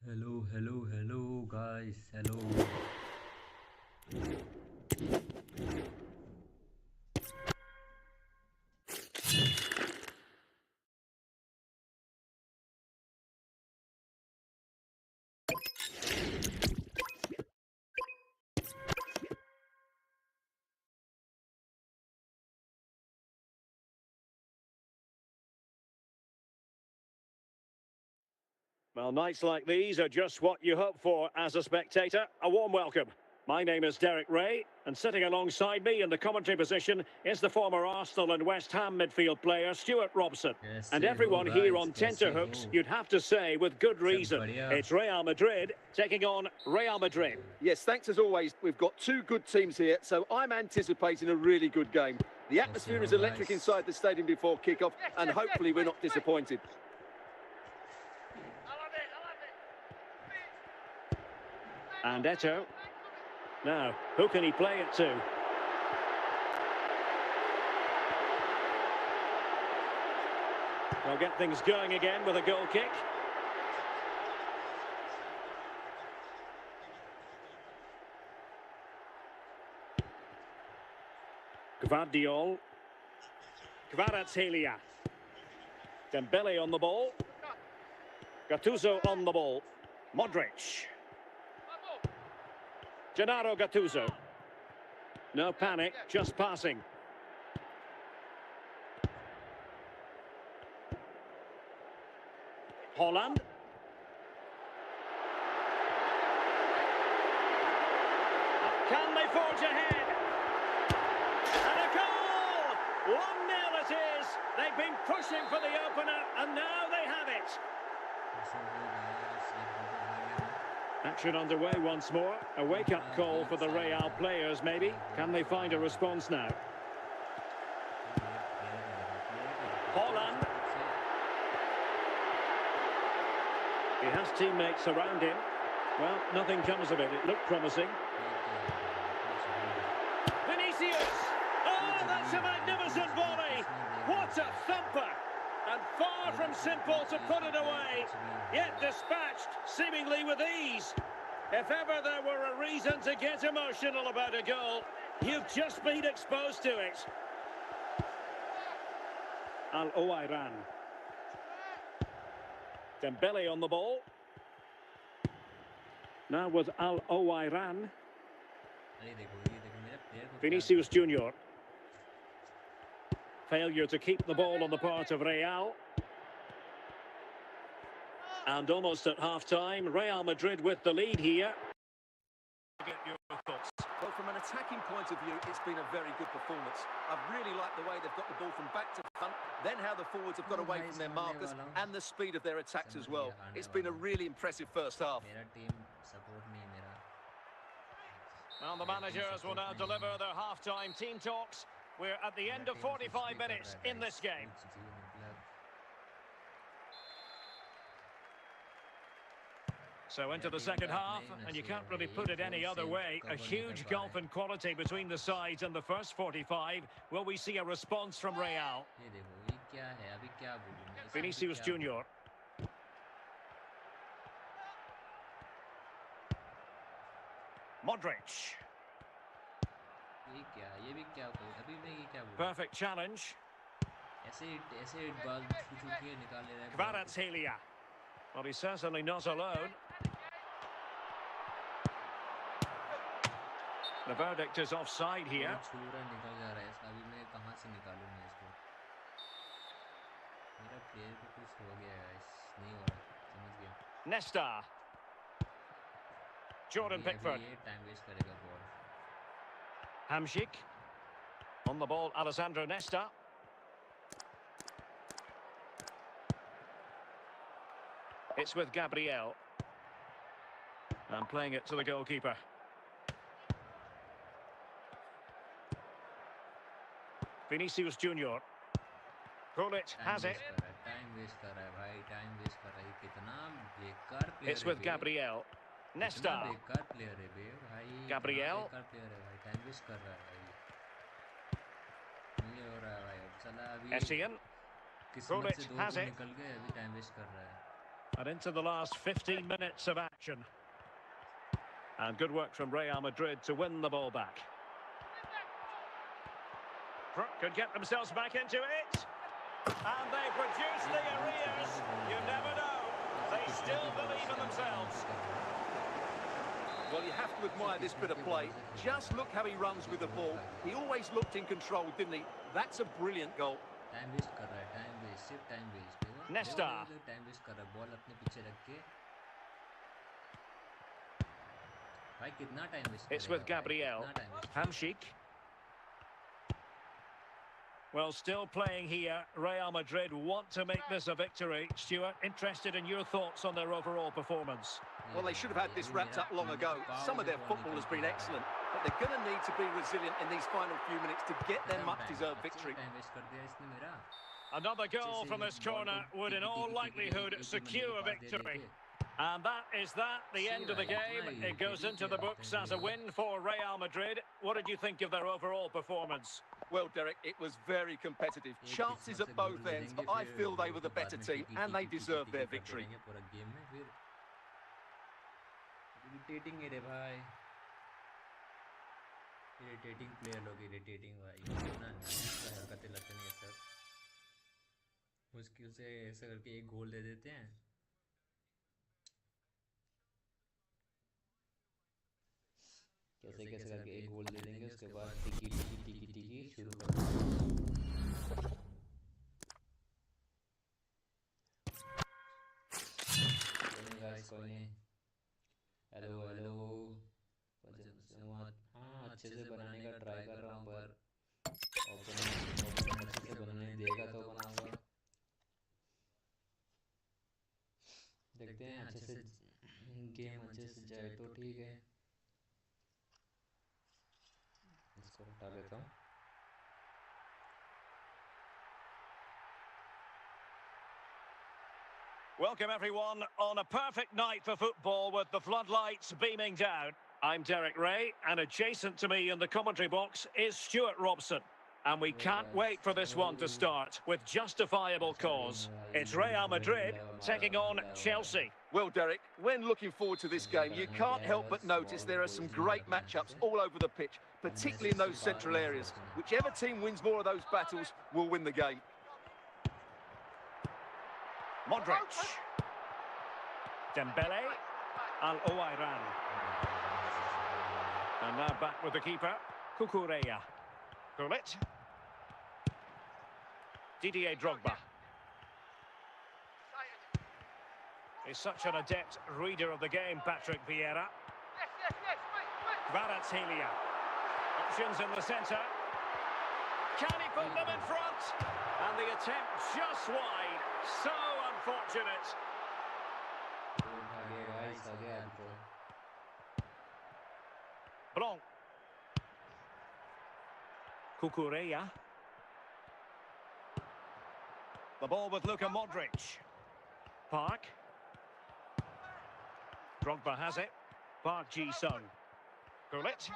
Hello, hello, hello, guys. Hello. Well, nights like these are just what you hope for as a spectator. A warm welcome. My name is Derek Ray, and sitting alongside me in the commentary position is the former Arsenal and West Ham midfield player Stuart Robson. And कैसे हो everyone here guys? on कैसे हो? tenterhooks, you'd have to say with good सब reason. बढ़िया. It's Real Madrid taking on Real Madrid. Yes, thanks as always. We've got two good teams here, so I'm anticipating a really good game. The atmosphere is electric inside the stadium before kick-off, and hopefully we're not disappointed. And Eto. Now, who can he play it to? They'll get things going again with a goal kick. Gvardiol. Kvaratskhelia. Dembele on the ball. Gattuso on the ball. Modric. Gennaro Gattuso. No panic, just passing. Holland. Can they forge ahead? And a goal! 1-0 it is. They've been pushing for the opener, and now they have it. Action underway once more. A wake-up call for the Real players, maybe. Can they find a response now? Holland. He has teammates around him. Well, nothing comes of it. It looked promising. Vinicius! Oh, that's a magnificent volley! What a thumper! And far from simple to put it away, yet dispatched seemingly with ease. If ever there were a reason to get emotional about a goal, you've just been exposed to it. Al-Owairan. Dembele on the ball. Now with Al-Owairan. Vinicius Junior. Failure to keep the ball on the part of Real. And almost at half-time, Real Madrid with the lead here. Get your thoughts. Well, from an attacking point of view, it's been a very good performance. I've really liked the way they've got the ball from back to front, then how the forwards have got away from their markers, and the speed of their attacks as well. It's been a really impressive first half. Well, the managers will now deliver their half-time team talks. We're at the end of 45 minutes in this game. So into the second half, and you can't really put it any other way. A huge gulf in quality between the sides in the first 45. Will we see a response from Real? Vinicius Junior. Modric. Perfect challenge. Kvaratskhelia. Well, he's certainly not alone. The verdict is offside here. Nesta. Jordan Pickford. Hamšík. On the ball, Alessandro Nesta. It's with Gabriel. And playing it to the goalkeeper. Vinicius Junior. Gullit has it. It's with Gabriel. Nesta. Gabriel. Essien. Gullit has it. And into the last 15 minutes of action. And good work from Real Madrid to win the ball back. Could get themselves back into it. And they produce the arrears. You never know. They still believe in themselves. Well, you have to admire this bit of play. Just look how he runs with the ball. He always looked in control, didn't he? That's a brilliant goal. Time waste कर रहा है, time waste, सिर्फ time waste. Nesta. Time waste कर रहा है, ball अपने पीछे रख के। भाई कितना time waste? It's with Gabriel. Hamsik. Well, still playing here. Real Madrid want to make this a victory. Stuart, interested in your thoughts on their overall performance. Well, they should have had this wrapped up long ago. Some of their football has been excellent, but they're going to need to be resilient in these final few minutes to get their much-deserved victory. Another goal from this corner would in all likelihood secure a victory. And that is the end of the game. It goes into the books as a win for Real Madrid. What did you think of their overall performance? Well, Derek, it was very competitive. Chances at both ends, but I feel they were the better team and they deserved their victory. Irritating है रे भाई, irritating player लोग, irritating भाई, इतना हरकतें लगते नहीं सब, मुश्किल से ऐसा करके एक गोल दे देते हैं। कैसे कैसे करके एक गोल दे देंगे, उसके बाद टिकी टिकी टिकी टिकी शुरू कर देंगे। गाइस कोई नहीं, हेलो हेलो, हाँ अच्छे से बनाने का ट्राई कर रहा हूँ, पर ओपन अच्छे से बनने देगा तो बनाऊंगा। देखते हैं, अच्छे से गेम अच्छे से जाए तो ठीक है। इसको हटा लेता हूँ। Welcome everyone on a perfect night for football with the floodlights beaming down. I'm Derek Ray, and adjacent to me in the commentary box is Stuart Robson. And we can't wait for this one to start with justifiable cause. It's Real Madrid taking on Chelsea. Well, Derek, when looking forward to this game, you can't help but notice there are some great matchups all over the pitch, particularly in those central areas. Whichever team wins more of those battles will win the game. Modric, Dembele, Al-Owairan. And now back with the keeper, Cucurella. Gullit. Didier Drogba. He's such an adept reader of the game, Patrick Vieira. Kvaratskhelia. Options in the centre. Can he put them in front? And the attempt just wide. So unfortunate. Blanc. Cucurella. The ball with Luka Modric. Park. Drogba has it. Park Ji-sung. Gullit.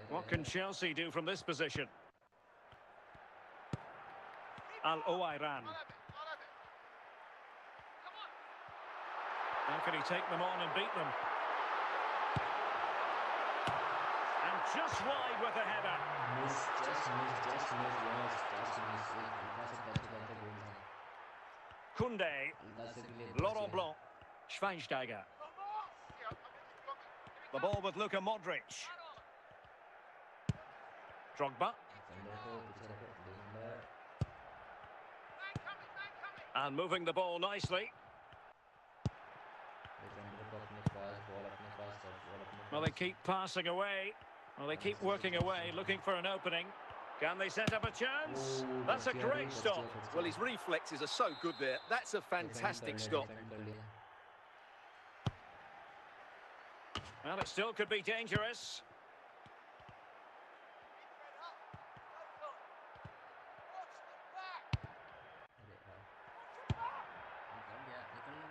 What can Chelsea do from this position? Al-Owairan. How can he take them on and beat them? And just wide with the header. Koundé. Laurent Blanc. Schweinsteiger. The ball with Luka Modric. Drogba. And moving the ball nicely. Well, they keep passing away. Well, they keep working away, looking for an opening. Can they set up a chance? That's a great stop. Well, his reflexes are so good there. That's a fantastic stop. Well, it still could be dangerous.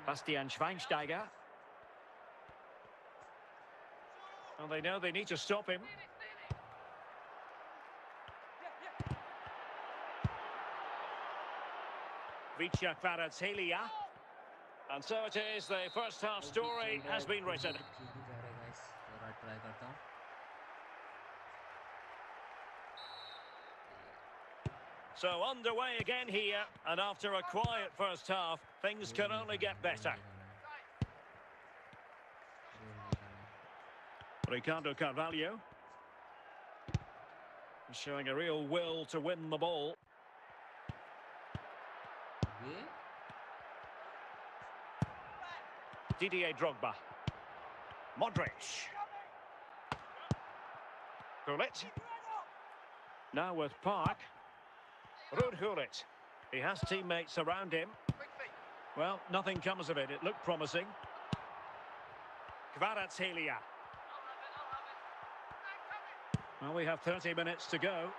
Bastian Schweinsteiger. Well, they know they need to stop him. Bibeka Konthoujam. And so it is, the first half story has been written. Try करता हूँ. So underway again here, and after a quiet first half, things can only get better. Ricardo Carvalho showing a real will to win the ball. Didier Drogba. Modric. Gullit. Now with Park. Ruud Gullit. He has teammates around him. Well, nothing comes of it. It looked promising. Kvaratskhelia. Well, we have 30 minutes to go.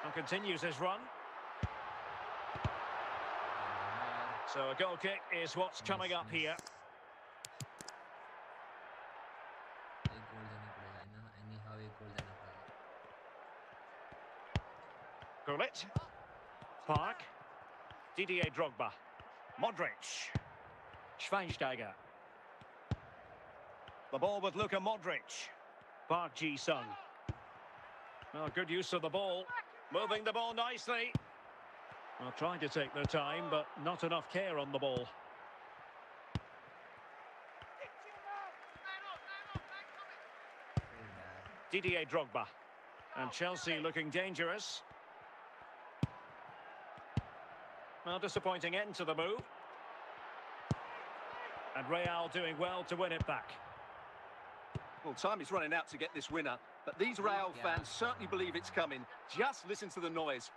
And continues his run. So a goal kick is what's coming up here. Gullit. Park. Didier Drogba. Modric. Schweinsteiger. The ball with Luka Modric. Park Ji-sung. Well, good use of the ball. Moving the ball nicely. Well, trying to take their time, but not enough care on the ball. Didier Drogba. And Chelsea looking dangerous. Well, disappointing end to the move. And Real doing well to win it back. Well, time is running out to get this winner, but these Real fans certainly believe it's coming. Just listen to the noise.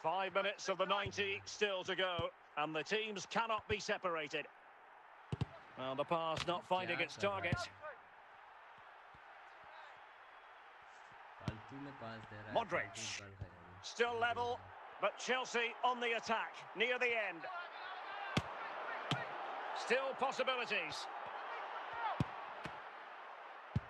5 minutes of the 90 still to go, and the teams cannot be separated. Well, the pass not finding its target. Modric. Still level, but Chelsea on the attack, near the end. Still possibilities.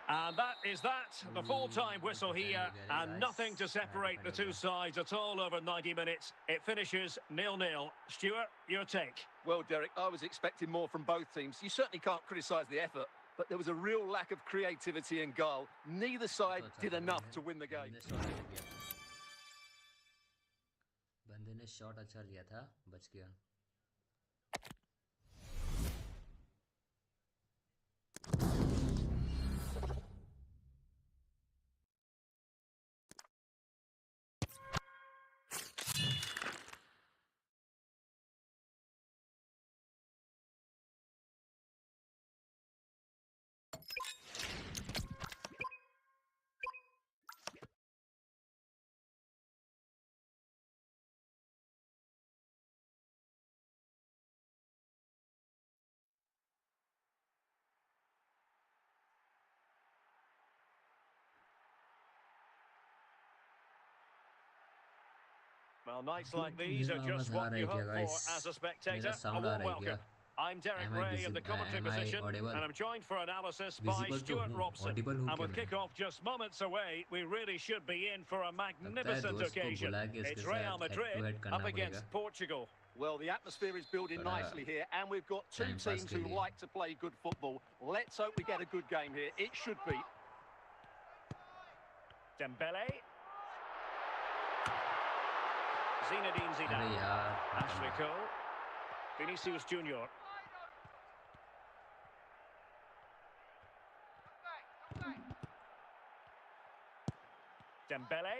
And that is that, the full-time whistle here, and nothing to separate the two sides at all over 90 minutes. It finishes 0-0. Stuart, your take? Well, Derek, I was expecting more from both teams. You certainly can't criticise the effort, but there was a real lack of creativity and guile. Neither side did enough to win the game. बंदे ने shot अच्छा लिया था, बच गया. Well, nights like these are just what you hope for as a spectator. A warm welcome. I'm Derek Ray in the commentary position, and I'm joined for analysis by Stuart Robson. And with kick-off just moments away, we really should be in for a magnificent occasion. It's Real Madrid up against Portugal. Well, the atmosphere is building nicely here, and we've got two teams who like to play good football. Let's hope we get a good game here. It should be. Dembele. Zinedine Zidane. Ashley Cole. Vinicius Junior. Dembele.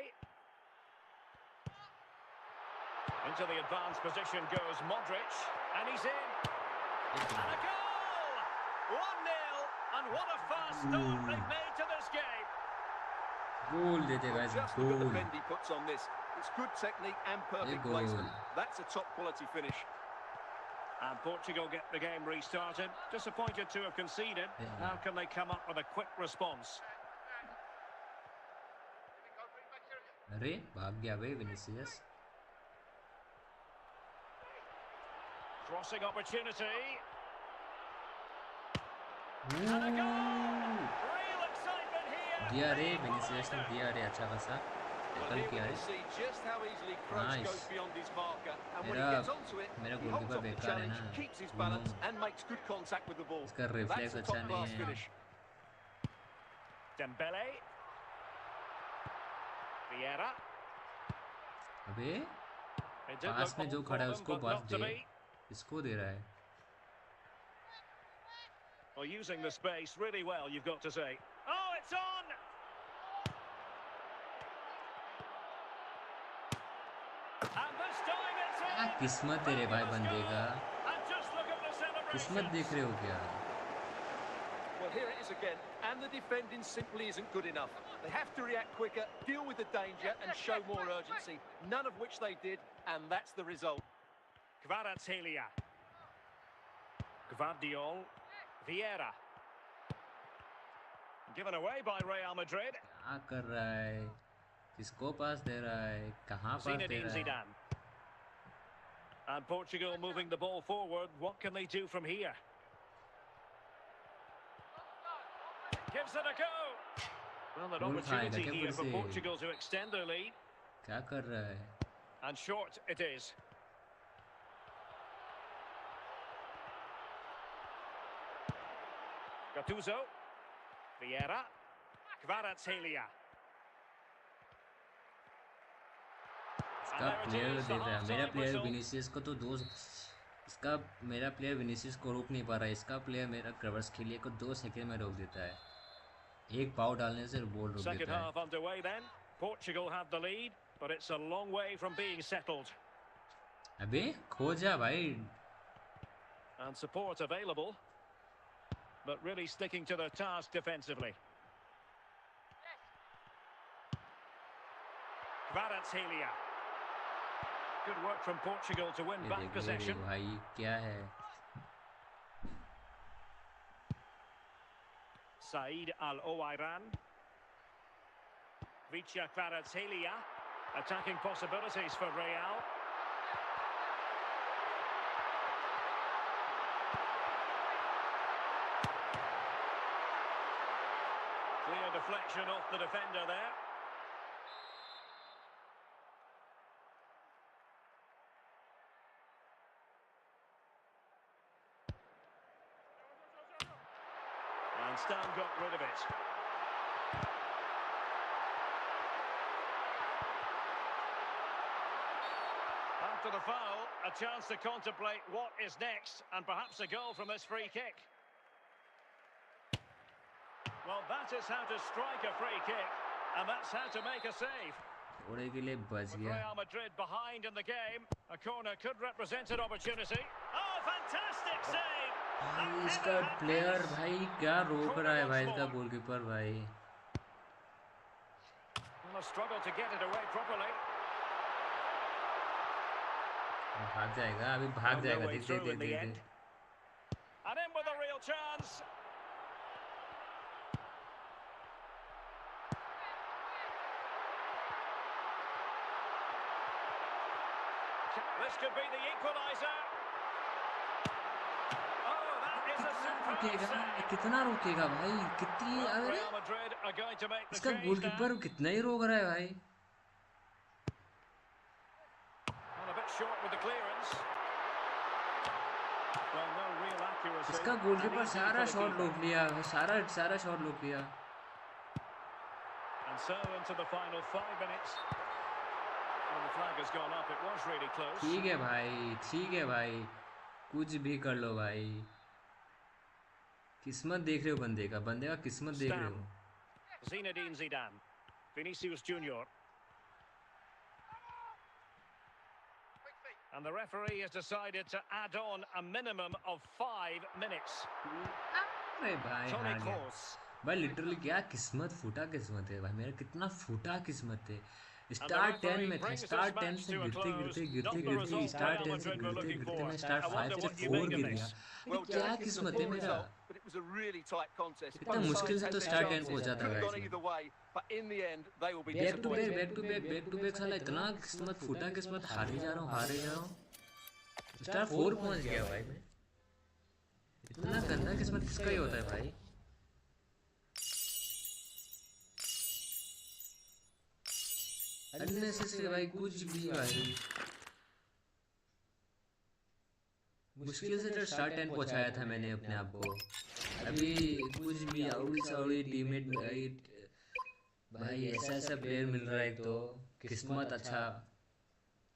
Into the advanced position goes Modric, and he's in. And a goal! 1-0, and what a fast start they've made to this game. Goal देते guys, just look at the bend he puts on this. It's good technique and perfect placement. That's a top quality finish. And Portugal get the game restarted. Disappointed to have conceded. How can they come up with a quick response? अरे भाग गया बे Vinicius. Crossing opportunity. And a goal! Real excitement here. दिया रे Vinicius ने दिया रे अच्छा खासा. Well, कल here we क्या can है? see just how easily Kroos Nice. goes beyond his marker, and when he मेरा gets onto it, मेरा he holds goalkeeper off the बेकार है challenge, ना, keeps his Uno balance, and makes good contact with the ball. इसका That's reflex a अच्छा नहीं top-class है. finish. Dembele. Vieira. अबे It did पास look में on जो for खड़ा है them, उसको but pass not to they, be. इसको दे रहा है. Well, using the space really well, you've got to say. Oh, it's on! And this time it's क्या in! किस्मत है रे भाई Fabulous बंदे goal! का. And just look at the किस्मत देख celebrations. रहे हो क्या? Well, here it is again, and the defending simply isn't good enough. They have to react quicker, deal with the danger, and show more urgency. None of which they did, and that's the result. Kvaratskhelia. Gvardiol. Vieira. Given away by Real Madrid. क्या कर रहा है? किसको पास दे रहा है? कहाँ पास दे Zinedine रहा है? Zidane. And Portugal moving the ball forward. What can they do from here? Gives it a go. Well, an गोल खाएगा opportunity क्या here फिर for से? Portugal to extend their lead. क्या कर रहा है? And short it is. Gattuso. Vieira. Kvaratskhelia. इसका player देख रहा है. मेरा प्लेयर विनीसियस को तो इसका मेरा प्लेयर विनीसियस को रोक नहीं पा रहा है. इसका प्लेयर मेरा क्वारात्स्खेलिया को 2 सेकंड में रोक देता है. एक पाव डालने से बॉल रोक Second देता है. half underway then. Portugal have the lead, but it's a long way from being settled. अबे खो जा भाई. And support available, but really sticking to their task defensively. Kvaratskhelia. Good work from Portugal to win ये back देख possession. भाई क्या है? Said Al-Owairan. Vicha Kvaratskhelia. Attacking possibilities for Real. Clear deflection off the defender there. And Stan got rid of it. After the foul, a chance to contemplate what is next, and perhaps a goal from this free kick. Well, that is how to strike a free kick, and that's how to make a save. थोड़े के लिए बच With गया. Real Madrid behind in the game, a corner could represent an opportunity. Oh, fantastic save! भाई इसका player भाई क्या रोक रहा है भाई इसका गोलकीपर भाई. Well, a struggle to get it away properly. भाग जाएगा अभी भाग जाएगा. देख देख देख देख. And in with a real chance. This could be the equaliser. Oh, that is a superb रोकेगा save. कितना रोकेगा भाई. कितनी Well, अरे Real Madrid are going to make the इसका change now. गोलकीपर कितना ही रोक रहा है भाई. Well, a bit short with the clearance. Well, no real accuracy. इसका and गोलकीपर easy सारा for the शॉट keeper. रोक लिया. सारा शॉट रोक लिया. And so into the final 5 minutes. Well, the flag has gone up. It was really close. ठीक है भाई. कुछ भी कर लो भाई. किस्मत देख रहे हो बंदे का किस्मत देख रहे हो. Zinedine Zidane. Vinicius Junior. And the referee has decided to add on a minimum of 5 minutes. अरे भाई Toni हार गया. Kroos. भाई लिटरली क्या फूटा किस्मत है भाई. मेरा कितना फूटा किस्मत है. स्टार 10 में था. स्टार 10 से गिरते स्टार 10 से गिरते मैं स्टार 5 से 4 गिर गया. Well, क्या Jack, it's a किस्मत है poor मेरा. result, but it was a really tight contest. इतना Both मुश्किल sides से had तो their स्टार 10 chances. पहुंचा था Could have guys. gone either way, but in the end, they will be back to disappointed. Back साला इतना किस्मत फूटा किस्मत हारे जा रहा हूँ. स्टार 4 पहुंच गया भाई मैं. इतना गंदा किस्मत किसका ही होता है भाई. अननेसेसरी भाई, कुछ भी भाई। मुश्किल से तो स्टार 10 पहुंचाया था मैंने अपने आप को, अभी कुछ भी आउड़ी साउड़ी टीममेट भाई, ऐसा ऐसा प्लेयर मिल रहा है। एक तो किस्मत अच्छा,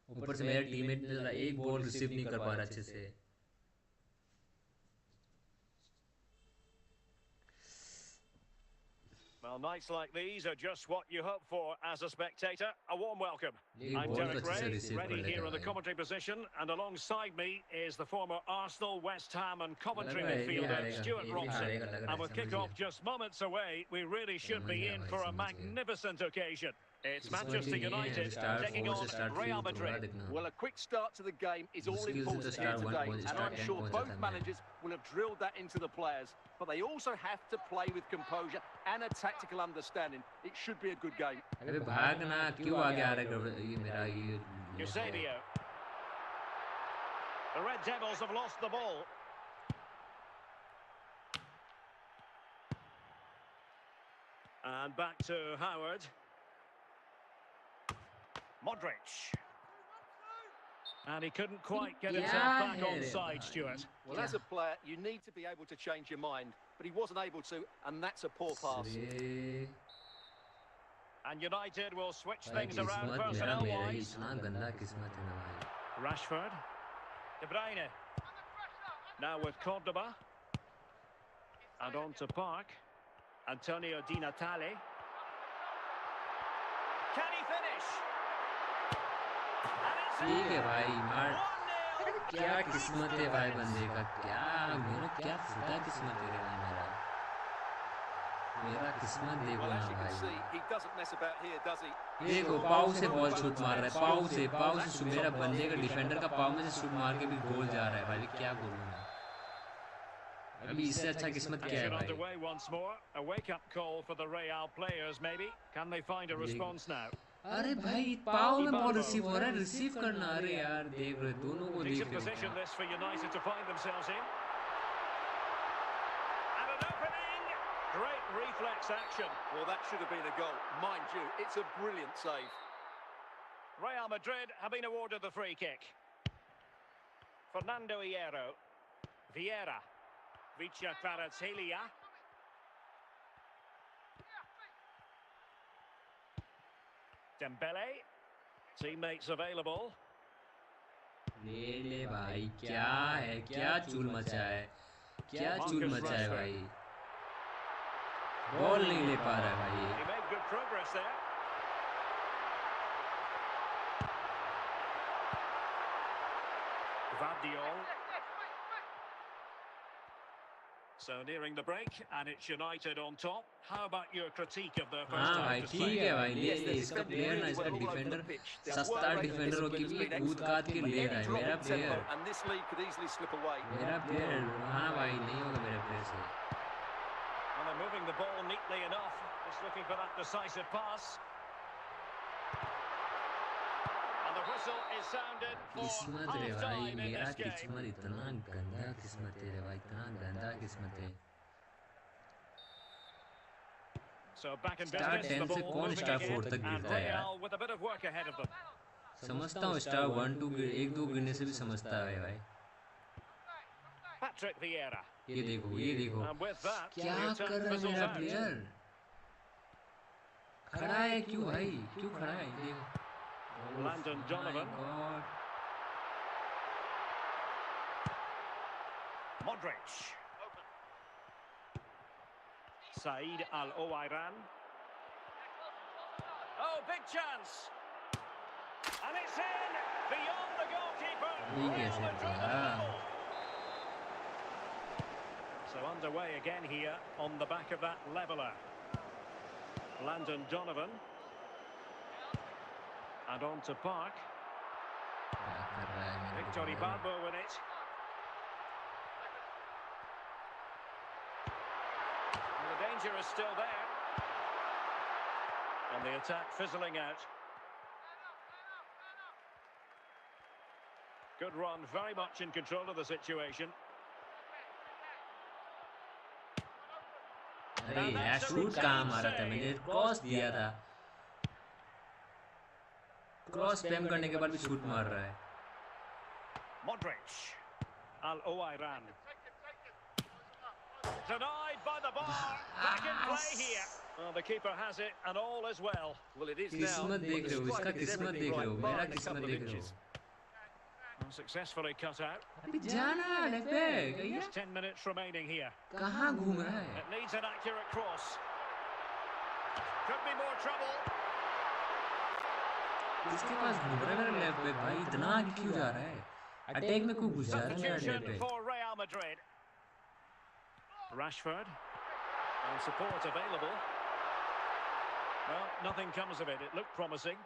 ऊपर से मेरा टीममेट जरा एक बॉल रिसीव नहीं कर पा रहा अच्छे से। Well, nights like these are just what you hope for as a spectator. A warm welcome. I'm Derek Ray, ready here in the commentary position, and alongside me is the former Arsenal, West Ham and Coventry midfielder Stuart Robson. And with kick-off just moments away, we really should be in for a magnificent occasion. It's Manchester United taking on Real Madrid. Well, a quick start to the game is all important here today, and I'm sure both managers will have drilled that into the players, but they also have to play with composure and a tactical understanding. It should be a good game. Eusebio. The Red Devils have lost the ball. And back to Howard. Modric. And he couldn't quite get himself back on side, Stuart. Well, as a player, you need to be able to change your mind, but he wasn't able to, and that's a poor pass. And United will switch things around personnel-wise. Rashford. De Bruyne. Now with Cordoba. And on to Park. Antonio Di Natale. Can he finish? ठीक है भाई, मार। क्या किस्मत है भाई बंदे का, क्या मेरा क्या फुटा किस्मत है भाई, मेरा किस्मत देखो ना भाई। देखो पाव से बॉल शूट मार रहा है, पाव से मेरा बंदे का डिफेंडर का पाव में से शूट मार के भी गोल जा रहा है भाई, क्या बोलूं मैं। अभी इससे अच्छा किस्मत क्या है भाई। अरे भाई पाव में बॉल रिसीव हो रहा है, रिसीव करना। अरे यार देख रहे, दोनों को देख रहे हो। Great reflex action. Well, that should have been a goal. Mind you, it's a brilliant save. Real Madrid have been awarded the free kick. Fernando Hierro. Vieira. Vicha Kvaratskhelia. Dembele. Teammates available. ले भाई, क्या है, क्या चूल मचा है, क्या चूल मचा है भाई। बॉल नहीं ले पा रहा है भाई। He made good progress there. Gvardiol. So nearing the break, and it's United on top. How about your critique of their first half भाई display? ठीक है भाई, ले इसका प्लेयर ना, इसका डिफेंडर सस्ता डिफेंडर होके भी कूद काट के ले रहा है। मेरा प्लेयर हाँ भाई, नहीं होगा मेरे प्लेयर से। And they're moving the ball neatly enough. Just looking for that decisive pass. And the whistle is sounded for किस्मत रे भाई, half-time in मेरा this game. किस्मत इतना गंदा किस्मत है रे भाई, इतना गंदा किस्मत है। So back in star business, 10 the से ball कौन moving स्टार 4 again, तक and गिरता है यार। Real with a bit of work ahead of them. समझता हूँ स्टार 1 2 1 2 गिरने से भी समझता है भाई। Patrick Vieira. ये देखो, ये देखो, And with that, क्या the attack कर रहा है fizzles मेरा out. प्लेयर। खड़ा है क्यों भाई, क्यों खड़ा है, देखो। Landon Donovan. God. Modric. Said Al-Owairan. Oh, big chance. And it's in beyond the goalkeeper. ठीक है सर यार। So underway again here on the back of that leveller. Landon Donovan. And on to Park. क्या कर रहा है मेरा Victor player. Ibarbo with it. And the danger is still there. And the attack fizzling out. Good run, very much in control of the situation. अरे यार shoot कहाँ मारा था मैंने, क्रॉस दिया था। क्रॉस स्पैम करने के बाद भी शूट मार रहा है। Modric. Al-Owairan. Denied by the bar. Back in play here. Well, the keeper has it, and all is well. Well, it is now. किस्मत देख रहे हो, इसका किस्मत देख रहे हो, मेरा किस्मत देख रहे हो। Successfully cut out. अभी जाना left back, Just 10 minutes remaining here. कहाँ घूम रहा है? It needs an accurate cross. Could be more trouble. इसके पास घूम रहा है मेरा लेफ्ट बैक भाई, इतना आगे क्यों जा रहा है? अटैक में कोई घुस जा रहा है मेरा left Substitution back. for Real Madrid. Rashford. And support available. Well, nothing comes of it. It looked promising.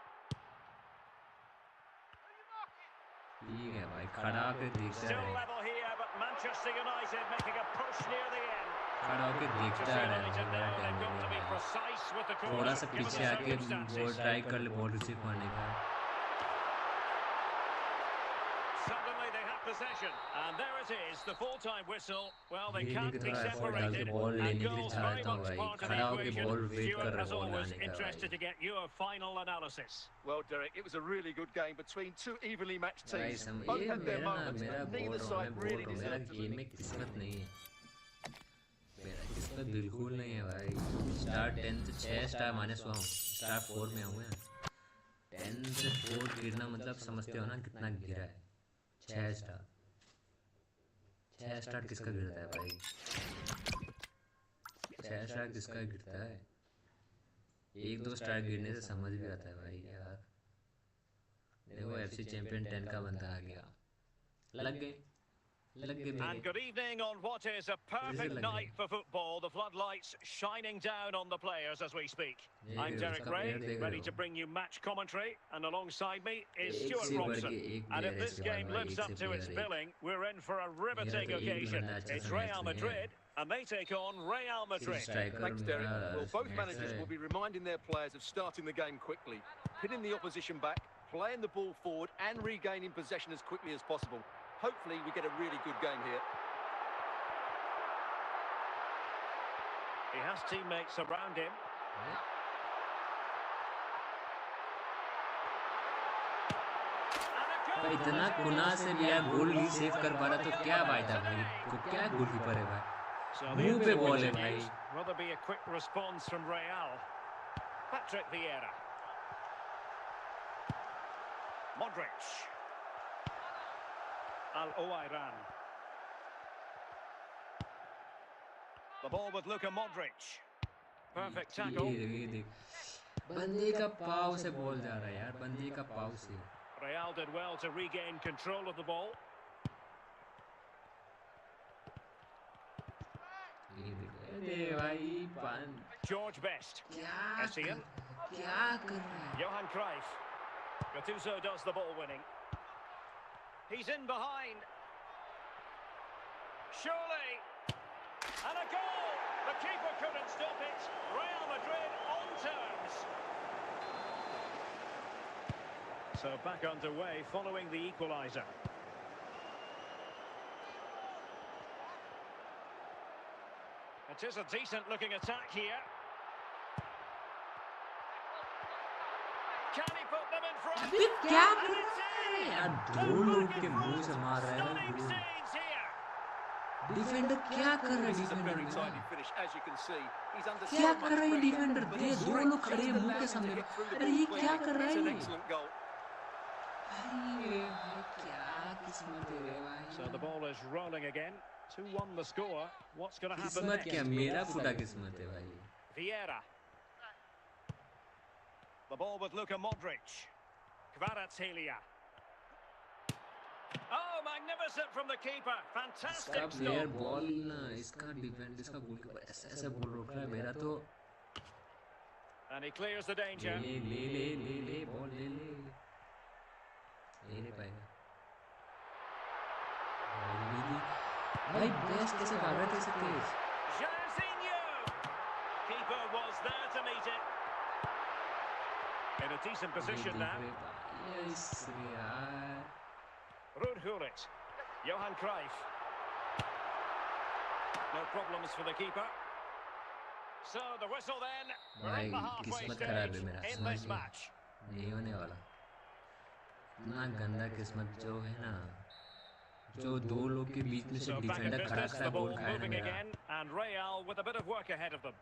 ठीक है भाई, खड़ा होकर देखता Still है, level here, but Manchester United making a push near the end. खड़ा होकर देखता Manchester है, United now, मेरा they've got to be time precise with the थोड़ा corner, सा given पीछे the आके वो circumstances. ट्राई कर ले बॉल रिसीव करने का। Suddenly they have possession, and there it is, the full-time whistle. Well, they ये can't नहीं be कितना एफर्ट डाल के separated, बॉल and लेने के लिए goals चाहता very हूँ much भाई, part of the खड़ा होकर equation. बॉल वेट कर Stuart, रहा है as बॉल always, आने का interested भाई। to get your final analysis. Well, Derek, it was a really good game between two evenly matched भाई teams. सम Both ये had their मेरा moments, मेरा but बोल neither रहा हूँ, side मैं really बोल रहा हूँ, मेरा deserved to गेम lose. में किस्मत नहीं है, मेरा किस्मत बिल्कुल नहीं है भाई। स्टार 10 से 6 स्टार माइनस हुआ हूँ, स्टार 4 में हूँ मैं। 10 से 4 गिरना मतलब समझते हो ना कितना गिरा है। 6 स्टार, 6 स्टार किसका गिरता है भाई? 6 स्टार किसका गिरता है? 1-2 स्टार गिरने से समझ भी आता है भाई यार। देखो FC चैंपियन 10 का बंदा आ गया, लग गए And मेरे। good evening on what is a perfect night for football. The floodlights shining down on the players as we speak. I'm Derek Ray, ready to bring you match commentary, and alongside me is Stuart Robson. And if this game lives up to its billing, we're in for a riveting occasion. It's Real Madrid, and they take on Real Madrid. Thanks, Derek. Well, both managers will be reminding their players of starting the game quickly, pinning the opposition back, playing the ball forward and regaining possession as quickly as possible. Hopefully we get a really good game here. He has teammates around him. भाई इतना गुना से भी यार गोल नहीं save कर पा रहा तो क्या फायदा भाई को, क्या गोलकीपर है भाई, मुंह पे बॉल है भाई। Rather be a quick response from Real. Patrick Vieira. Modric. Al-Owairan. The ball with Luka Modric. Perfect tackle. ये देख बंदे का पाव से बॉल जा रहा है यार, बंदे का पाव से। Real did well to regain control of the ball. ये देखो भाई George Best. क्या Essien. क्या कर रहा है? Johan Cruyff. Gattuso does the ball winning. He's in behind. Surely. And a goal. The keeper couldn't stop it. Real Madrid on terms. So back underway following the equaliser. It is a decent looking attack here. Can he put them in front? अबे क्या कर रहा है यार, दो लोग के मुंह से मार रहा है Stunning goal. scenes here. Defender क्या कर रहा है? This is a defender very tidy finish, as you can see. He's under क्या so कर much रहा है pressure, डिफेंडर? but ये his दो strength लोग खड़े हैं just मुंह के allows him सामने। to get through the अरे ये ball क्या cleanly. कर रहा It's है an ये? excellent goal. अरे भाई क्या किस्मत है रे भाई। So the ball is rolling again. 2-1 the score. What's going to happen किस्मत next? क्या, मेरा फुटा किस्मत है भाई। Vieira. The ball with Luka Modric. Kvaratskhelia. Oh, magnificent from the keeper. Fantastic इसका प्लेयर stop. बॉल ना, इसका डिफेंड, इसका गोलकीपर ऐसे ऐसे बॉल रोक रहा है, मेरा तो And he clears the danger. ले ले ले ले ले बॉल ले ले नहीं पाएगा भाई। बेस्ट कैसे भाग रहे थे ऐसे तेज? Jairzinho. Keeper was there to meet it. In a decent position now. Yes यार, Ruud Gullit. Johan Cruyff. No problems for the keeper. So the whistle then. We're भाई in the halfway किस्मत खराब है stage मेरा, in समझ this गया, match. नहीं होने वाला। इतना गंदा किस्मत जो है ना, जो दो लोग के बीच में से So back in डिफेंडर खड़ा business, खड़ा the गोल ball खाया ना moving मेरा। again, and Real with a bit of work ahead of them.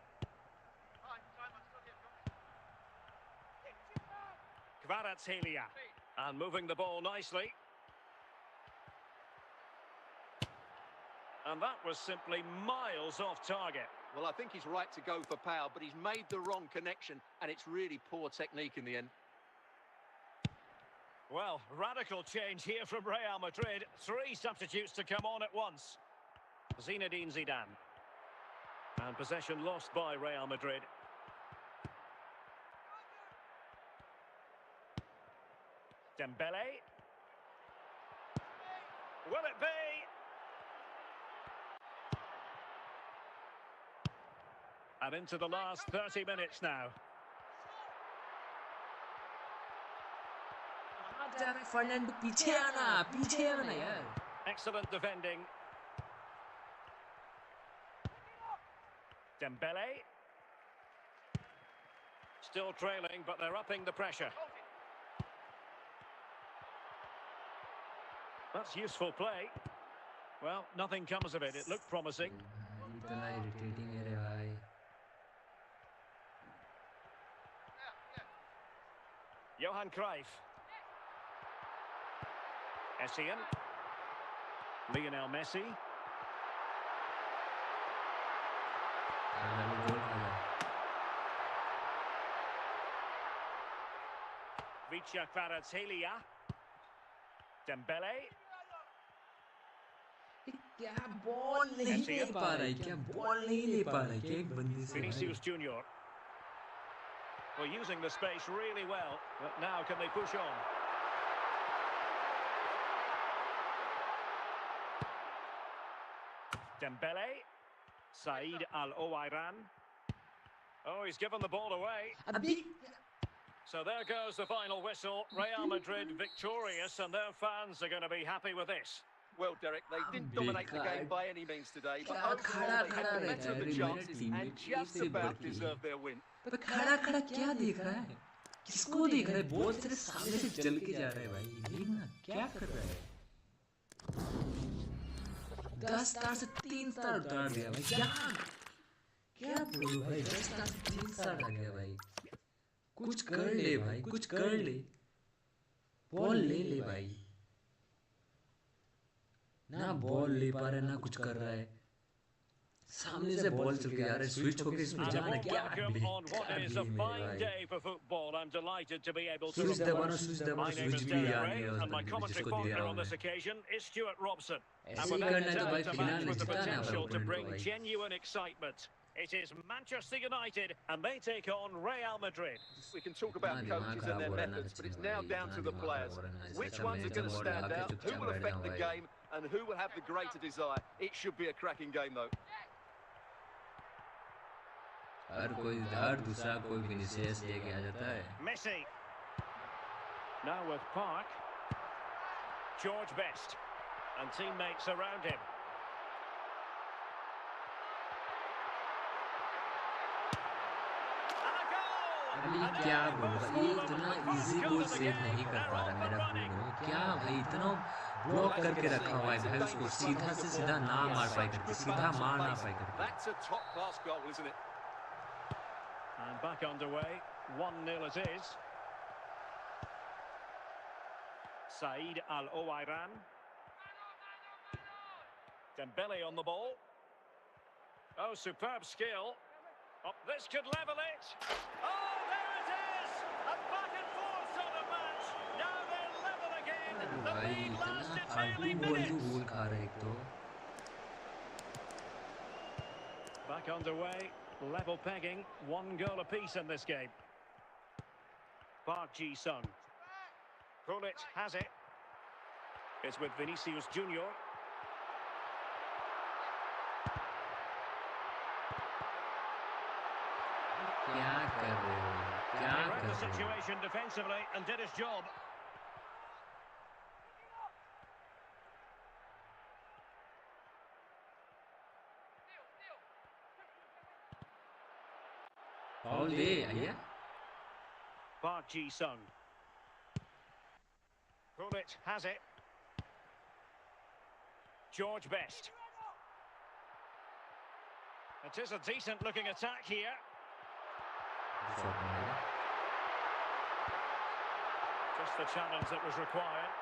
Kvaratskhelia, and moving the ball nicely. And that was simply miles off target. Well, I think he's right to go for power, but he's made the wrong connection, and it's really poor technique in the end. Well, radical change here from Real Madrid. 3 substitutes to come on at once. Zinedine Zidane. And possession lost by Real Madrid. Dembele. Will it be? And into the last 30 minutes now. Fernando पीछे आना यार। Excellent defending. Dembele. Still trailing, but they're upping the pressure. That's useful play. Well, nothing comes of it. It looked promising. इतना irritating है रे भाई। Johan Cruyff. Essien. Lionel Messi. Bibeka Konthoujam. Dembele. क्या ball नहीं ले पा रहा है, क्या बॉल नहीं ले पा रहा है, क्या एक बंदे से। Vinicius Junior. Well, using the space really well, but now can they push on? Dembele. Said Al-Owairan. Oh, he's given the ball away. So there goes the final whistle. Real Madrid victorious, and their fans are going to be happy with this. Well, Derek, they didn't dominate the game by any means today, but खड़ा overall they खड़ा had रहता better है, of the मेरा chances team and just about deserved their win. पर खड़ा खड़ा क्या देख रहा है, किसको देख रहा है? बॉल तेरे सामने से चल के जा रहा है भाई, देखना क्या कर रहा है। 10 स्टार से 3 स्टार उतार दिया भाई, क्या बोलूं भाई, 10 स्टार से 3 स्टार आ गया भाई। कुछ कर ले भाई, कुछ कर ले, बॉल ले ले भाई। ना बॉल ले पा रहा है, ना कुछ कर रहा है। सामने से बॉल चल के जा रहा है, स्विच होके इसमें जाना, क्या on what is a fine day for football. I'm delighted to be able to switch दबाना, My name स्विच is भी Derek आ Ray, नहीं है, and my commentary partner on this occasion is Stuart Robson. And ऐसे ही without करना है तो भाई, doubt, a phenol match में with the जिताना है potential to opponent को bring भाई। genuine excitement. It is Manchester United, and they take on Real Madrid. We can talk about coaches and their methods, but it's now down to the players. Which ones are going to stand out, who will affect the game, and who will have the greater desire? It should be a cracking game, though. हर दूसरा कोई Vinicius लेके आ जाता है। Messi. Now with Park. George Best. And teammates around him. And a goal! अभी क्या बोलूं, ये इतना इजी गोल सेव नहीं कर पा रहा मेरा पूरा। क्या भाई, इतना ब्लॉक करके रखा हुआ है भाई, उसको सीधा से सीधा ना मार पाए करके, सीधा मार ना पाए करके। That's a top-class goal, isn't it? And back underway, 1-0 it is. Said Al-Owairan. Dembele on the ball. Oh, superb skill. Oh, this could level it. Oh, there it is! A back and forth sort of match. Now they're level again. The lead lasted barely minutes. गोल खा रहे एक तो। Back underway, level pegging, 1 goal apiece in this game. Park Ji-sung. Pullet has it. It's with Vinicius Junior. क्या कर रहे हो, क्या He read कर the रहे हो? situation defensively and did his job. Foul दे आइए। Park Ji-sung. Pullet has it. George Best. It is a decent-looking attack here. Just the challenge that was required.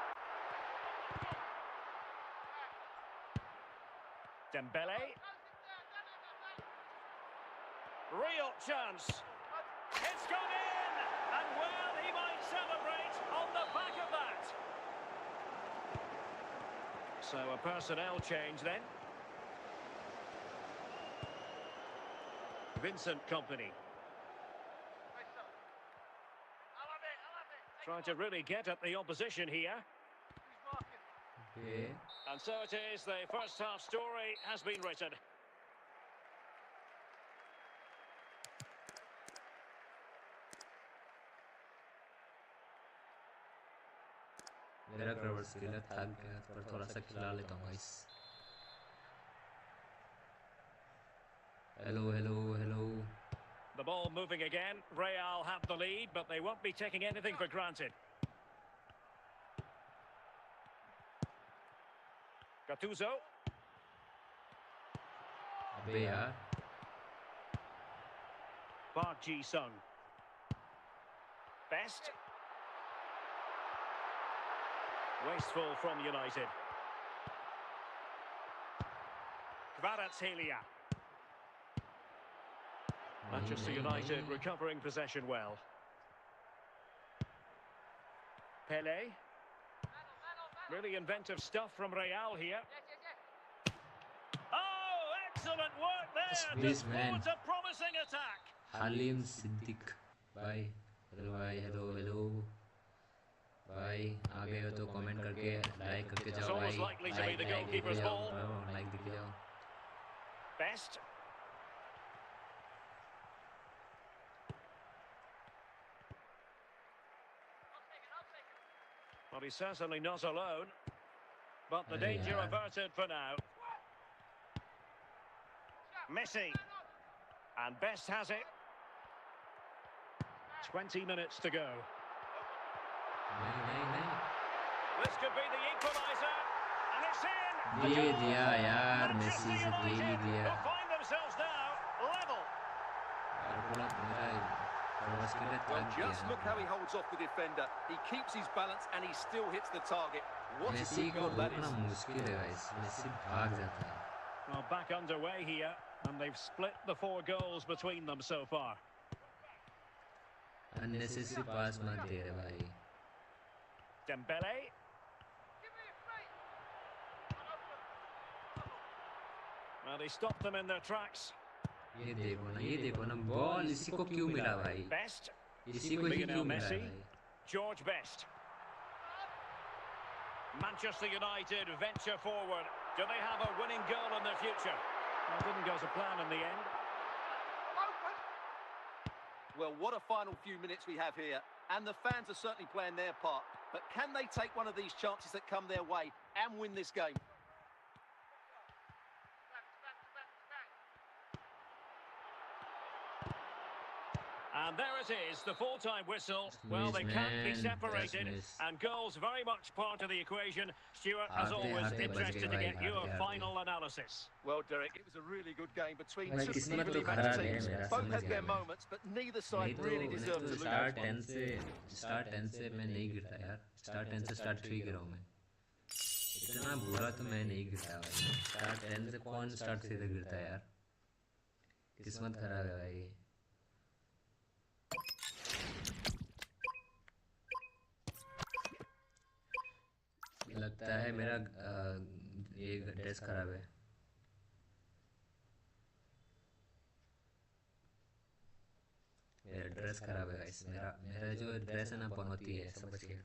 Dembele. Real chance. It's gone in! And well, he might celebrate on the back of that. So a personnel change then. Vincent Kompany. Trying to really get at the opposition here. Okay. And so it is, the first half story has been written. मेरा cross skill है, थक गया पर थोड़ा सा खिला लेता हूँ guys. Hello, hello, hello. The ball moving again. Real have the lead, but they won't be taking anything for granted. Gattuso. अबे यार. Park Ji-sung. Best. Wasteful from United. Kvaratskhelia. Manchester United recovering possession well. Pele. Really inventive stuff from Real here. Oh, excellent work there to thwart a promising attack. Halim Siddiq. Bye. Hello, bye. Hello, hello. भाई आ गए हो तो comment करके like करके जाओ भाई. Like दिखे जाओ. Best. Well, he's certainly not alone, but the danger averted for now. Messi. And Best has it. 20 minutes to go. This could be the equaliser, and it's in. दे दिया यार, Messi से दे ही दिया. Find themselves now level. Well, just look how he holds off the defender. He keeps his balance and he still hits the target. What a good goal that is. मुश्किल है guys. Messi भाग जाता है. Well, back underway here, and they've split the 4 goals between them so far. Unnecessary pass मत दे रे भाई. Dembele. Well, they stopped them in their tracks. ये देखो ना बॉल इसी को क्यों मिला भाई. Best. इसी को ही क्यों मिला भाई. George Best. Manchester United venture forward. Do they have a winning goal in their future? Well, it didn't go to plan in the end. Well, what a final few minutes we have here. And the fans are certainly playing their part. But can they take one of these chances that come their way and win this game? And there it is, the full-time whistle. Well, they can't be separated, and goals very much part of the equation. Stuart, as always, interested to get your final analysis. Well, Derek, it was a really good game between two evenly matched teams. Both had their moments, but neither side really deserved to lose. Start 10 से मैं नहीं गिरता यार. Start 10 से Start 3 गिरा हूँ मैं. इतना बुरा तो मैं नहीं गिरता भाई. Start 10 से कौन Start 3 से गिरता है यार. किस्मत खराब है भाई. लगता है मेरा ये ड्रेस खराब है. मेरा ड्रेस खराब है गाइस. मेरा जो ड्रेस है ना पनौती है, समझिए.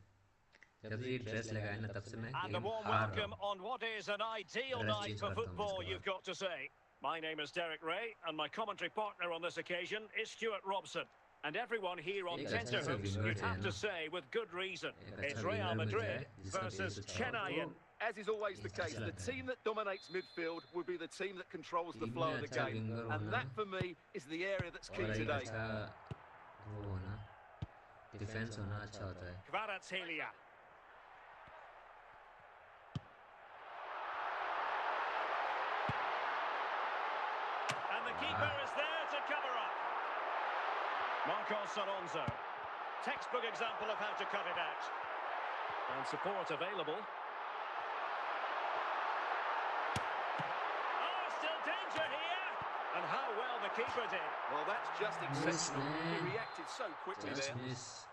जब से ये ड्रेस लगाया ना तब से मैं And a warm welcome on what is an ideal night for football, you've got to say. My name is Derek Ray, and my commentary partner on this occasion is Stuart Robson. And everyone here on Tenterhooks, you'd have to say, with good reason, it's Real Madrid versus Chennai. As is always the case, the team that dominates midfield will be the team that controls the flow of the game. And that, for me, is the area that's key today. Defense होना अच्छा होता है. Kvaratskhelia. And the keeper is there to cover up. Marcos Alonso. Textbook example of how to cut it out. And support available. Oh, still danger here. And how well the keeper did. Well, that's just exceptional. He reacted so quickly Just there. miss.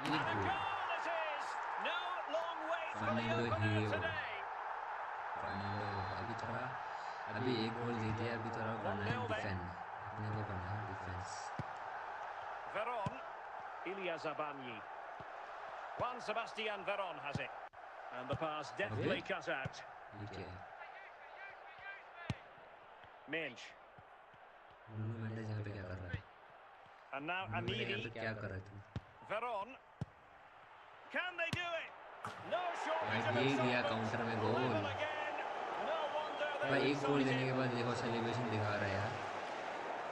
And a goal it is. No long wait for the Fernando opener Hero. today. अभी एक गोल दे दिया, अभी थोड़ा करना है defend, अपने को करना है defence. Veron, Ilya Zabani. Juan Sebastian Veron has it. And the pass deftly cut out. ठीक है. Minch. ब्रूनो मेंडेस यहाँ पे क्या कर रहा है? And now ब्रूनो मेंडेस यहाँ पे Amiri. क्या कर रहा है तू? Veron. Can they do it? No shortage भाई of दे दिया excitement. काउंटर में गोल. Level again. No wonder भाई they're एक गोल देने excited. के बाद देखो सेलिब्रेशन दिखा रहा है यार.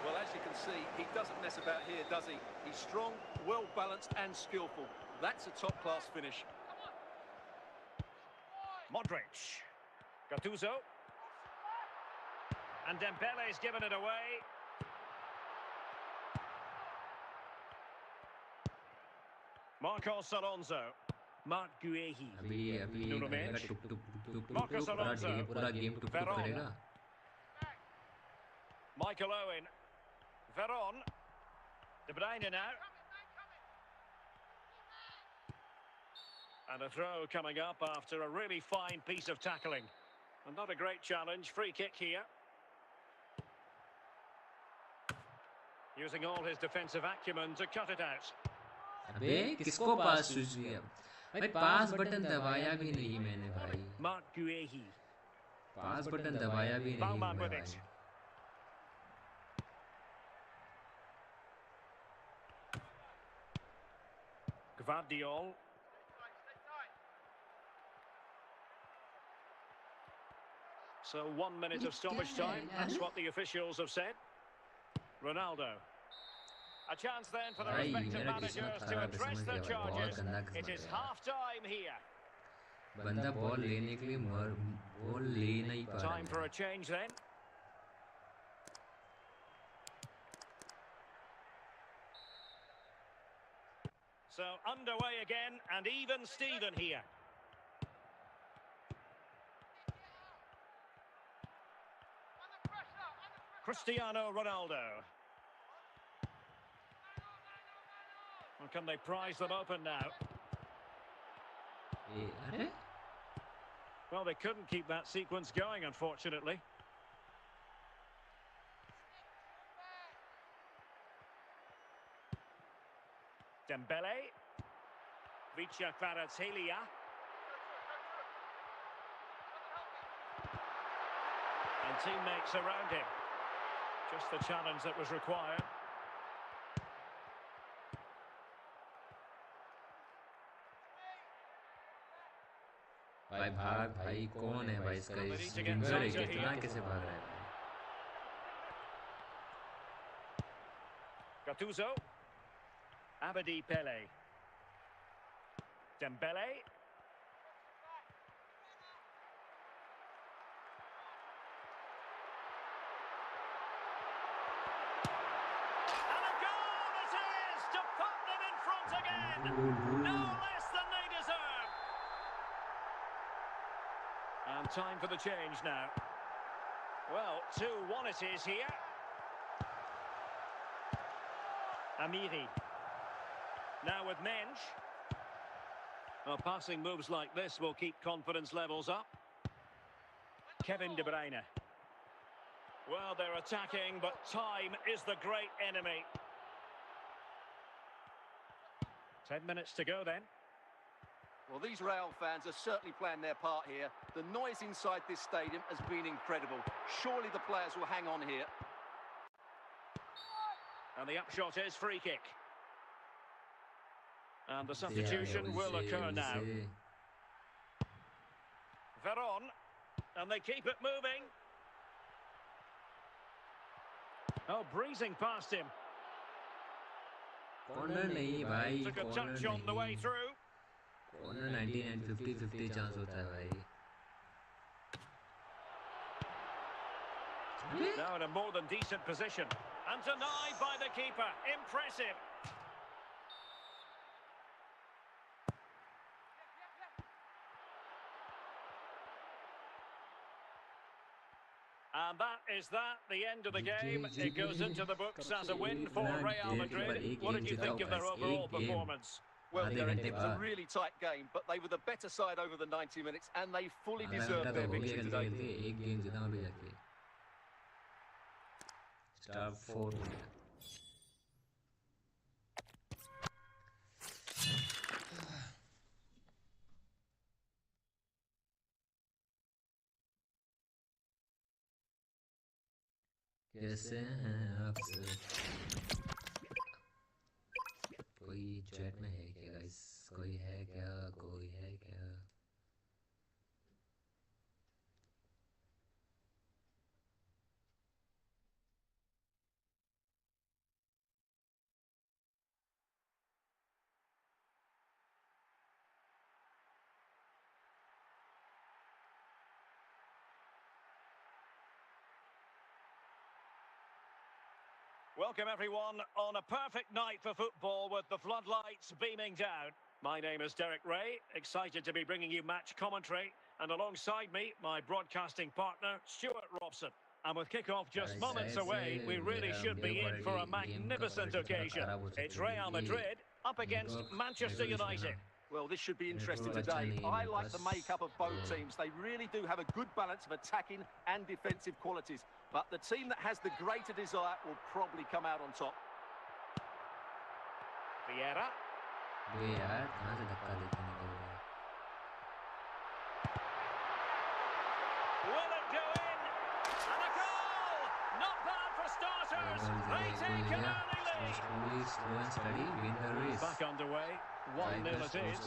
Well, as you can see, he doesn't mess about here, does he? He's strong, well-balanced and skillful. That's a top-class finish. Modric. Gattuso. And Dembele's given it away. Marcos Alonso. Mark Guehi. अभी Nuno करेगा Mendes. टुक टुक टुक टुक Marcos टुक Alonso. पूरा game टुक टुक Veron. करेगा. Michael Owen. Veron. De Bruyne now. And a throw coming up after a really fine piece of tackling. And not a great challenge. Free kick here. Using all his defensive acumen to cut it out. अबे किसको पास switch किया? भाई पास button दबाया भी नहीं मैंने भाई. Mark Guehi. पास button दबाया भी नहीं Baumann with भाई. it. Gvardiol. So 1 minute of stoppage time. That's what the officials have said. Ronaldo. A chance then for the भाई respective मेरा किस्मत managers to खराब है, address समझ their गया भाई, बहुत charges. गंदा It किस्मत is है यार. half time here. बंदा बॉल लेने के लिए बॉल ले नहीं पा रहा Time for a है. change then. So underway again and even Steven here. Cristiano Ronaldo. Well, can they prize them open now? अरे Well, they couldn't keep that sequence going, unfortunately. Dembele. Vicha Kvaratskhelia. And teammates around him. Just the challenge that was required. भाई भाग भाई कौन है भाई इसका winger है कितना कैसे भाग रहा है भाई. Gattuso. Abedi Pele. Dembele. And a goal it is to put them in front again. No less than they deserve. And time for the change now. Well, 2-1 it is here. Amiri. Now with Mensch. Well, passing moves like this will keep confidence levels up. Kevin De Bruyne. Well, they're attacking, but time is the great enemy. 10 minutes to go then. Well, these Real fans are certainly playing their part here. The noise inside this stadium has been incredible. Surely the players will hang on here. And the upshot is free kick. And the substitution will occur now. Veron. And they keep it moving. Oh, breezing past him. Corner नहीं भाई, Took a corner touch on the way नहीं. through. Corner 99 50-50 chance होता है भाई. Now in a more than decent position. And denied by the keeper. Impressive. And that is that, the end of the game. It goes into the books as a win for Real Madrid. What did you think of their overall performance? Well, Derek, it was a really tight game, but they were the better side over the 90 minutes, and they fully deserved their victory today. Star 4 कैसे हैं आप सब? कोई chat में है क्या guys? कोई है क्या? कोई है क्या? Welcome everyone on a perfect night for football with the floodlights beaming down. My name is Derek Ray, excited to be bringing you match commentary, and alongside me, my broadcasting partner, Stuart Robson. And with kick-off just moments away, we really should be in for a magnificent occasion. It's Real Madrid up against Manchester United. Well, this should be interesting today. I like the makeup of both teams. They really do have a good balance of attacking and defensive qualities. But the team that has the greater desire will probably come out on top. Vieira. Will it go in? And a goal! Not bad for starters. They take an early lead. Back underway. 1-0 it is.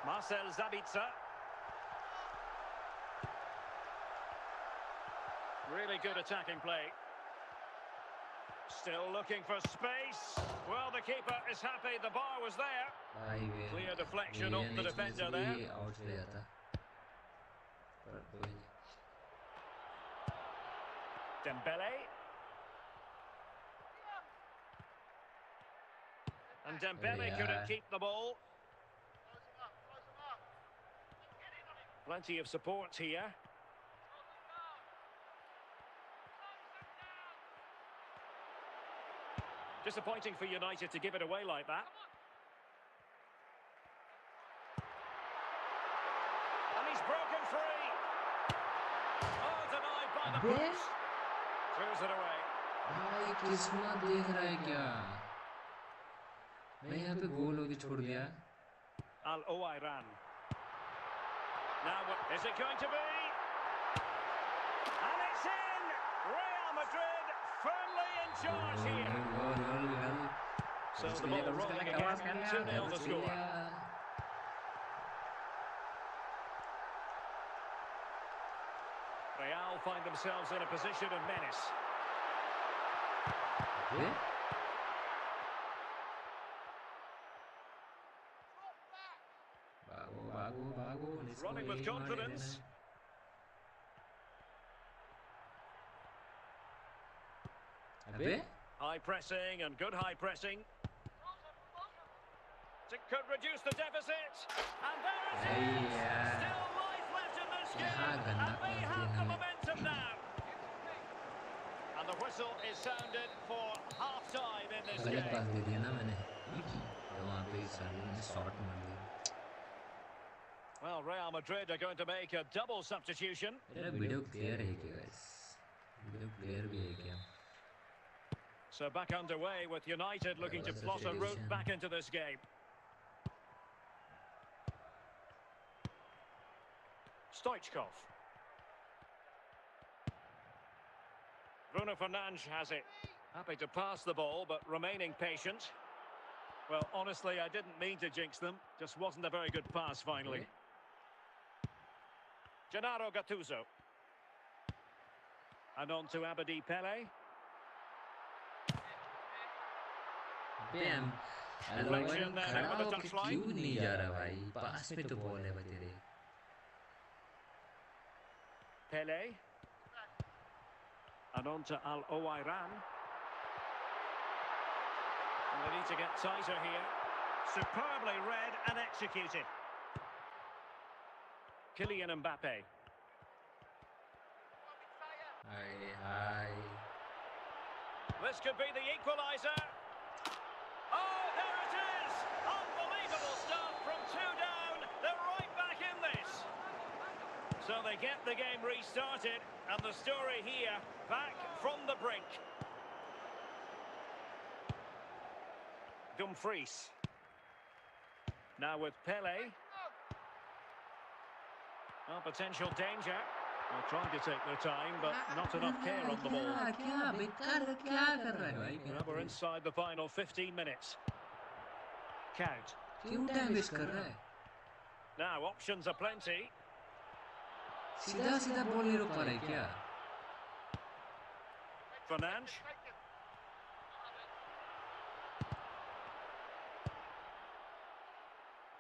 Marcel Sabitzer. Really good attacking play. Still looking for space. Well, the keeper is happy. The bar was there. Clear deflection off the defender there. Dembele. And Dembele couldn't keep the ball. Plenty of support here. Disappointing for United to give it away like that. And he's broken free. Oh, denied by the post. Clears it away. भाई किस्मत देख रहा है क्या? मैं यहाँ पे गोल होके छोड़ दिया. Al Owairan. Now, is it going to be? And it's in! Real Madrid firmly in charge here. So the ball rolling again, 2-0 the score. Real find themselves in a position of menace. Running with confidence. High pressing and good high pressing. It could reduce the deficit. And there it is! Still life left in this game. And they have the momentum now. And the whistle is sounded for half-time in this game. Well, Real Madrid are going to make a double substitution. So back underway with United looking to plot a route back into this game. Stoichkov. Bruno Fernandes has it. Happy to pass the ball, but remaining patient. Well, honestly, I didn't mean to jinx them. Just wasn't a very good pass, finally. Gennaro Gattuso. And on to Abedi Pele. Deflection there over the touchline. Pele. And on to Al-Owairan. And they need to get tighter here. Superbly read and executed. Kylian Mbappe. Hi. This could be the equaliser. Oh, there it is! Unbelievable stuff from 2 down. They're right back in this. So they get the game restarted, and the story here, back from the brink. Dumfries. Now with Pele. Oh, potential danger. They're trying to take their time, but not enough care on the ball. Now we're inside the final 15 minutes. Count. Now, options are plenty. सीधा ball नहीं रोक पा रहे क्या? Fernandes.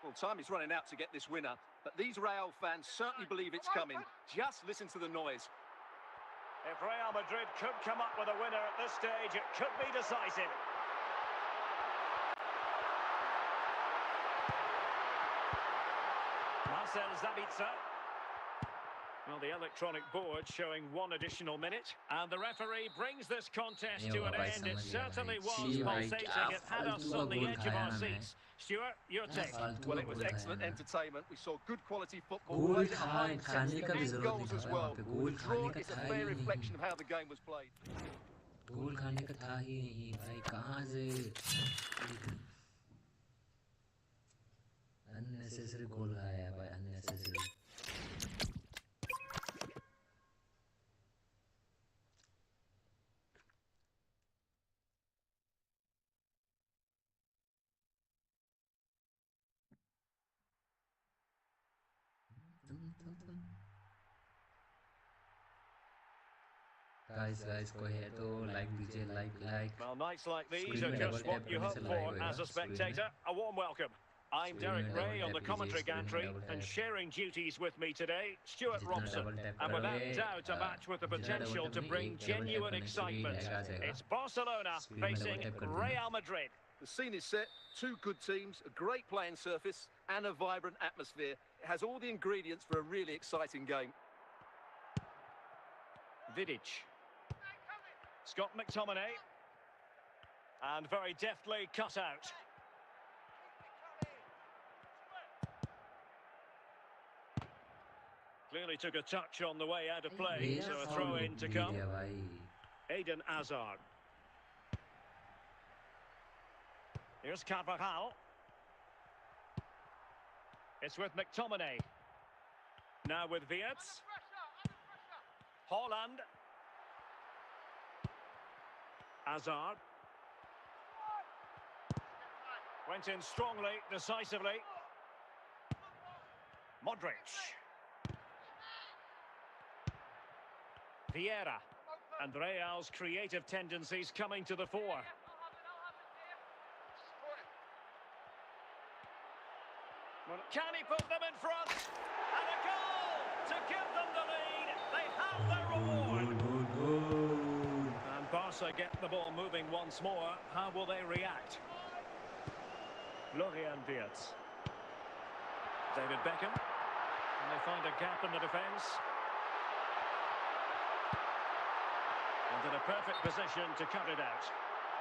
Well, time is running out to get this winner, but these Real fans certainly believe it's coming. Just listen to the noise. If Real Madrid could come up with a winner at this stage, it could be decisive. Marcel Sabitzer. Well, the electronic board showing 1 additional minute, and the referee brings this contest to an end. It certainly was pulsating. It had us on the edge of our seats. Stuart, your take? Well, it was excellent entertainment. We saw good quality football. Goal खाने का भी जरूरत goals नहीं as था well. वहाँ पे गोल The draw खाने का is a था fair ही reflection नहीं of how the game was played. गोल खाने का था ही नहीं भाई कहाँ से unnecessary गोल खाया है भाई unnecessary guys कोई है तो like दीजिए like Well, nights like these Screen are में just double what tap you करने hope से for like होएगा, as a screen spectator. A warm welcome. I'm Screen Derek में Ray double on the tap commentary कीजिए, screen में gantry, double and tap. sharing duties with me today, Stuart जितना Robson. double tap And without करोगे, doubt, a match with the जितना double potential tap to नहीं, bring एक double tap genuine करने से भी excitement. lag आ जाएगा. It's Barcelona Screen में double facing tap कर देना. Real Madrid. The scene is set, 2 good teams, a great playing surface and a vibrant atmosphere. It has all the ingredients for a really exciting game. Vidic. Scott McTominay. And very deftly cut out. Clearly took a touch on the way out of play, so a throw in to come. Eden Hazard. Here's Carvajal. It's with McTominay. Now with Wirtz. Haaland. Hazard. Went in strongly, decisively. Modric. Vieira. And Real's creative tendencies coming to the fore. Can he put them in front? And a goal to give them the lead. They have their reward. And Barca get the ball moving once more. How will they react? Florian Wirtz. David Beckham. And they find a gap in the defence. And in a perfect position to cut it out.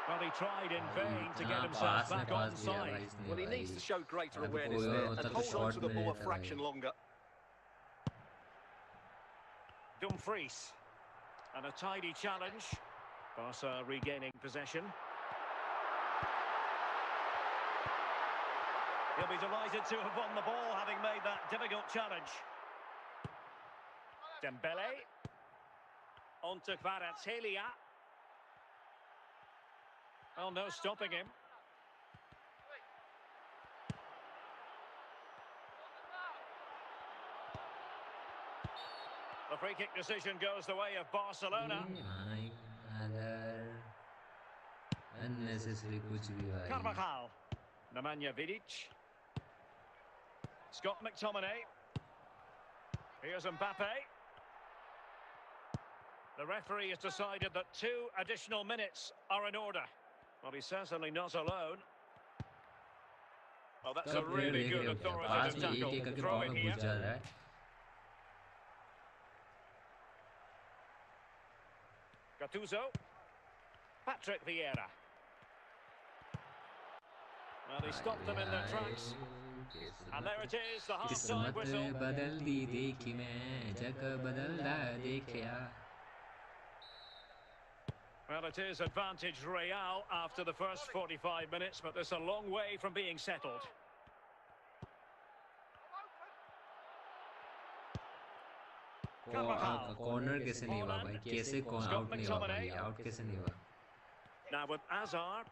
Well, he tried in vain to get himself back onside. Well, he needs to show greater awareness there and hold on to the ball a fraction longer. Dumfries. And a tidy challenge. Barca regaining possession. He'll be delighted to have won the ball, having made that difficult challenge. Dembele. On to Kvaratskhelia. Oh, no stopping him. The free kick decision goes the way of Barcelona. Unnecessary कुछ भी भाई. Carvajal. Nemanja Vidic. Scott McTominay. Here's Mbappe. The referee has decided that 2 additional minutes are in order. Well, he's certainly not alone. Oh, that's a really good authoritative tackle. Throw in here. Gattuso. Patrick Vieira. Well, he stopped them in their tracks. And there it is, the half-time whistle. Well, it is advantage Real after the first 45 minutes, but there's a long way from being settled. Corner कैसे नहीं हुआ भाई कैसे out नहीं हुआ भाई out कैसे नहीं हुआ Now with Azar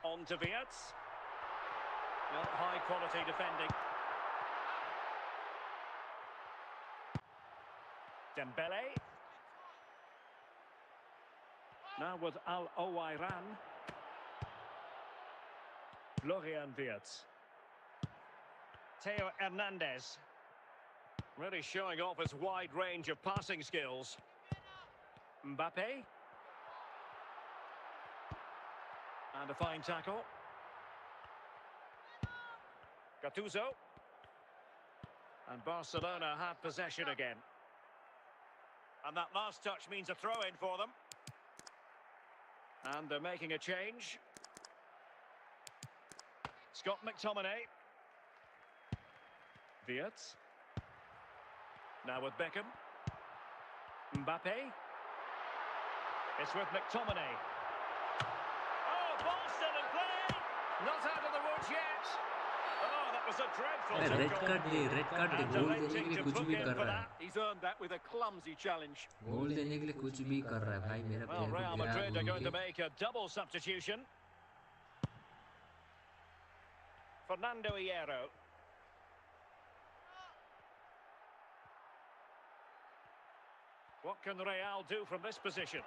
on to Wirtz. Well, high quality defending. Dembele. Now with Al Owairan. Florian Wirtz. Theo Hernandez. Really showing off his wide range of passing skills. Mbappe. And a fine tackle. Gattuso. And Barcelona have possession again. And that last touch means a throw-in for them. And they're making a change. Scott McTominay. Wirtz. Now with Beckham. Mbappe. It's with McTominay. Oh, ball still in play. Not out of the woods yet. Oh, that was a dreadful tackle. Red card दे गोल देने के लिए कुछ भी कर रहा है. He's earned that with a clumsy challenge. गोल देने के लिए कुछ भी कर रहा है भाई मेरा player. Well, Real Madrid are going to make a double substitution. Fernando Hierro. What can Real do from this position?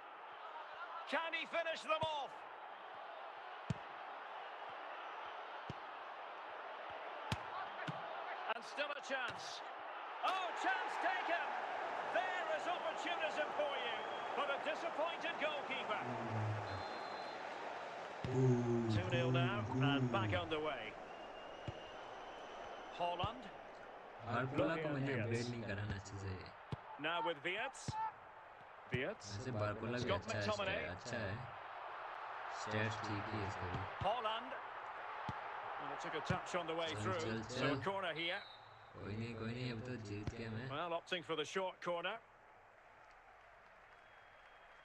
Can he finish them off? And still a chance. Oh, chance taken. There is opportunism for you, but a disappointed goalkeeper. 2-0 now, and back underway. Holland. Now with Wirtz. वैसे Barcola भी अच्छा है stats ठीक ही है इसका भी Holland. And it took a touch on the way through. So a corner here. कोई नहीं अब तो जीत गया मैं Well, opting for the short corner.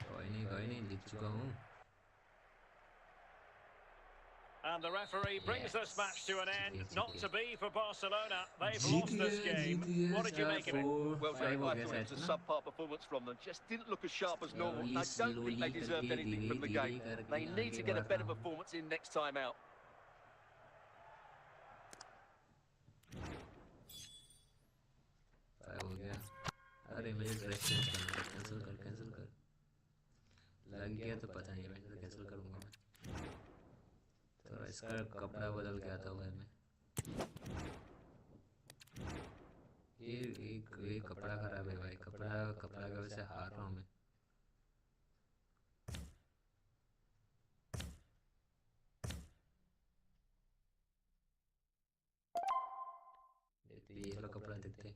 कोई नहीं जीत चुका हूँ. And the referee brings this match to an end. Not to be for Barcelona. They've lost this game. What did you make of it? Well, Jack, I thought it was a subpar performance from them. Just didn't look as sharp as normal. I don't think they deserved anything from the game. They need to get a better performance in next time out. हो गया. अरे मुझे cancel कर लग गया तो पता नहीं मैं कैंसिल करूँगा मैं. तो इसका कपड़ा बदल गया था भाई मैं. ये कपड़ा खराब है भाई. कपड़ा की वजह से हार रहा हूँ मैं. ये वाला कपड़ा देखते.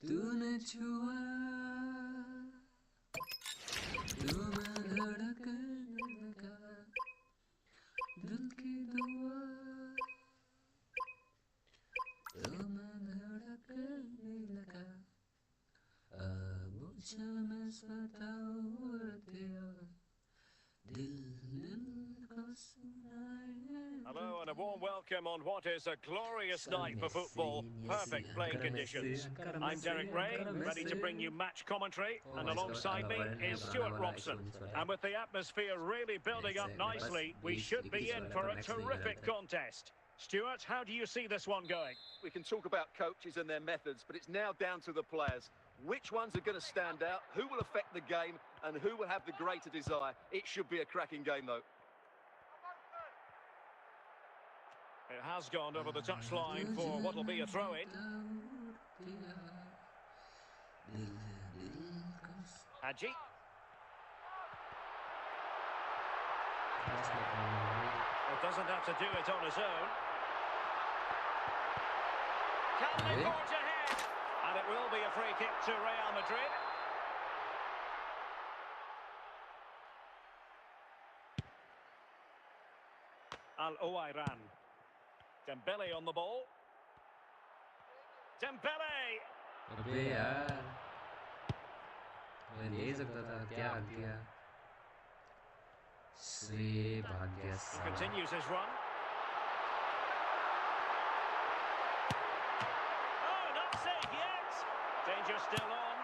तूने छुआ तो मैं धड़कने लगा दिल की दुआ तो मैं धड़कने लगा अब मुझे मैं सताते दिल को सुनाए. Hello and a warm welcome on what is a glorious night for football. Perfect playing conditions. I'm Derek Ray, ready to bring you match commentary, and alongside me is Stuart Robson. And with the atmosphere really building up nicely, we should be in for a terrific contest. Stuart, how do you see this one going? We can talk about coaches and their methods, but it's now down to the players. Which ones are going to stand out, who will affect the game, and who will have the greater desire? It should be a cracking game, though. It has gone over the touchline for what will be a throw-in. Hadji. It doesn't have to do it on his own. Can they forge ahead? And it will be a free kick to Real Madrid. Al-Owairan. Dembele on the ball. Dembele! अबे यार मैं ले सकता था क्या कर दिया से भाग्य He continues his run. Oh, not safe yet. Danger still on.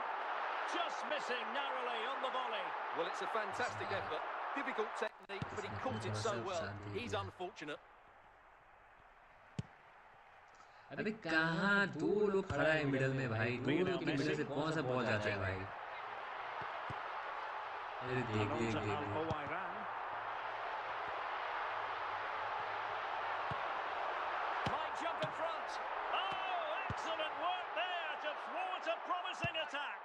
Just missing narrowly on the volley. Well, it's a fantastic effort. Difficult technique, but he caught it so well. He's unfortunate. अबे कहाँ दो लोग खड़ा है middle में भाई दो लोग के मिडल से कौन सा बॉल जाता है भाई अरे देख देख देख Might jump in front. Oh, excellent work there to thwart a promising attack.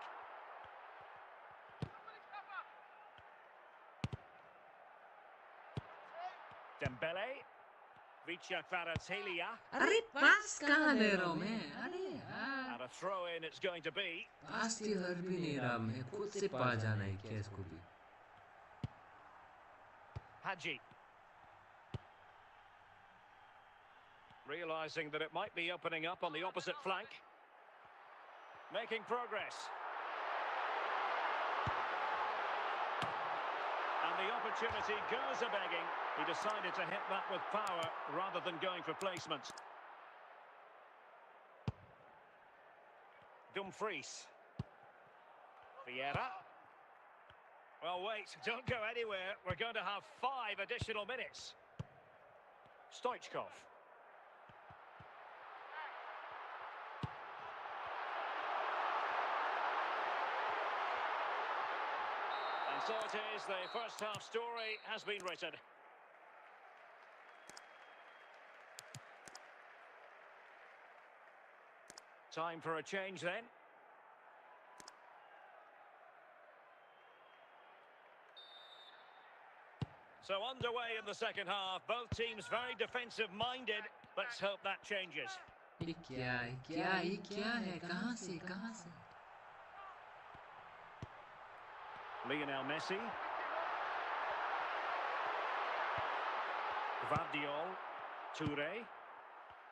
Dembele. Bibeka Konthoujam. अरे पास कहाँ ले रहा हूँ मैं अरे यार And a throw in it's going to be. पास की हर भी नहीं रहा मैं खुद से पा जाना है क्या इसको भी Hadji. Realising that it might be opening up on the opposite flank. Making progress. And the opportunity goes a-begging. He decided to hit that with power rather than going for placement. Dumfries. Vieira. Well, wait, don't go anywhere. We're going to have 5 additional minutes. Stoichkov. And so it is, the first half story has been written. Time for a change then. So underway in the second half, both teams very defensive-minded. Let's hope that changes. ये क्या है कहाँ से Lionel Messi. Gvardiol. Toure.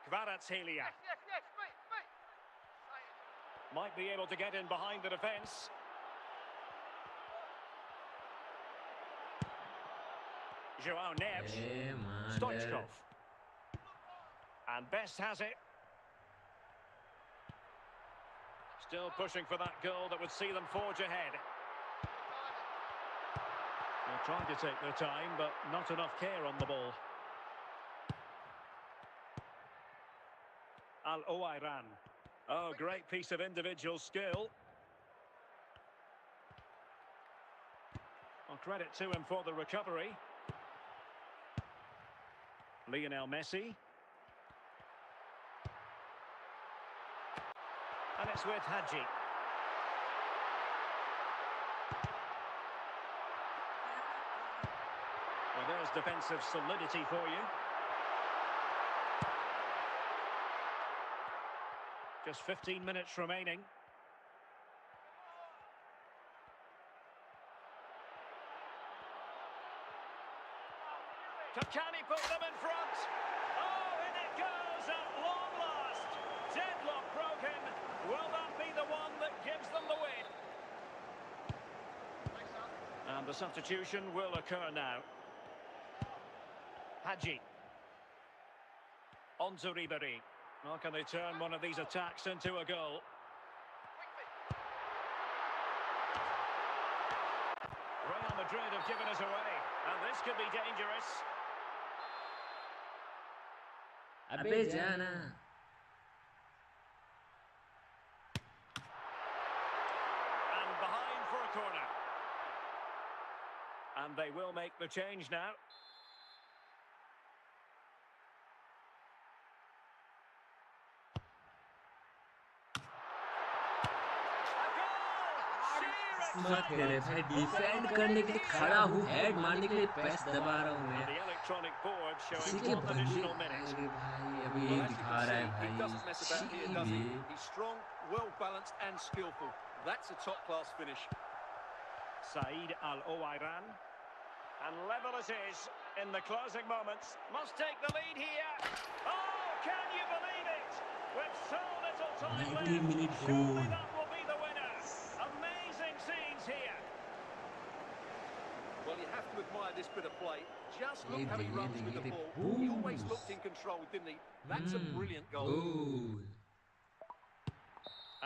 Kvaratskhelia. Might be able to get in behind the defence. Joao Neves. Stoichkov. And Best has it. Still pushing for that goal that would see them forge ahead. They're trying to take their time, but not enough care on the ball. Al-Owairan. Oh, great piece of individual skill. Well, credit to him for the recovery. Lionel Messi. And it's with Hadji. Well, there's defensive solidity for you. Just 15 minutes remaining. Can he put them in front? Oh, in it goes at long last. Deadlock broken. Will that be the one that gives them the win? And the substitution will occur now. Hadji. On to Ribéry. Well, can they turn one of these attacks into a goal? Real Madrid have given us away, and this could be dangerous. अबे जाना And behind for a corner. And they will make the change now. मत करे भाई defend करने के लिए खड़ा हूँ हेड मारने के लिए प्रेस दबा रहा हूँ मैं इसी के बंदे अरे भाई अभी एक दिखा रहा है भाई He's strong, well balanced and skillful. That's a top class finish. Saeed Al-Owairan, and level it is in the closing moments. Must take the lead here. Oh, can you believe it? With so little time 90 minute left, surely goal. that will be the winner. Amazing scenes here. Well, you have to admire this bit of play. Just look Ye how he de, ye runs de, with ye the de. ball. He always Boost. looked in control, didn't he? That's a brilliant goal. Goal.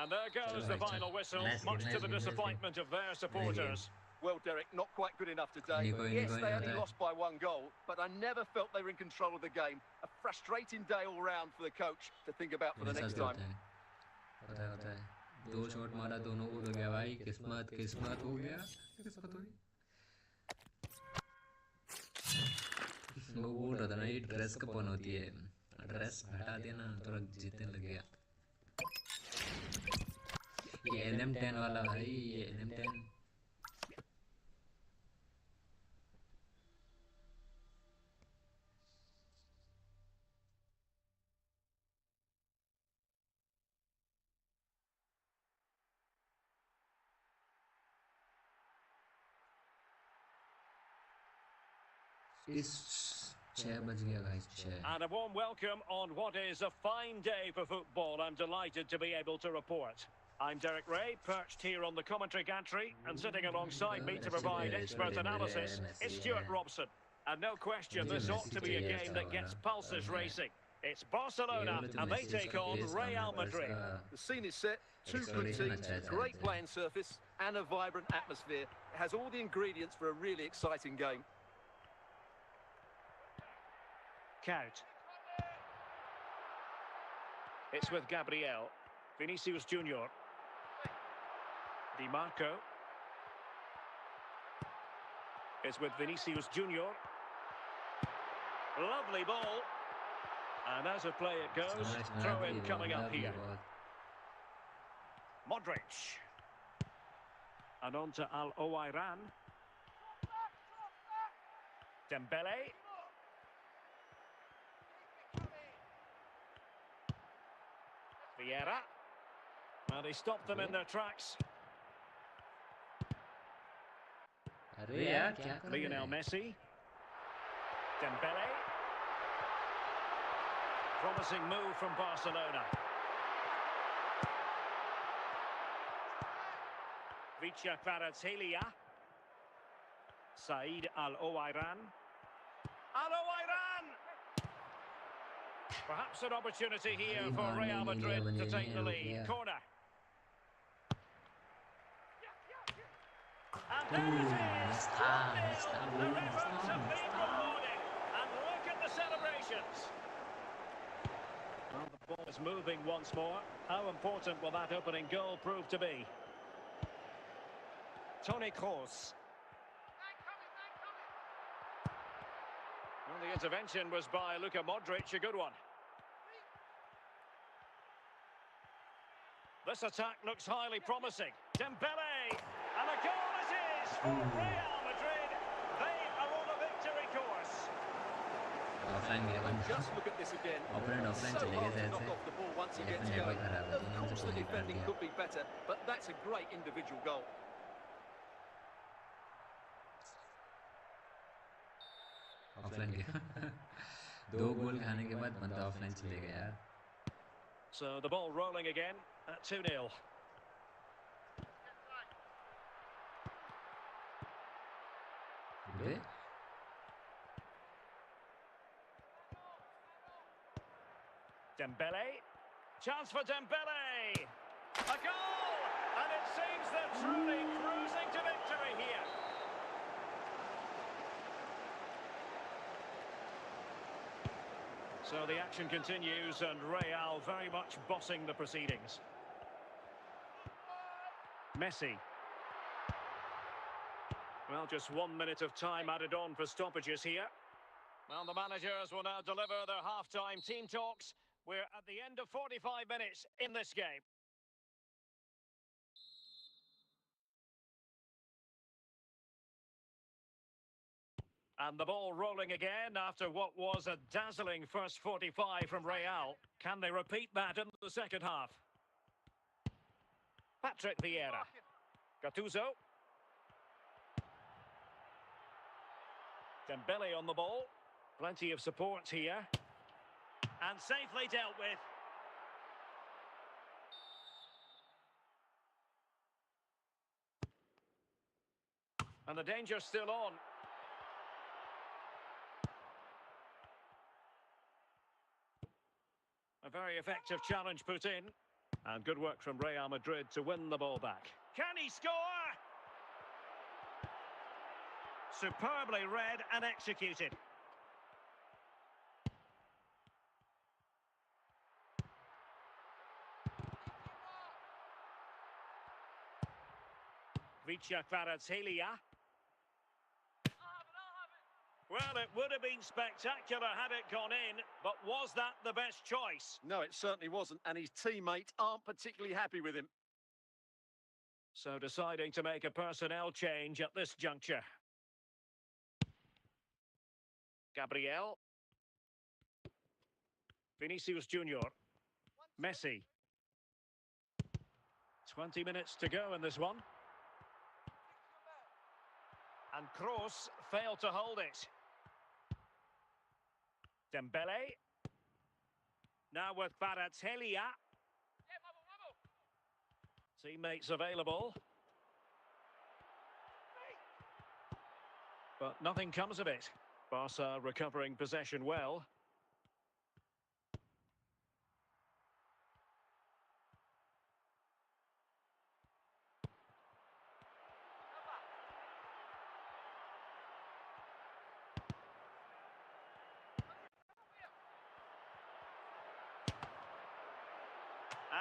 And there goes the final whistle, much to the disappointment of their supporters. Well, Derek, not quite good enough today. Yes, they only lost by 1 goal, but I never felt they were in control of the game. A frustrating day all round for the coach to think about for the next time. होता है 2 shot मारा दोनों out हो गया भाई किस्मत हो गया किस्मत हो गई वो बोल रहा था ना ये ड्रेस कपन होती है ड्रेस हटा देना तो जीतने लग गया ये LM10 वाला भाई ये LM10 And a warm welcome on what is a fine day for football. I'm delighted to be able to report. I'm Derek Ray, perched here on the commentary gantry, and sitting alongside me to provide expert analysis is Stuart Robson. And no question, this ought to be a game that gets pulses racing. It's Barcelona, and they take on Real Madrid. The scene is set, 2 good teams, great playing surface, and a vibrant atmosphere. It has all the ingredients for a really exciting game. Count. It's with Gabriel. Vinicius Junior. Di Marco. It's with Vinicius Junior. Lovely ball. And as a play it goes, throw in coming up here. Modric. And on to Al-Owairan. Dembele. Vieira. And he stopped them in their tracks. Lionel Messi. Dembele. Promising move from Barcelona. Bibeka Konthoujam. Saeed Al-Owairan. Al-Owairan! Perhaps an opportunity here for Real Madrid to take the lead. Corner. And there it is! 1-0. The referees have been rewarded. And look at the celebrations. Well, the ball is moving once more. How important will that opening goal prove to be? Toni Kroos. Well, the intervention was by Luka Modric, a good one. This attack looks highly promising. Dembele, and a goal it is for Real Madrid. They are on a victory course. Just look at this again. So hard to knock off the ball once he gets going. Of course the defending could be better, but that's a great individual goal. Offline गया 2 गोल खाने के बाद बंदा offline चले गया यार So the ball rolling again at 2-0. Dembele. Chance for Dembele. A goal! And it seems they're truly cruising to victory here. So the action continues and Real very much bossing the proceedings. Messi. Well, just 1 minute of time added on for stoppages here. Well, the managers will now deliver their half-time team talks. We're at the end of 45 minutes in this game. And the ball rolling again after what was a dazzling first 45 from Real. Can they repeat that in the second half? Patrick Vieira. Gattuso. Dembele on the ball. Plenty of support here. And safely dealt with. And the danger's still on. A very effective challenge put in. And good work from Real Madrid to win the ball back. Can he score? Superbly read and executed. Bibeka Konthoujam. Well, it would have been spectacular had it gone in, but was that the best choice? No, it certainly wasn't, and his teammates aren't particularly happy with him. So deciding to make a personnel change at this juncture. Gabriel. Vinicius Junior. Messi. 20 minutes to go in this one. And Kroos failed to hold it. Dembele. Now with Kvaratskhelia. Teammates available. But nothing comes of it. Barca recovering possession well.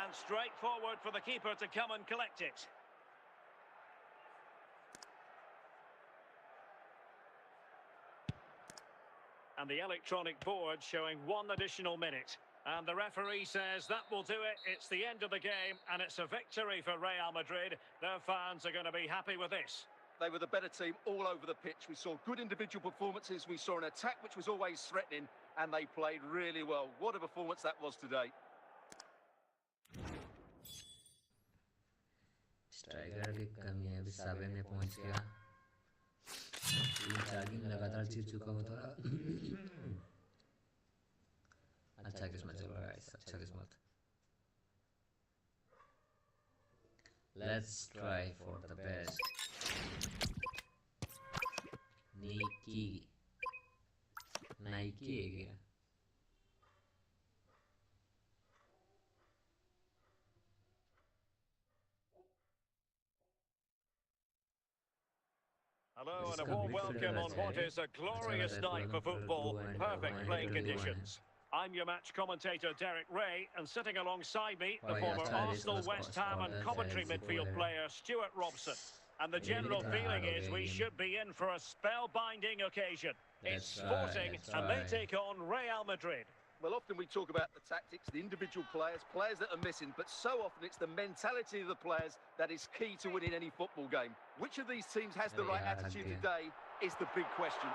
And straight forward for the keeper to come and collect it. And the electronic board showing 1 additional minute. And the referee says that will do it. It's the end of the game and it's a victory for Real Madrid. Their fans are going to be happy with this. They were the better team all over the pitch. We saw good individual performances. We saw an attack which was always threatening, and they played really well. What a performance that was today. Striker की कमी है, अभी 7 में पहुंच गया। 3-4 game लगातार जीत चुका हूँ थोड़ा। अच्छा किस्मत चल रहा है, अच्छा किस्मत। Let's try for the best. Nike है क्या? Hello and a warm welcome on what is a glorious night for football. Perfect playing conditions. I'm your match commentator Derek Ray, and sitting alongside me, the former Arsenal, West Ham and Coventry midfield player Stuart Robson. And the general feeling is we should be in for a spellbinding occasion. It's Sporting and they take on Real Madrid. Well, often we talk about the tactics, the individual players that are missing, but so often it's the mentality of the players that is key to winning any football game. Which of these teams has the right attitude today is the big question.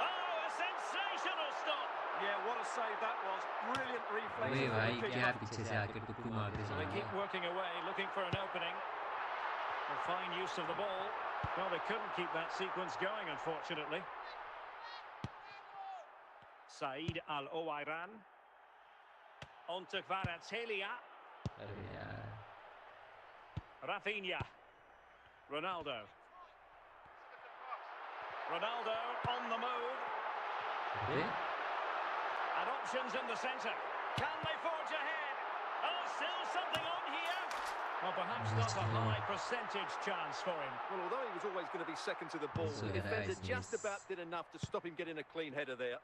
Oh, a sensational stop! Yeah, what a save that was. Brilliant reflexes. So they keep working away, looking for an opening. A fine use of the ball. Well, they couldn't keep that sequence going, unfortunately. Said Al-Owairan. On to Kvaratskhelia. Rafinha. Ronaldo. Ronaldo on the move. And options in the centre. Can they forge ahead? Oh, still something on here. Well, perhaps not a high percentage chance for him. Well, although he was always going to be second to the ball, So the defender guys, just about did enough to stop him getting a clean header there.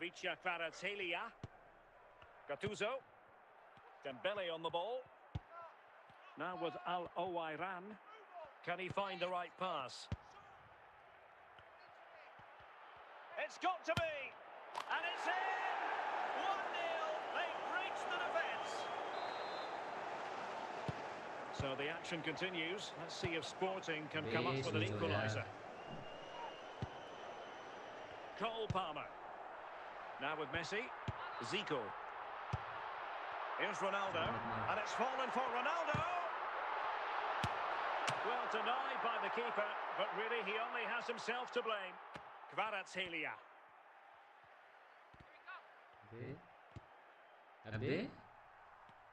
Bibeka Konthoujam. Gattuso. Dembele on the ball. Now with Al-Owairan. Can he find the right pass? It's got to be! And it's in! 1-0! They've breached the defence! So the action continues. Let's see if Sporting can come up with an equaliser. Cole Palmer. Now with Messi. Zico. Here's Ronaldo. And it's fallen for Ronaldo! Well denied by the keeper, but really he only has himself to blame. Kvaratskhelia.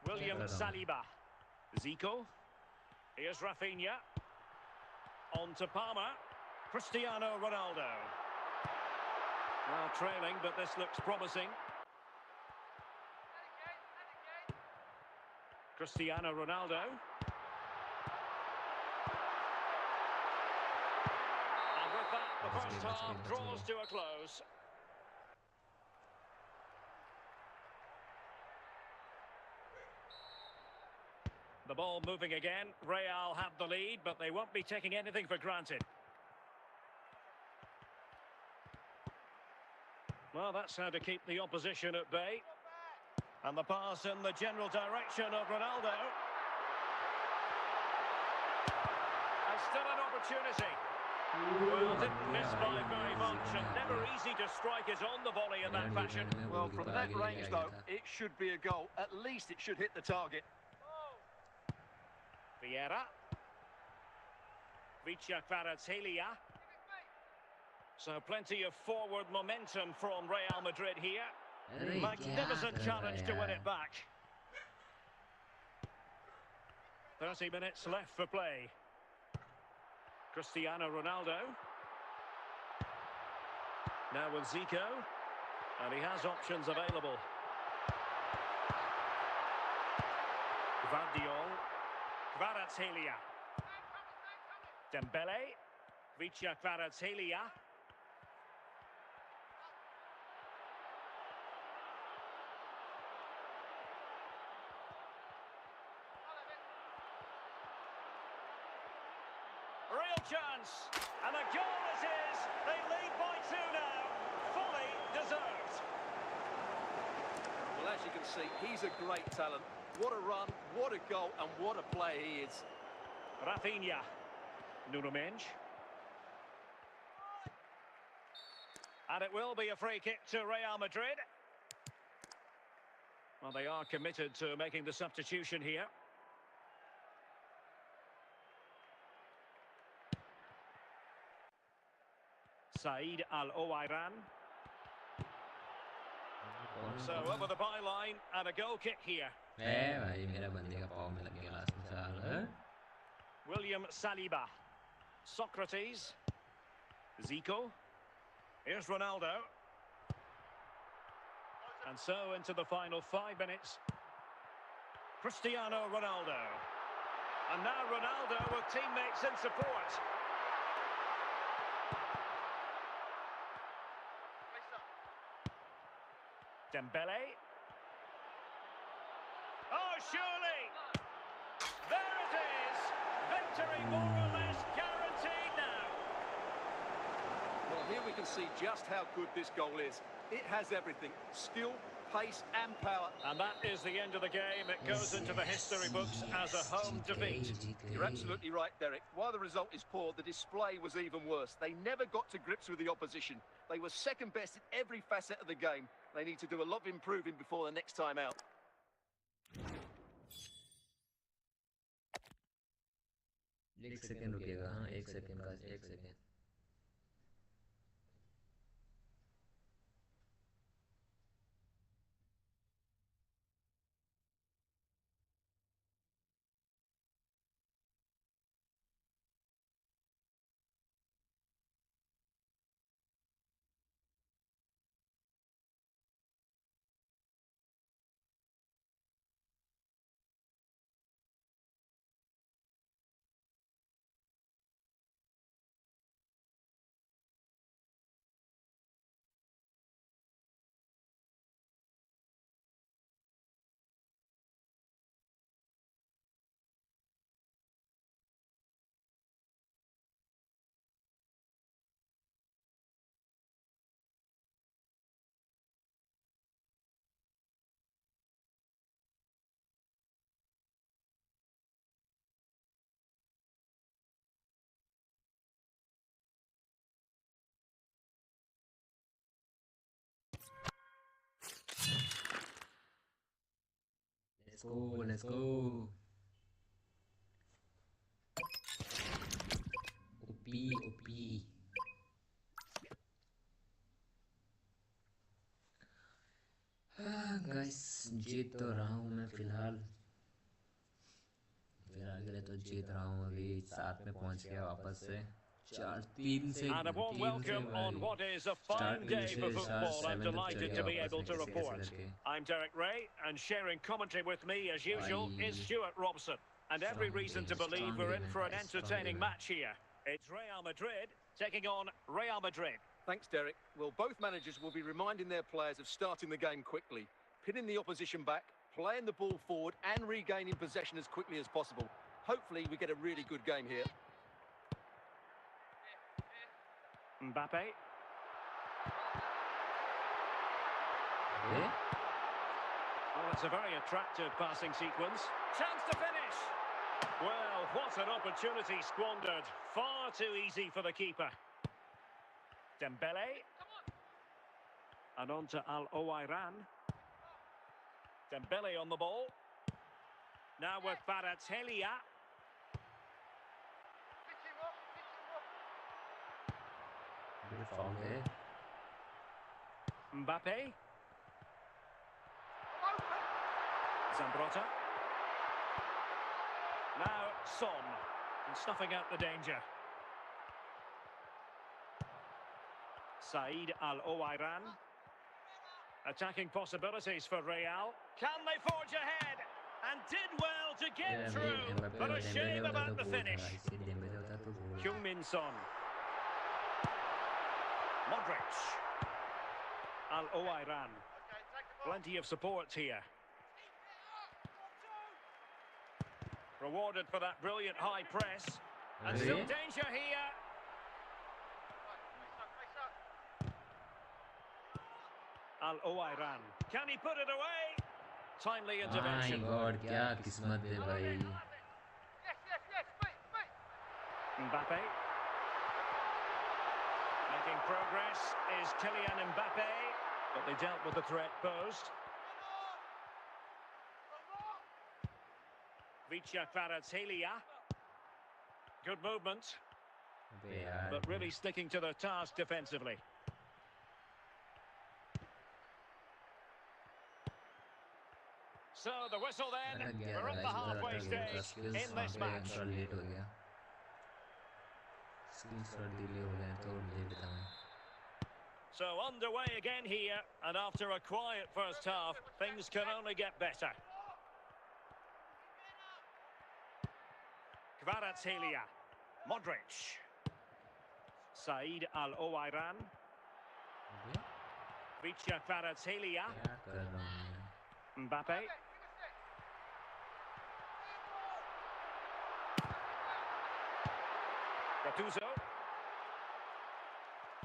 William Saliba. Zico. Here's Rafinha. On to Palmer. Cristiano Ronaldo. Well, trailing, but this looks promising. Cristiano Ronaldo. And with that, the first half draws to a close. The ball moving again. Real have the lead, but they won't be taking anything for granted. Well, that's how to keep the opposition at bay. And the pass in the general direction of Ronaldo. And still an opportunity. Well, didn't miss by very much, and never easy to strike his on the volley in that fashion. Well, from that range, though, it should be a goal. At least it should hit the target. Vieira. Bibeka Konthoujam. So plenty of forward momentum from Real Madrid here. Magnificent challenge to win it back. 30 minutes left for play. Cristiano Ronaldo. Now with Zico. And he has options available. Guardiola. Kvaratskhelia. Dembele. Bibeka Konthoujam. Real chance, and a goal it is. They lead by 2 now, fully deserved. Well, as you can see, he's a great talent. What a run, what a goal, and what a player he is. Rafinha. Nuno Mendes. And it will be a free kick to Real Madrid. Well, they are committed to making the substitution here. Said Al-Owairan. So over the byline and a goal kick here. William Saliba. Socrates. Zico. Here's Ronaldo. And so into the final 5 minutes. Cristiano Ronaldo. And now Ronaldo with teammates in support. Dembele. Oh, surely! There it is! Victory more or less guaranteed now. Well, here we can see just how good this goal is. It has everything. Skill, pace and power. And that is the end of the game. It goes into the history books as a home defeat. You're absolutely right, Derek. While the result is poor, the display was even worse. They never got to grips with the opposition. They were second best in every facet of the game. They need to do a lot of improving before the next time out. एक second रुकिएगा, हाँ एक second का, एक second. Let's go, let's go. OP. Guys जीत तो रहा हूँ मैं फिलहाल तो जीत रहा हूँ अभी 7 में पहुँच गया वापस से 3 से And a warm welcome on what is a fine day for football. I'm delighted to be able to report. I'm Derek Ray, and sharing commentary with me, as usual, is Stuart Robson. And every reason to believe we're in for an entertaining match here. It's Real Madrid taking on Real Madrid. Thanks, Derek. Well, both managers will be reminding their players of starting the game quickly, pinning the opposition back, playing the ball forward and regaining possession as quickly as possible. Hopefully we get a really good game here. Mbappe. Yeah. Well, it's a very attractive passing sequence. Chance to finish. Well, what an opportunity squandered. Far too easy for the keeper. Dembele. And on to Al-Owairan. Dembele on the ball. Now with Kvaratskhelia. Foul there. Mbappe. Zambrotta. Now Son. And snuffing out the danger. Said Al-Owairan. Attacking possibilities for Real. Can they forge ahead? And did well to get through. But a shame about the finish. Heung-min Son. Modric. Al-Owairan. Plenty of support here. Rewarded for that brilliant high press. And still danger here. Al-Owairan. Can he put it away? Timely intervention. My God, क्या किस्मत है भाई. Mbappe. Making progress is Kylian Mbappe, but they dealt with the threat posed. Bibeka Konthoujam. Good movement, but really sticking to their task defensively. So the whistle then, we're at the halfway stage in this match. So underway again here, and after a quiet first half, things can only get better. Kvaratskhelia, Modric, Said Al-Owairan, Bibeka Konthoujam, Mbappe. Gattuso.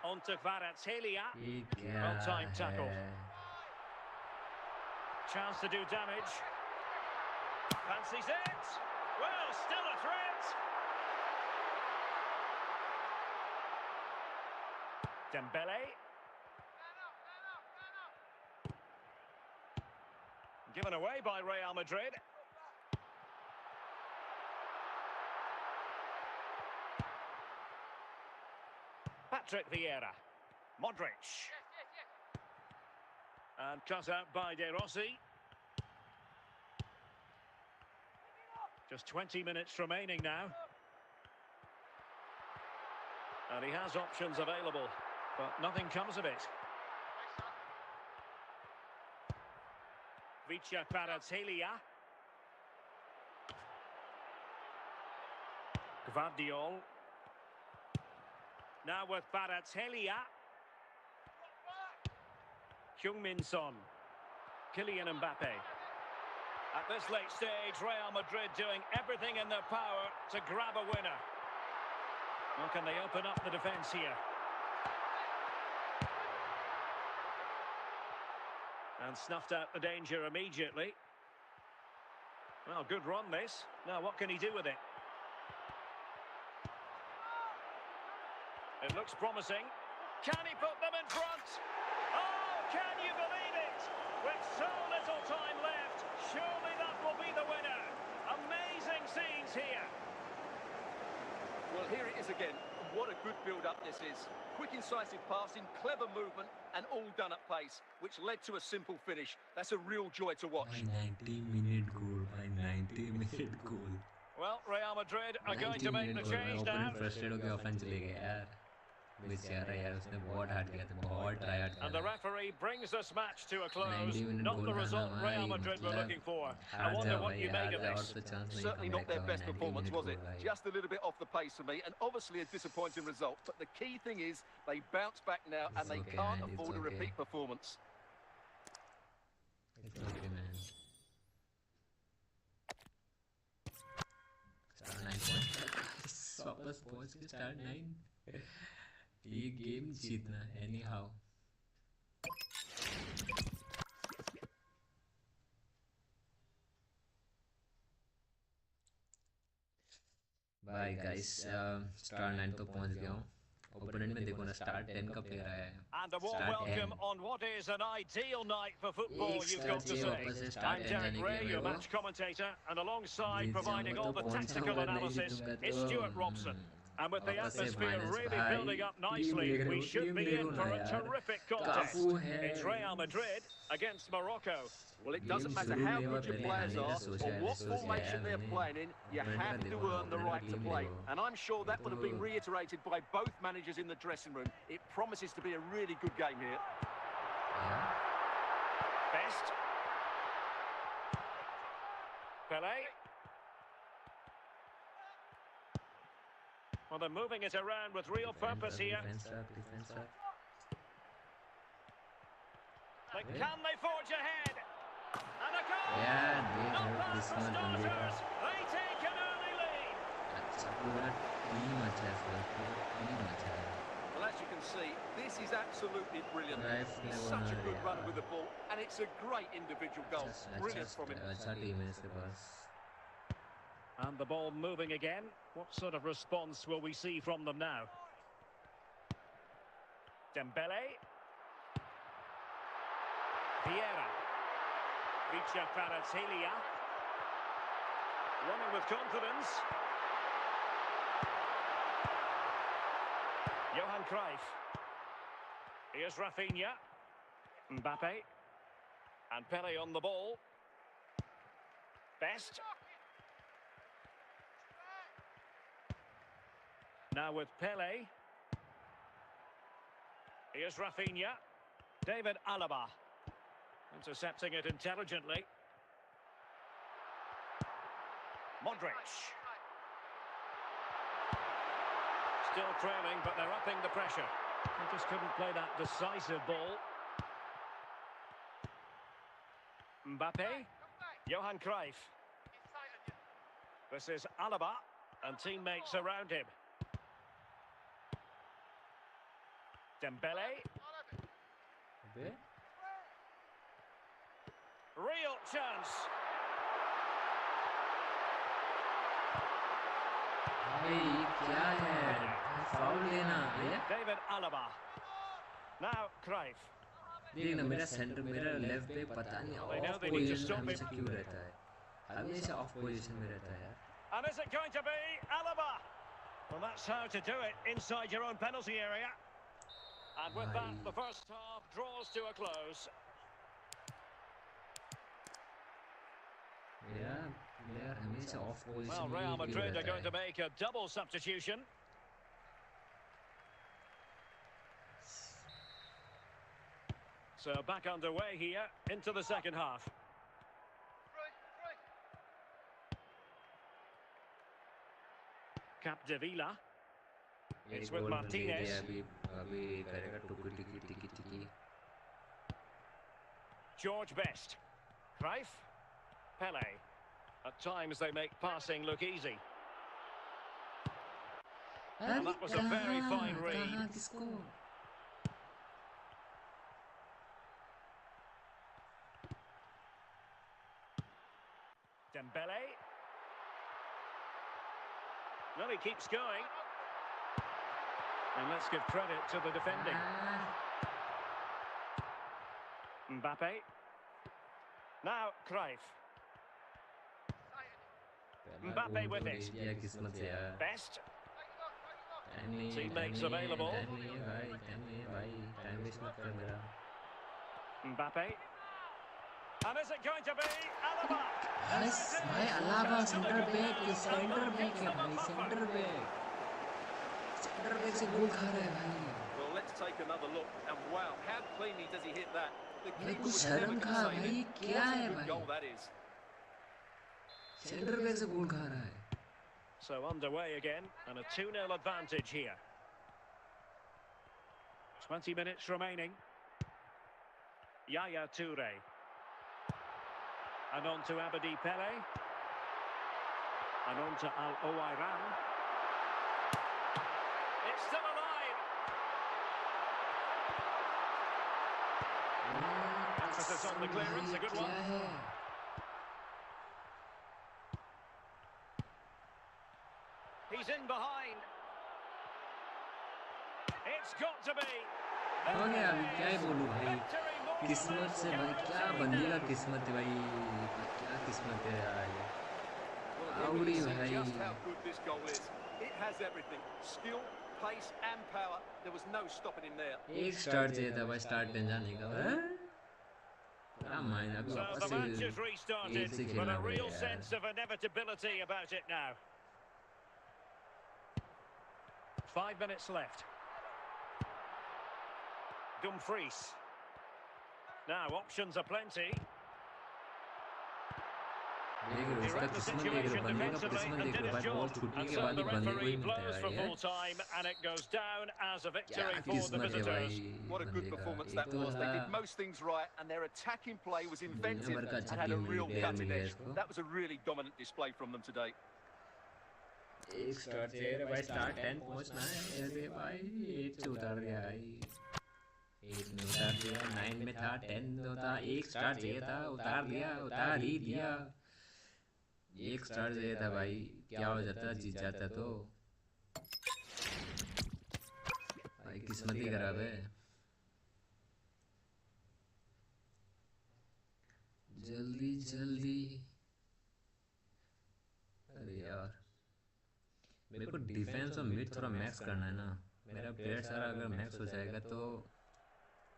On to Kvaratskhelia. Well-timed tackle. Chance to do damage. Fancies it. Well, still a threat. Dembele. Given away by Real Madrid. Patrick Vieira. Modric. And cut out by De Rossi. Just 20 minutes remaining now. And he has options available, but nothing comes of it. Bibeka Konthoujam. Gvardiol. Now with Kvaratskhelia. Heung-min Son. Kylian Mbappe. At this late stage, Real Madrid doing everything in their power to grab a winner. Well, can they open up the defence here? And snuffed out the danger immediately. Well, good run this. Now, what can he do with it? It looks promising. Can he put them in front? Oh, can you believe it? With so little time left, surely that corners again. What a good build-up this is. Quick, incisive passing, clever movement, and all done at pace, which led to a simple finish. That's a real joy to watch. 90-minute goal, by 90-minute goal. Well, Real Madrid are going to make the change now. Frustrated हो गया, offense चले गए यार. Miss यार यार उसने बहुत hard किया था, बहुत try hard किया And the था. referee brings this match to a close. 90-minute Not goal the result खाना Real भाई, Madrid were मतलब looking for. I हार wonder जाओ what भाई, you हार make of जाओ और this. तो chance नहीं Certainly था not their America best का performance, 90-minute was it? goal भाई. Just a little bit off the pace for me, and obviously a disappointing result. But the key thing is they bounce back now, and It's they okay, can't man, it's afford a okay. repeat performance. It's okay, man. Star 9 points. वापस पहुंच के star 9. ये game जीतना anyhow. Bye guys. Star 9 तो पहुंच गया हूँ. Opponent में देखो ना star 10 का player आया है. And a warm Star welcome 10. on what is an ideal night for football, एक you've star got to चाहिए say. वापस से star I'm 10 Derek जाने के Ray, लिए your मेरे match को. commentator, and alongside Jeet providing जाऊंगा all तो the पहुंच tactical जाऊंगा, नहीं analysis जीतूंगा is तो Stuart Robson. And with the वापस से atmosphere minus really भाई. building up टीम nicely, देखो, we should टीम be देखो in ना for a यार. terrific contest. काफू है. It's Real Madrid against Morocco. Well, it Game doesn't matter शुरू how नहीं हुआ, good your पहले players हारने का are सोचा or है, what सोच लिया formation है they're मैंने. playing in, you Opponent have का to देखो ना, earn the opponent का right to team play. देखो. And I'm sure that would have been तो reiterated by both managers in the dressing room. It promises to be a really good game here. yeah. Best. Pele. Well, they're moving it around with real purpose here. Defense up. But can they forge ahead? And a goal! Yeah, they Not have bad this for one बंदे का. starters. They take an early lead. अच्छा पूरा team अच्छा है, पूरा team अच्छा है. Well, as you can see, this is absolutely brilliant. Cruyff He's ने such a बना good दिया. runner with the ball, and it's a great individual goal. Brilliant from him. अच्छा टीम है इसके पास. And the ball moving again. What sort of response will we see from them now? Dembele. Vieira. Vicha Kvaratskhelia. Running with confidence. Johan Cruyff. Here's Rafinha. Mbappe. And Pele on the ball. Best. Now with Pele. Here's Rafinha. David Alaba. Intercepting it intelligently. Modric. Still trailing, but they're upping the pressure. They just couldn't play that decisive ball. Mbappe. Johan Cruyff. This is Alaba and teammates around him. Dembele. Real chance. भाई क्या है? Foul लेना है? David Alaba. Now Cruyff. देख ना मेरा centre, मेरा left पे पता नहीं ऑफ पोजीशन हमेशा क्यों रहता है? हमेशा ऑफ पोजीशन में रहता है यार. And is it going to be Alaba? Well, that's how to do it inside your own penalty area. And with that, the first half draws to a close. Yeah, हमेशा of position. Well, Real Madrid are going to make a double substitution. So back underway here into the second half. Capdevila. It's with Martinez. अभी करेगा टुकी टिकी. George Best. Cruyff. Pele. At times they make passing look easy. And that was a very fine read. Dembele. Well, he keeps going. And let's give credit to the defending. Mbappe. Now Cruyff. Mbappe with it. Best. Teammates available. Time waste मत कर मेरा. Mbappe. And is it going to be Alaba? Yes, भाई Alaba centre back है भाई, centre back से गोल खा रहा है भाई. Well, let's take another look, and wow, how cleanly does he hit that? The keeper कुछ was शर्म never खा going to भाई, save it. क्या What a है good भाई? goal that is. Centre back से गोल खा रहा है. So underway again, and a 2-0 advantage here. 20 minutes remaining. Yaya Toure. And on to Abedi Pele. And on to Al-Owairan. It's still alive. Emphasis on the clearance, a good one. He's in behind. It's got to be. हो गया, अभी क्या ही बोलूं भाई. किस्मत से भाई, क्या बंदी का किस्मत है भाई, क्या किस्मत है यार. Well, here we see just how good this goal is. It has everything: skill, pace, and power. There was no stopping him there. एक स्टार्ट चाहिए था भाई, स्टार्ट पे जाने का. क्या मायने, अभी So the वापस match has restarted, से but खेलना a real पड़ेगा sense of inevitability about it now. 5 minutes left. Dumfries. Now options are plenty. देख रहे हो, उसका किस्मत देख रहे हो, बंदे का किस्मत देख रहे हो भाई. बॉल छूटने के बाद ही बंदे को ही मिलता है भाई. Full time, and it goes down as a क्या victory for the किस्मत है visitors. भाई What a good बंदे का. performance एक that तो was. They था did most things right, and their attacking play was दुनिया inventive भर का and अच्छा had a team real player cutting मिल गया edge. इसको. That was a really dominant display from them today. एक स्टार्ट चाहिए भाई, स्टार 10 पहुंचना है. अरे भाई 8 से उतार दिया भाई, 8 में उतार दिया. 9 में था, 10 में था. एक स्टार चाहिए था, उतार ही दिया. एक स्टार चाहिए था भाई, क्या हो जाता, जीत जाता तो भाई. किस्मत ही खराब है. जल्दी जल्दी. अरे यार, मेरे को डिफेंस और मिड थोड़ा मैक्स करना है ना. मेरा प्लेयर सारा अगर मैक्स हो जाएगा तो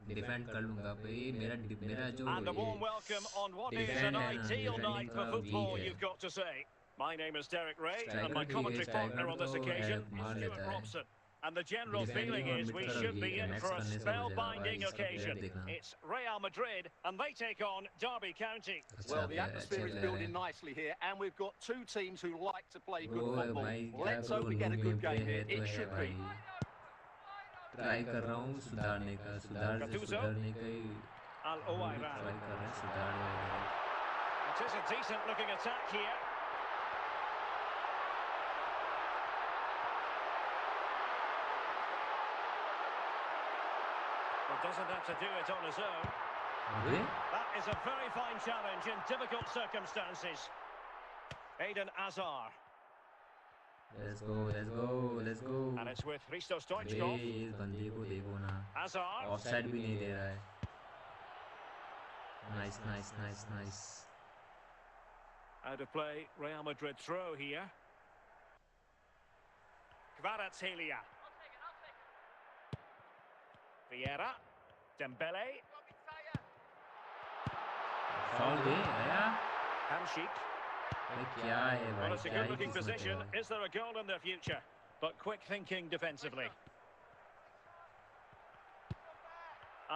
डिफेंड कर लूंगा भाई. मेरा जो And a warm welcome on what is defend an है ना, ideal डिफेंडिंग night थोड़ा for वीक football, है. you've got to say. My name is Derek Ray, and striker my ठीक है, commentary partner striker on this तो occasion मार is लेता Stuart है. Robson. And the general defending feeling और is mid we थोड़ा should be week है. in max for a करने से हो जाएगा भाई. spellbinding इसका प्लेयर occasion. देखना. It's Real Madrid, and they take on Derby County. अच्छा Well, the प्लेयर है, atmosphere अच्छा is प्लेयर है. building nicely here, and we've got two teams who like to play good वो football. भाई क्या Let's करूँ, hope we get a no good game game play here. है तो It है should भाई. be. ट्राई कर रहा हूँ सुधारने का, सुधारने का ही Al-Owairan. ट्राई कर रहे हैं, सुधार रहे हैं. It is a decent looking attack here. Well, doesn't have to do it on his own. अबे That is a very fine challenge in difficult circumstances. Eden Hazard. Let's go. And it's with Hristo अबे Stoichkov. इस बंदे को देखो ना, Hazard. Offside भी नहीं दे रहा है. Nice. Out of play, Real Madrid throw here. Kvaratskhelia. Vieira. Dembele. Foul दे आया Hamsik. भाई. क्या है Well, भाई, it's a क्या good ही looking किस्मत है position. भाई. Is there a goal in their future? But quick thinking defensively.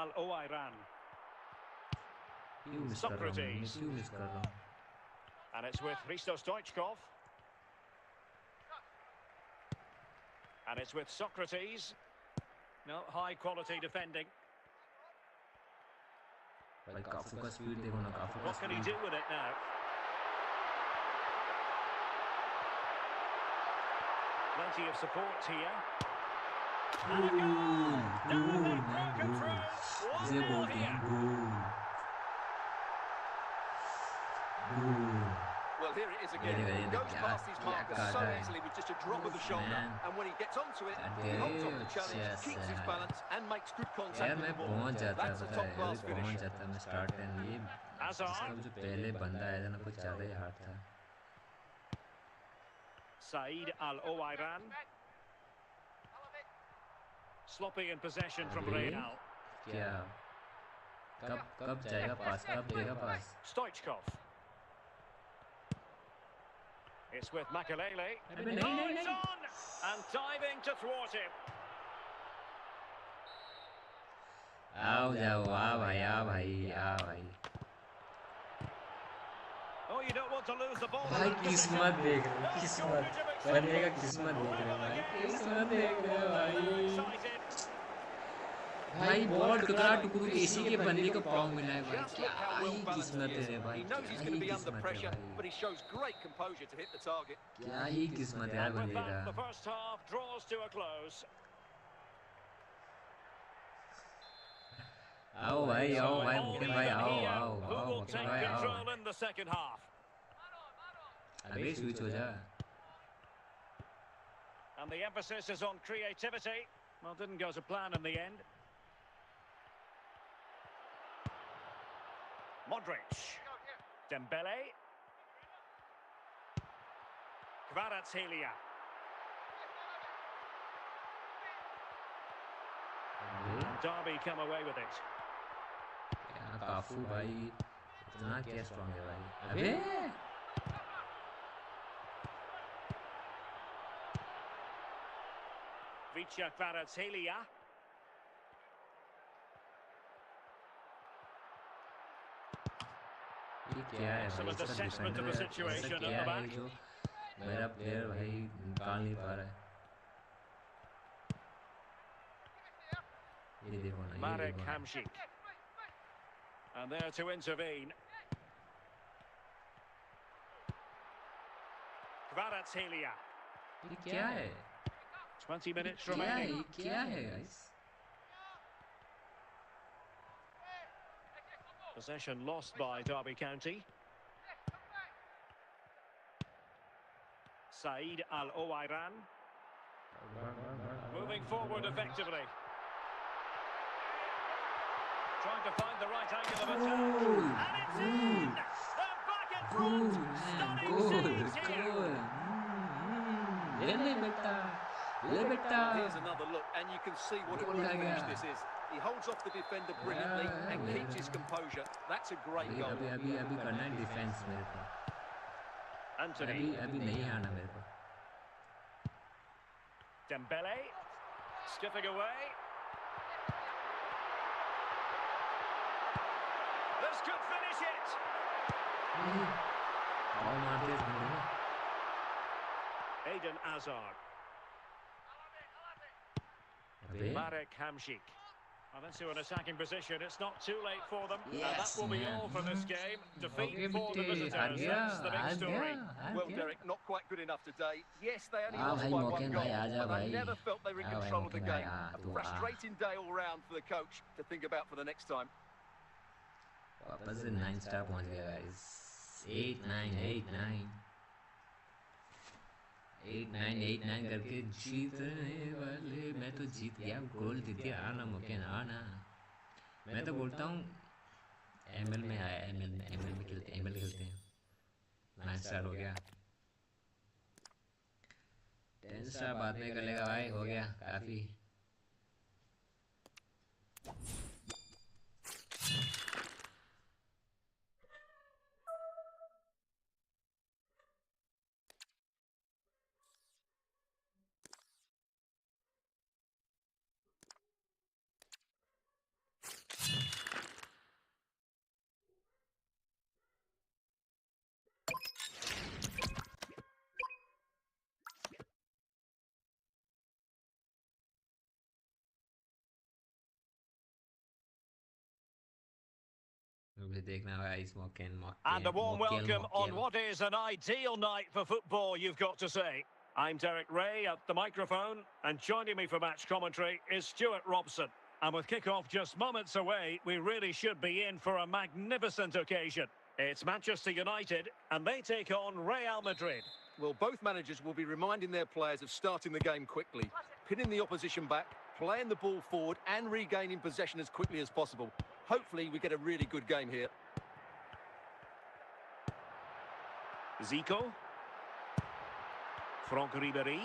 Al-Owairan. क्यों मिस कर रहा हूँ, Socrates. क्यों मिस कर रहा हूँ. And it's with Hristo Stoichkov. And it's with Socrates. No, high quality defending. भाई काफू का स्पीड देखो ना, काफू का What can he speed. do with it now? Plenty of support here. And a goal! Now they've broken through. 1-0 here. Well, here it is again. Very, very He goes good. past his Yeah, marker yeah, so yeah. easily with just a drop of the shoulder. Man. And when he gets onto it, he Okay, holds off the challenge, yes, keeps his yeah. balance, and makes good यार contact with मैं the ball. पहुंच जाता That's a पता है, top-class अभी finish. पहुंच जाता मैं स्टार्ट टाइम. ये Hazard. इसका जो पहले बंदा आया था ना, कुछ ज़्यादा ही हार्ड था. Said Al-Owairan. Sloppy in possession from Real. क्या कब जाएगा पास कब देगा पास Stoichkov. It's with Makelele. अबे नहीं It's on! And diving to thwart him. आओ जाओ आ भाई Oh, you don't want to lose the ball. भाई किस्मत देख रहे हो किस्मत बंदे का किस्मत देख रहे हो भाई किस्मत देख रहे हो भाई बॉल टुकड़ा इसी के बंदे को पाँव मिला है भाई क्या ही किस्मत है रे भाई क्या ही किस्मत है भाई but he shows great composure to hit the target. क्या ही किस्मत है यार बंदे का The first half draws to a close. आओ भाई मुकेन भाई आओ मुकेन भाई आओ Control in the second half. अबे स्विच हो जा And the emphasis is on creativity. Well, didn't go to plan in the end. Modric. Dembele. Kvaratskhelia. Derby come away with it. काफू भाई इतना क्या स्ट्रांग है भाई अबे Vicha Kvaratskhelia. ये क्या है Some भाई assessment of the situation at the क्या है back. जो मेरा प्लेयर भाई निकाल नहीं पा रहा है ये देखो ना Marek Hamšík. And there to intervene. Kvaratskhelia. ये क्या है 20 minutes क्या है remaining. ये क्या है guys Possession lost by Derby County. Said Al-Owairan. Moving forward effectively. Trying to find the right angle of attack. And it's in! They're back in front! Stunning saves here! ले बेटा Here's another look, and you can see what a good finish this is. He holds off the defender brilliantly and keeps his composure. That's a great goal. अभी करना है defence मेरे को Anthony. अभी नहीं आना मेरे को Dembele. Skipping away. This could finish it! और मारते हैं Eden Hazard. अबे Marek Hamšík. Well, into an attacking position. It's not too late for them. And that Yes, will be man. all for this game. Defeat Okay, for the बेटे, visitors. आ गया, That's the big story. Well, Derek, not quite good enough today. Yes, they only हाँ lost भाई, by मौके one भाई, goal, आजा but I भाई। never felt they were in हाँ भाई, control of the मौके भाई, game. हाँ, A तू आ। frustrating day all round for the coach to think about for the next time. वापस से 9 स्टार पहुंच गया गाइस 8-9 करके जीतने वाले मैं तो जीत गया गोल जीत गया आना मुके ना आना मैं तो बोलता हूँ एमएल में आया एमएल में खेलते हैं 9 स्टार हो गया 10 स्टार बाद में कर लेगा भाई हो गया काफी And a warm welcome on what is an ideal night for football, you've got to say. I'm Derek Ray at the microphone, and joining me for match commentary is Stuart Robson. And with kick-off just moments away, we really should be in for a magnificent occasion. It's Manchester United, and they take on Real Madrid. Well, both managers will be reminding their players of starting the game quickly, pinning the opposition back, playing the ball forward and regaining possession as quickly as possible. Hopefully we get a really good game here. Zico. Franck Ribéry.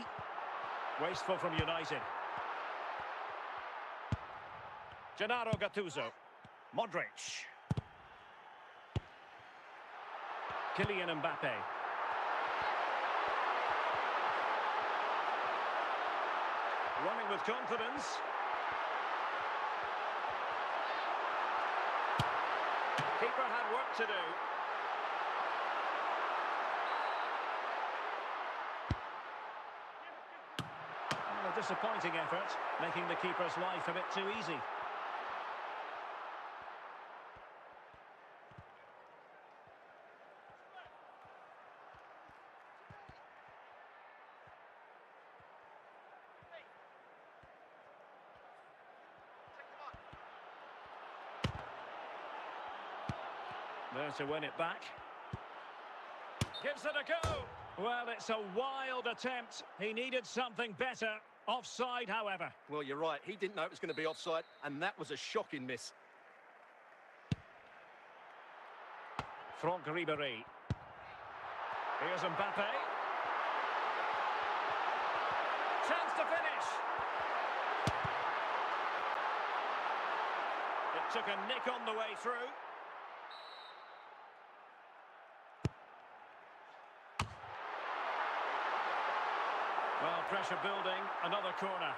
Wasteful from United. Gennaro Gattuso. Modric. Kylian Mbappe. Running with confidence. Keeper had work to do. A disappointing effort, making the keeper's life a bit too easy. There to win it back. Gives it a go. Well, it's a wild attempt. He needed something better. Offside, however. Well, you're right. He didn't know it was going to be offside, and that was a shocking miss. Franck Ribéry. Here's Mbappe. Chance to finish. It took a nick on the way through. Well, pressure building, another corner.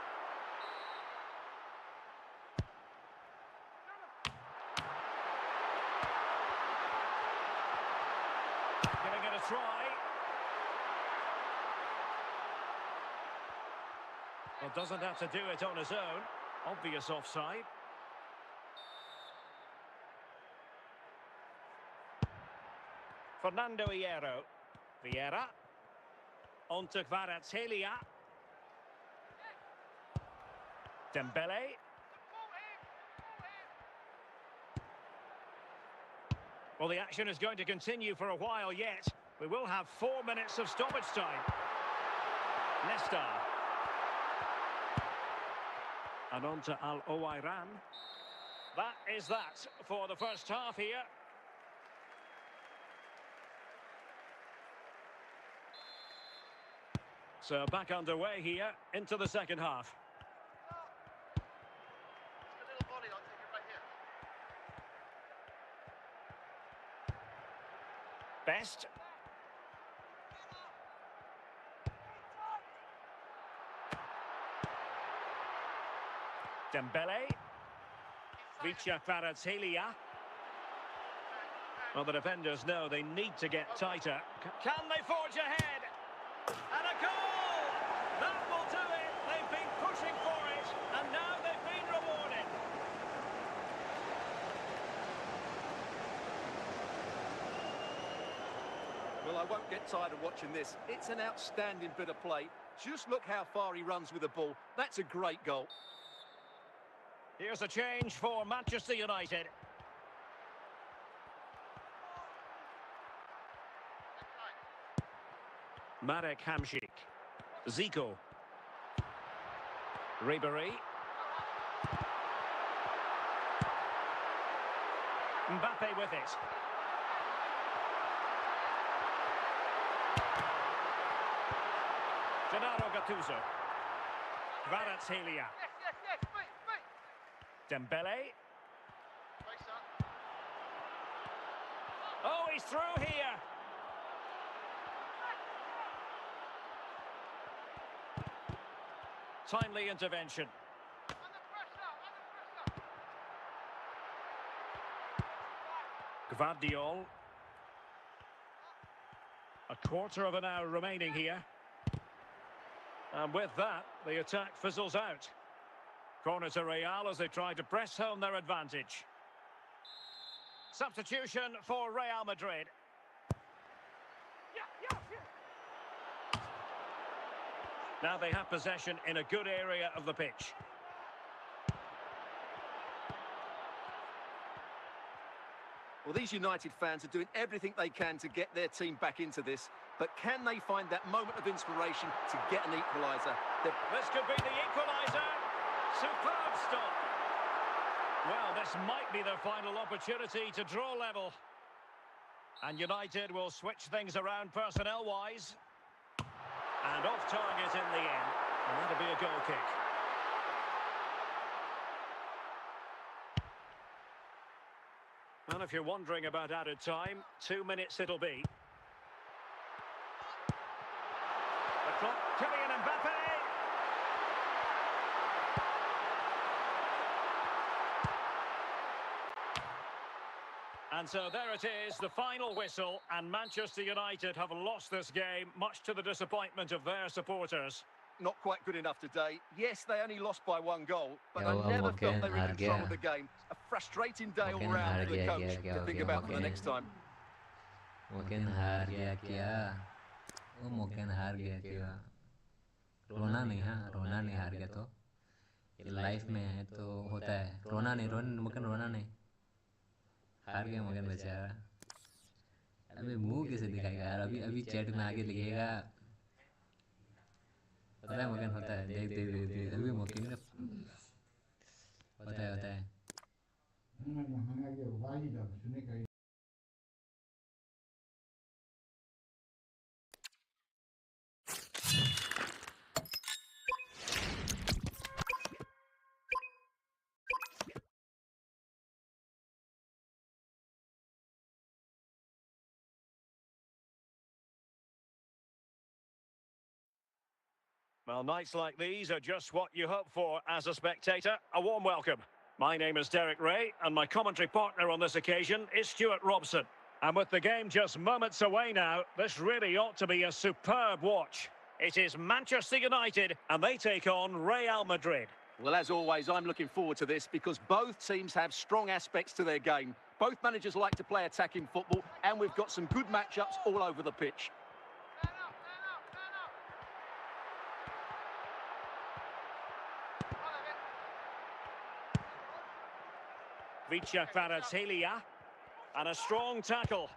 Giving it a try. Well, doesn't have to do it on his own. Obvious offside. Fernando Hierro. Vieira. On to Kvaratskhelia. Dembele. Well, the action is going to continue for a while yet. We will have 4 minutes of stoppage time. Nesta. And on to Al-Owairan. That is that for the first half here. So back underway here into the second half. Best. Dembele. Vicha Kvaratskhelia. Well, the defenders know they need to get tighter. Can they forge ahead? And a goal! That will do it. They've been pushing for it, and now they've been rewarded. Well, I won't get tired of watching this. It's an outstanding bit of play. Just look how far he runs with the ball. That's a great goal. Here's a change for Manchester United. Marek Hamšík. Zico. Ribéry. Mbappe with it. Gennaro Gattuso. Kvaratskhelia. Dembele. Oh, he's through here. Timely intervention. Gvardiol. A quarter of an hour remaining here. And with that, the attack fizzles out. Corner to Real as they try to press home their advantage. Substitution for Real Madrid. Now they have possession in a good area of the pitch. Well, these United fans are doing everything they can to get their team back into this. But can they find that moment of inspiration to get an equaliser? This could be the equaliser. Superb stop. Well, this might be their final opportunity to draw level. And United will switch things around personnel-wise. And off target in the end. And that'll be a goal kick. And if you're wondering about added time, 2 minutes it'll be. The clock, Kylian Mbappe. And so there it is, the final whistle, and Manchester United have lost this game, much to the disappointment of their supporters. Not quite good enough today. Yes, they only lost by 1 goal, but I never felt they were in control of the game. A frustrating day all round for the coach to think about for the next time. मौके हार गया क्या वो मौके हार गया क्या रोना नहीं हाँ रोना नहीं हार गया तो ये लाइफ में है तो होता है रोना नहीं रोना नहीं हार गया मौके बेचारा अभी मुंह कैसे दिखाएगा यार अभी चैट में आगे लिखेगा पता है मौके होता है देख अभी मौके में होता है Well, nights like these are just what you hope for as a spectator. A warm welcome. My name is Derek Ray, and my commentary partner on this occasion is Stuart Robson. And with the game just moments away now, this really ought to be a superb watch. It is Manchester United, and they take on Real Madrid. Well, as always, I'm looking forward to this because both teams have strong aspects to their game. Both managers like to play attacking football, and we've got some good matchups all over the pitch. Bibeka Konthoujam, and a strong tackle.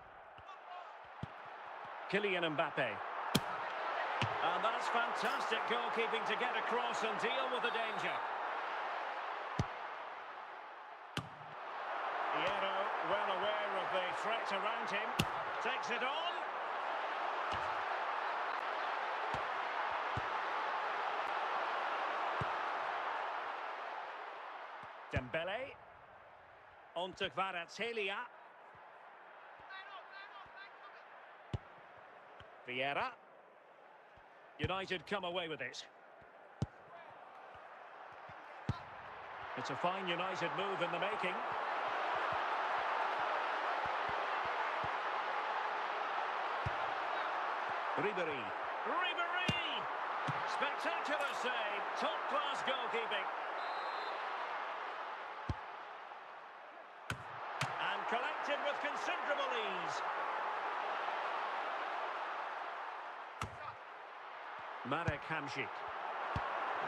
Kylian Mbappe. And that's fantastic goalkeeping to get across and deal with the danger. Piero, well aware of the threat around him, takes it on. Dembele. On to Konthoujam. Vieira. United come away with it. It's a fine United move in the making. Ribery. Spectacular save. Top-class goalkeeping. Collected with considerable ease. Marek Hamšík.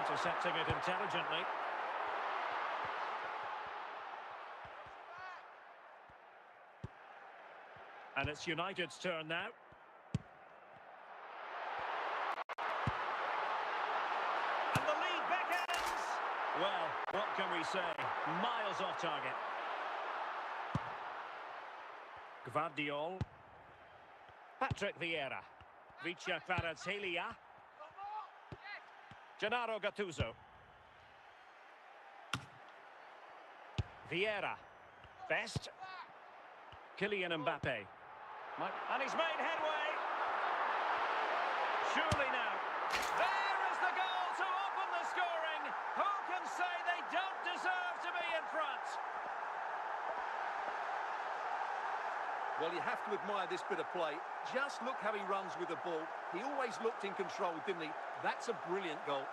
Intercepting it intelligently. And it's United's turn now. And the lead beckons. Well, what can we say? Miles off target. Gvardiol. Patrick Vieira. Bibeka Konthoujam. Gennaro Gattuso. Vieira. Best. Kylian Mbappe. And he's made headway. Surely now. There is the goal to open the scoring. Who can say they don't deserve to be in front? Well, you have to admire this bit of play. Just look how he runs with the ball. He always looked in control, didn't he? That's a brilliant goal.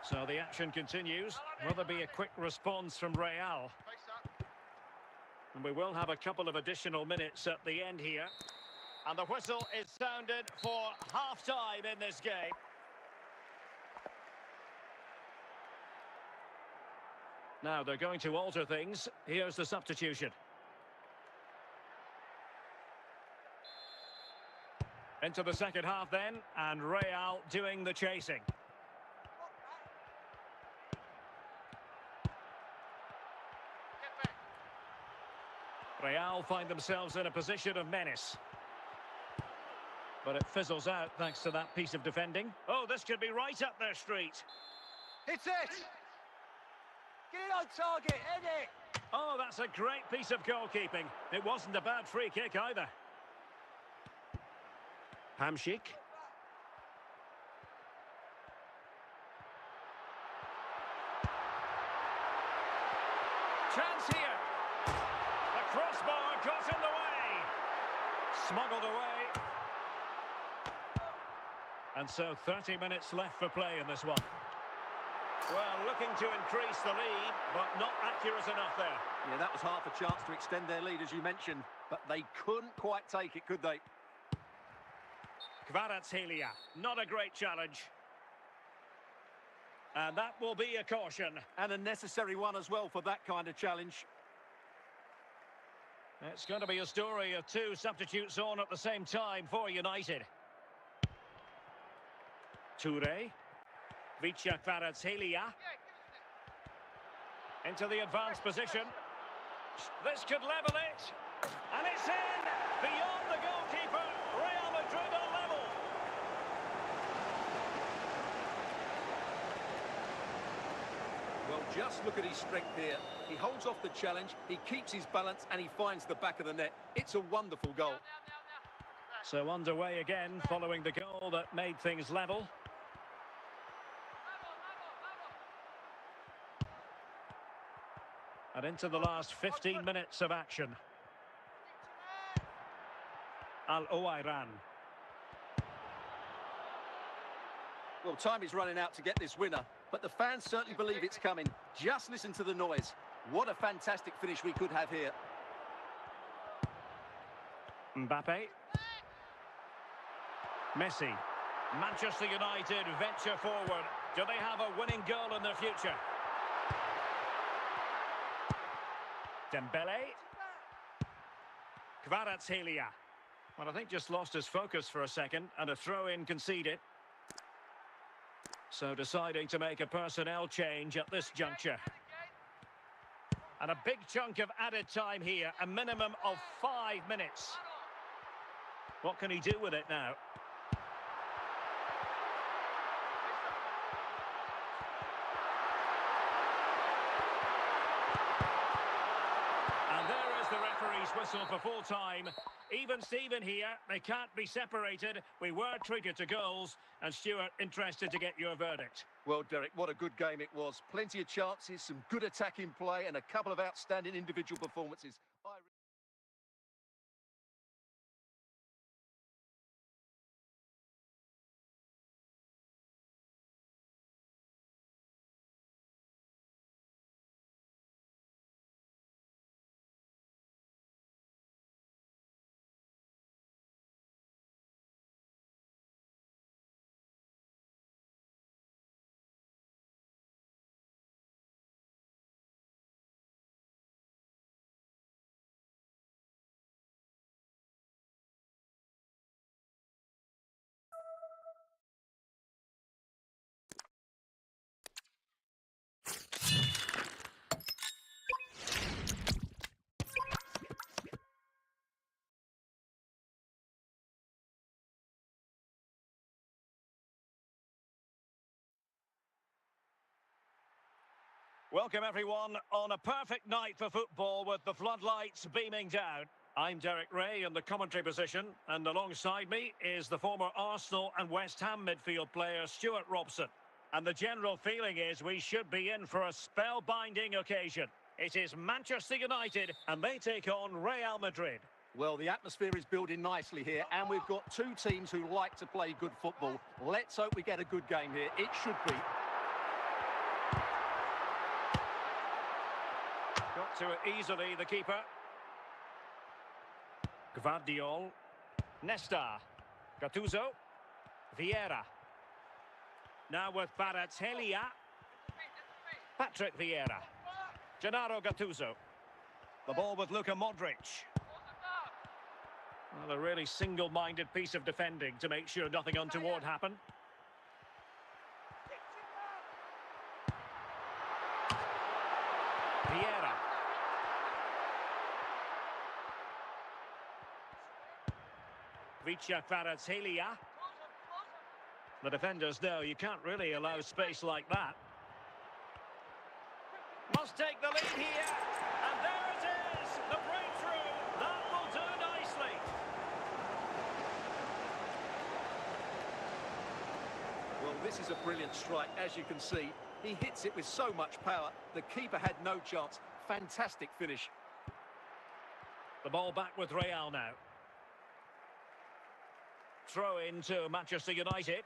So the action continues. Will there be a quick response from Real? And we will have a couple of additional minutes at the end here. And the whistle is sounded for half-time in this game. Now they're going to alter things. Here's the substitution. Into the second half then, and Real doing the chasing. Real find themselves in a position of menace. But it fizzles out thanks to that piece of defending. Oh, this could be right up their street. It's it! Get it on target, head it! Oh, that's a great piece of goalkeeping. It wasn't a bad free kick either. Hamšík. Chance here. The crossbar got in the way. Smuggled away. And so 30 minutes left for play in this one. Well, looking to increase the lead, but not accurate enough there. Yeah, that was half a chance to extend their lead, as you mentioned, but they couldn't quite take it, could they? Kvaratskhelia, not a great challenge. And that will be a caution. And a necessary one as well for that kind of challenge. It's going to be a story of two substitutes on at the same time for United. Toure. Bibeka Konthoujam. Into the advanced position. This could level it. And it's in! Beyond the goalkeeper. Real Madrid are level. Well, just look at his strength here. He holds off the challenge, he keeps his balance, and he finds the back of the net. It's a wonderful goal. So underway again following the goal that made things level. And into the last 15 minutes of action. Al-Owairan. Well, time is running out to get this winner, but the fans certainly believe it's coming. Just listen to the noise. What a fantastic finish we could have here. Mbappe. Messi. Manchester United venture forward. Do they have a winning goal in their future? Dembele. Kvaratskhelia. Well, I think just lost his focus for a second, and a throw-in conceded. So deciding to make a personnel change at this juncture. And a big chunk of added time here, a minimum of 5 minutes. What can he do with it now? And there is the referee's whistle for full time. Even Steven here, they can't be separated. We were treated to goals, and Stuart, interested to get your verdict. Well, Derek, what a good game it was. Plenty of chances, some good attacking play, and a couple of outstanding individual performances. Welcome everyone on a perfect night for football with the floodlights beaming down. I'm Derek Ray in the commentary position, and alongside me is the former Arsenal and West Ham midfield player Stuart Robson. And the general feeling is we should be in for a spellbinding occasion. It is Manchester United and they take on Real Madrid. Well, the atmosphere is building nicely here, and we've got two teams who like to play good football. Let's hope we get a good game here. It should be. Got to it easily, the keeper. Gvardiol. Nesta. Gattuso. Vieira. Now with Kvaratskhelia. Patrick Vieira. Gennaro Gattuso. The ball with Luka Modric. Well, a really single-minded piece of defending to make sure nothing untoward happened. Vieira. Bibeka Konthoujam. The defenders know you can't really allow space like that. must take the lead here. And there it is, the breakthrough. That will do nicely. Well, this is a brilliant strike, as you can see. He hits it with so much power. The keeper had no chance. Fantastic finish. The ball back with Real now. Throw in to Manchester United.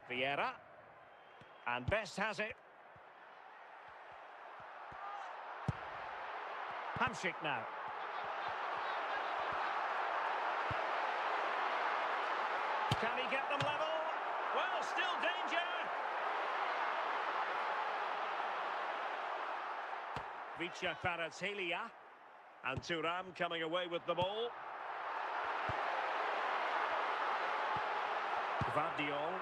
Vieira. And Best has it. Hamsik now. Can he get them level? Well, still danger. Bibeka Konthoujam. And Thuram coming away with the ball. Gvardiol.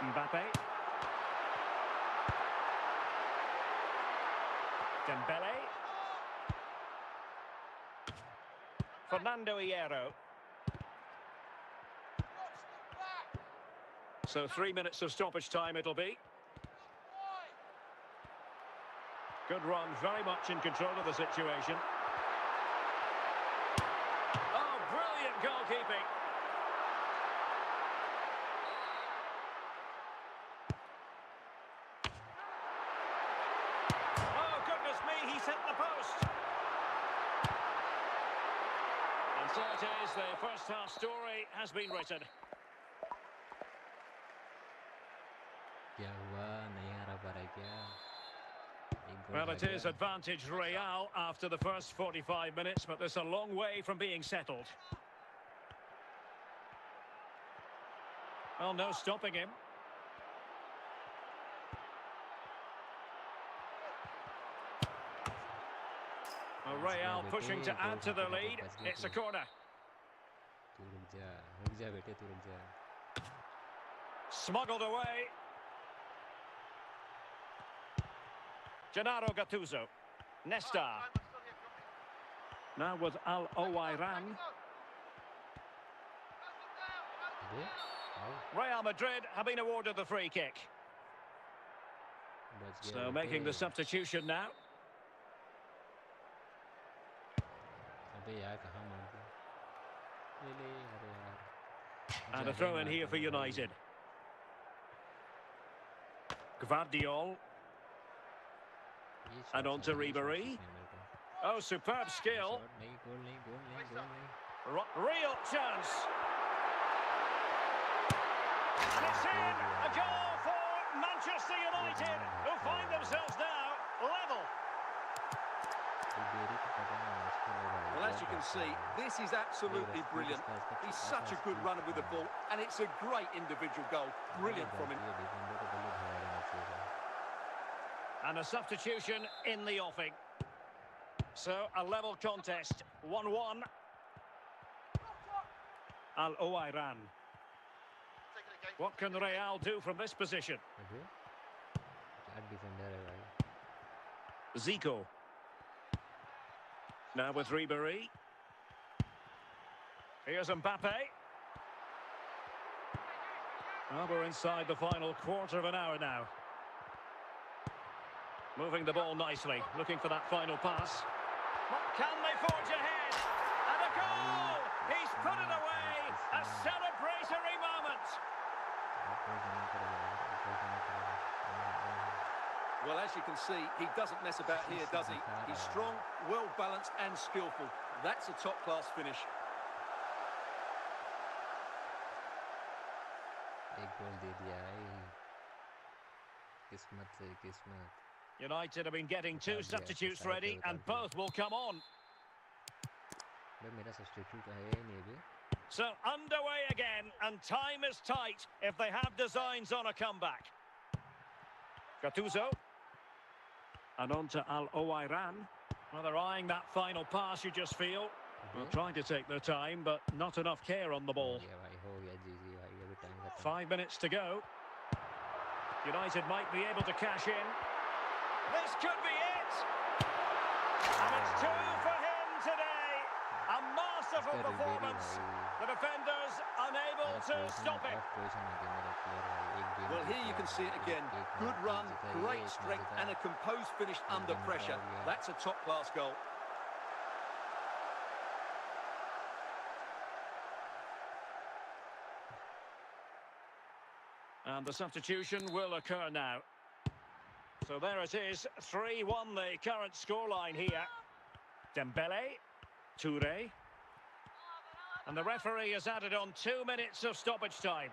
Mbappe. Dembele. Fernando Hierro. So 3 minutes of stoppage time it'll be. Good run, very much in control of the situation. Oh, brilliant goalkeeping. Oh, goodness me, he's hit the post. And so it is, the first half story has been written. Well, it is advantage Real after the first 45 minutes, but there's a long way from being settled. Well, no stopping him. Well, Real pushing to add to the lead. It's a corner. Smuggled away. Gennaro Gattuso. Nesta. Now with Al-Owairan. Real Madrid have been awarded the free kick. So making the substitution now. And a throw in here for United. Gvardiol. And on to Ribéry. Oh, superb skill. Real chance. And it's in. A goal for Manchester United, who find themselves now level. Well, as you can see, this is absolutely brilliant. He's such a good runner with the ball, and it's a great individual goal. Brilliant from him. And a substitution in the offing. So, a level contest, 1-1. Al-Owairan. What can Real do from this position? Zico. Now with Ribéry. Here's Mbappe. Well, we're inside the final quarter of an hour now. Moving the ball nicely, looking for that final pass. Can they forge ahead? And a goal! He's put it away! A celebratory moment! Well, as you can see, he doesn't mess about here, does he? He's strong, well-balanced and skillful. That's a top-class finish. United have been getting two substitutes ready, and both will come on. So underway again, and time is tight if they have designs on a comeback. Gattuso. And on to Al-Owairan. Well, they're eyeing that final pass, you just feel. Well, trying to take their time, but not enough care on the ball. 5 minutes to go. United might be able to cash in. This could be it! And it's 2 for him today. A masterful performance. The defenders unable to stop it. Well, here you can see it again. Good run, great strength, and a composed finish under pressure. That's a top-class goal. And the substitution will occur now. So there it is, 3-1 the current scoreline here. Dembele, Touré. And the referee has added on 2 minutes of stoppage time.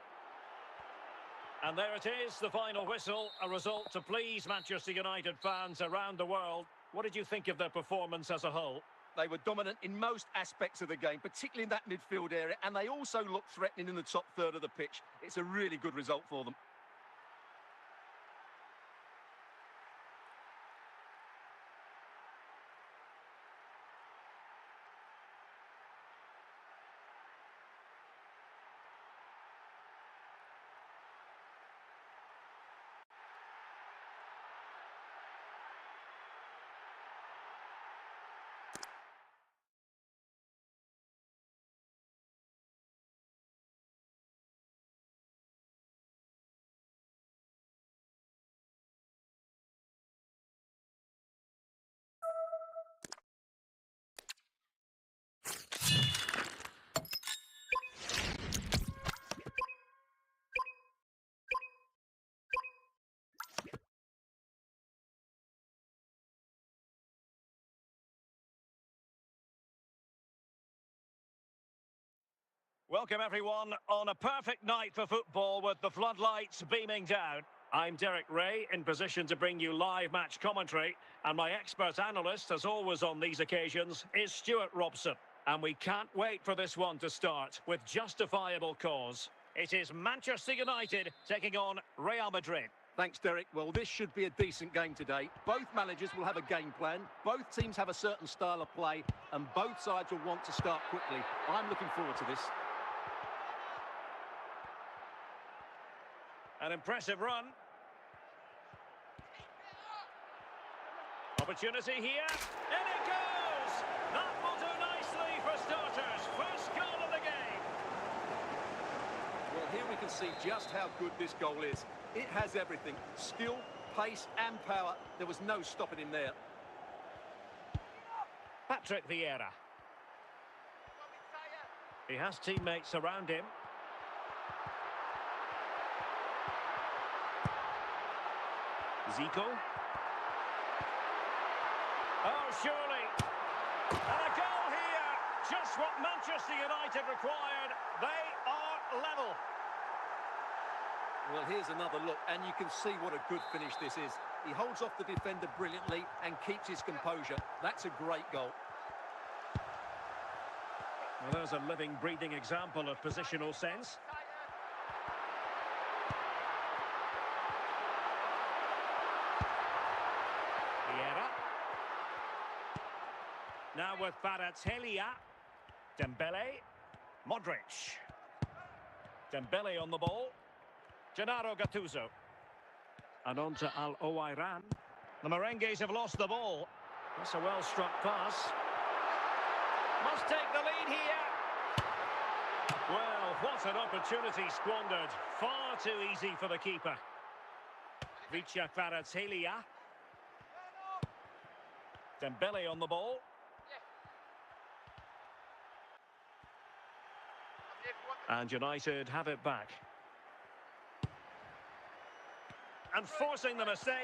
And there it is, the final whistle, a result to please Manchester United fans around the world. What did you think of their performance as a whole? They were dominant in most aspects of the game, particularly in that midfield area, and they also looked threatening in the top third of the pitch. It's a really good result for them. Welcome everyone on a perfect night for football with the floodlights beaming down. I'm Derek Ray, in position to bring you live match commentary, and my expert analyst, as always on these occasions, is Stuart Robson. And we can't wait for this one to start with justifiable cause. It is Manchester United taking on Real Madrid. Thanks, Derek. Well, this should be a decent game today. Both managers will have a game plan. Both teams have a certain style of play, and both sides will want to start quickly. I'm looking forward to this. An impressive run. Opportunity here. In it goes! That will do nicely for starters. First goal of the game. Well, here we can see just how good this goal is. It has everything. Skill, pace and power. There was no stopping him there. Patrick Vieira. He has teammates around him. Zico. Oh, surely. And a goal here. Just what Manchester United required. They are level. Well, here's another look, and you can see what a good finish this is. He holds off the defender brilliantly and keeps his composure. That's a great goal. Well, there's a living, breathing example of positional sense. Now with Kvaratskhelia, Dembele, Modric. Dembele on the ball. Gennaro Gattuso. And on to Al-Owairan. The Merengues have lost the ball. That's a well-struck pass. Must take the lead here. Well, what an opportunity squandered. Far too easy for the keeper. Bibeka Konthoujam. Dembele on the ball. And United have it back. And forcing the mistake.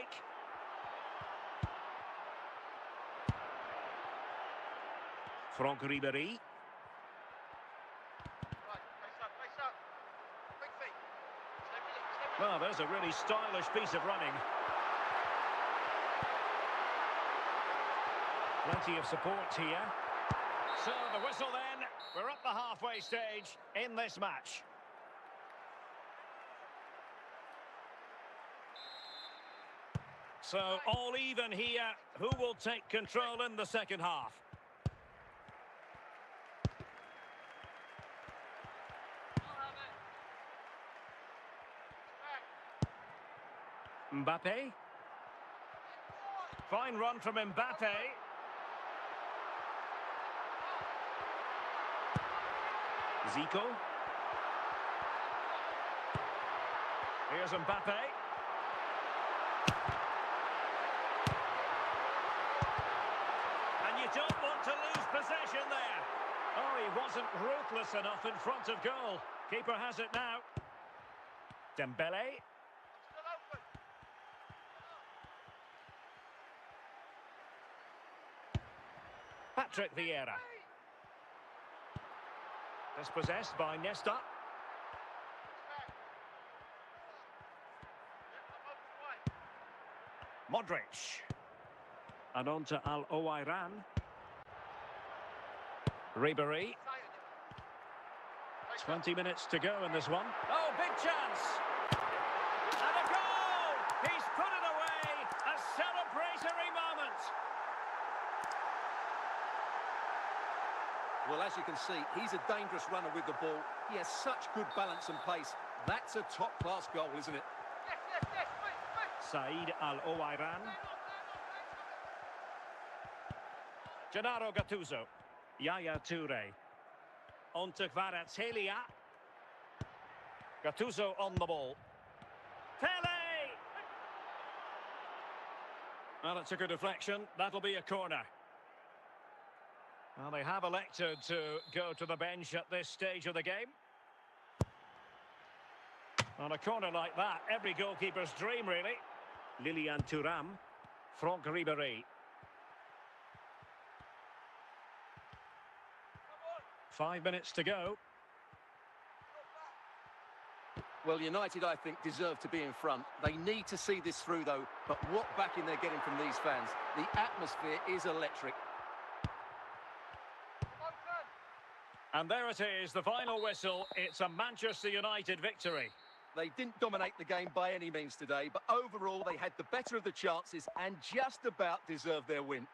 Franck Ribéry. Well, there's a really stylish piece of running. Plenty of support here. So the whistle then. We're at the halfway stage in this match. So all even here. Who will take control in the second half? Mbappe. Fine run from Mbappe. Zico. Here's Mbappe. And you don't want to lose possession there. Oh, he wasn't ruthless enough in front of goal. Keeper has it now. Dembele. Patrick Vieira. Dispossessed by Nesta. Modric. And on to Al-Owairan. Ribéry. 20 minutes to go in this one. Oh, big chance! And a goal! He's put it away! A celebratory moment! Well, as you can see, he's a dangerous runner with the ball. He has such good balance and pace. That's a top-class goal, isn't it? Saïd Al-Owairan. Gennaro Gattuso. Yaya Toure. On to Kvaratskhelia. Gattuso on the ball. Pele! Well, it took a deflection. That'll be a corner. Well, they have elected to go to the bench at this stage of the game. On a corner like that, every goalkeeper's dream, really. Lilian Thuram. Franck Ribéry. 5 minutes to go. Well, United, I think, deserve to be in front. They need to see this through, though. But what backing they're getting from these fans. The atmosphere is electric. And there it is, the final whistle. It's a Manchester United victory. They didn't dominate the game by any means today, but overall they had the better of the chances and just about deserved their win.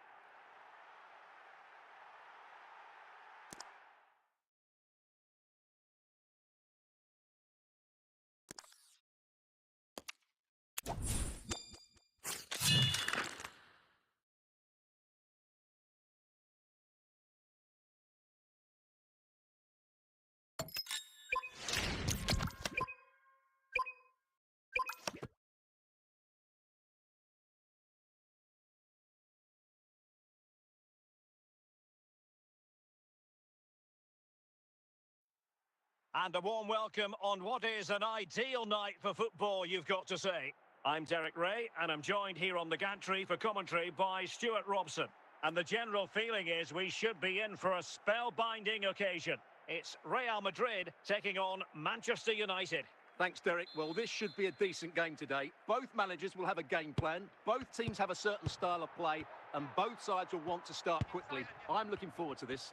And a warm welcome on what is an ideal night for football, you've got to say. I'm Derek Ray, and I'm joined here on the gantry for commentary by Stuart Robson. And the general feeling is we should be in for a spellbinding occasion. It's Real Madrid taking on Manchester United. Thanks, Derek. Well, this should be a decent game today. Both managers will have a game plan. Both teams have a certain style of play, and both sides will want to start quickly. I'm looking forward to this.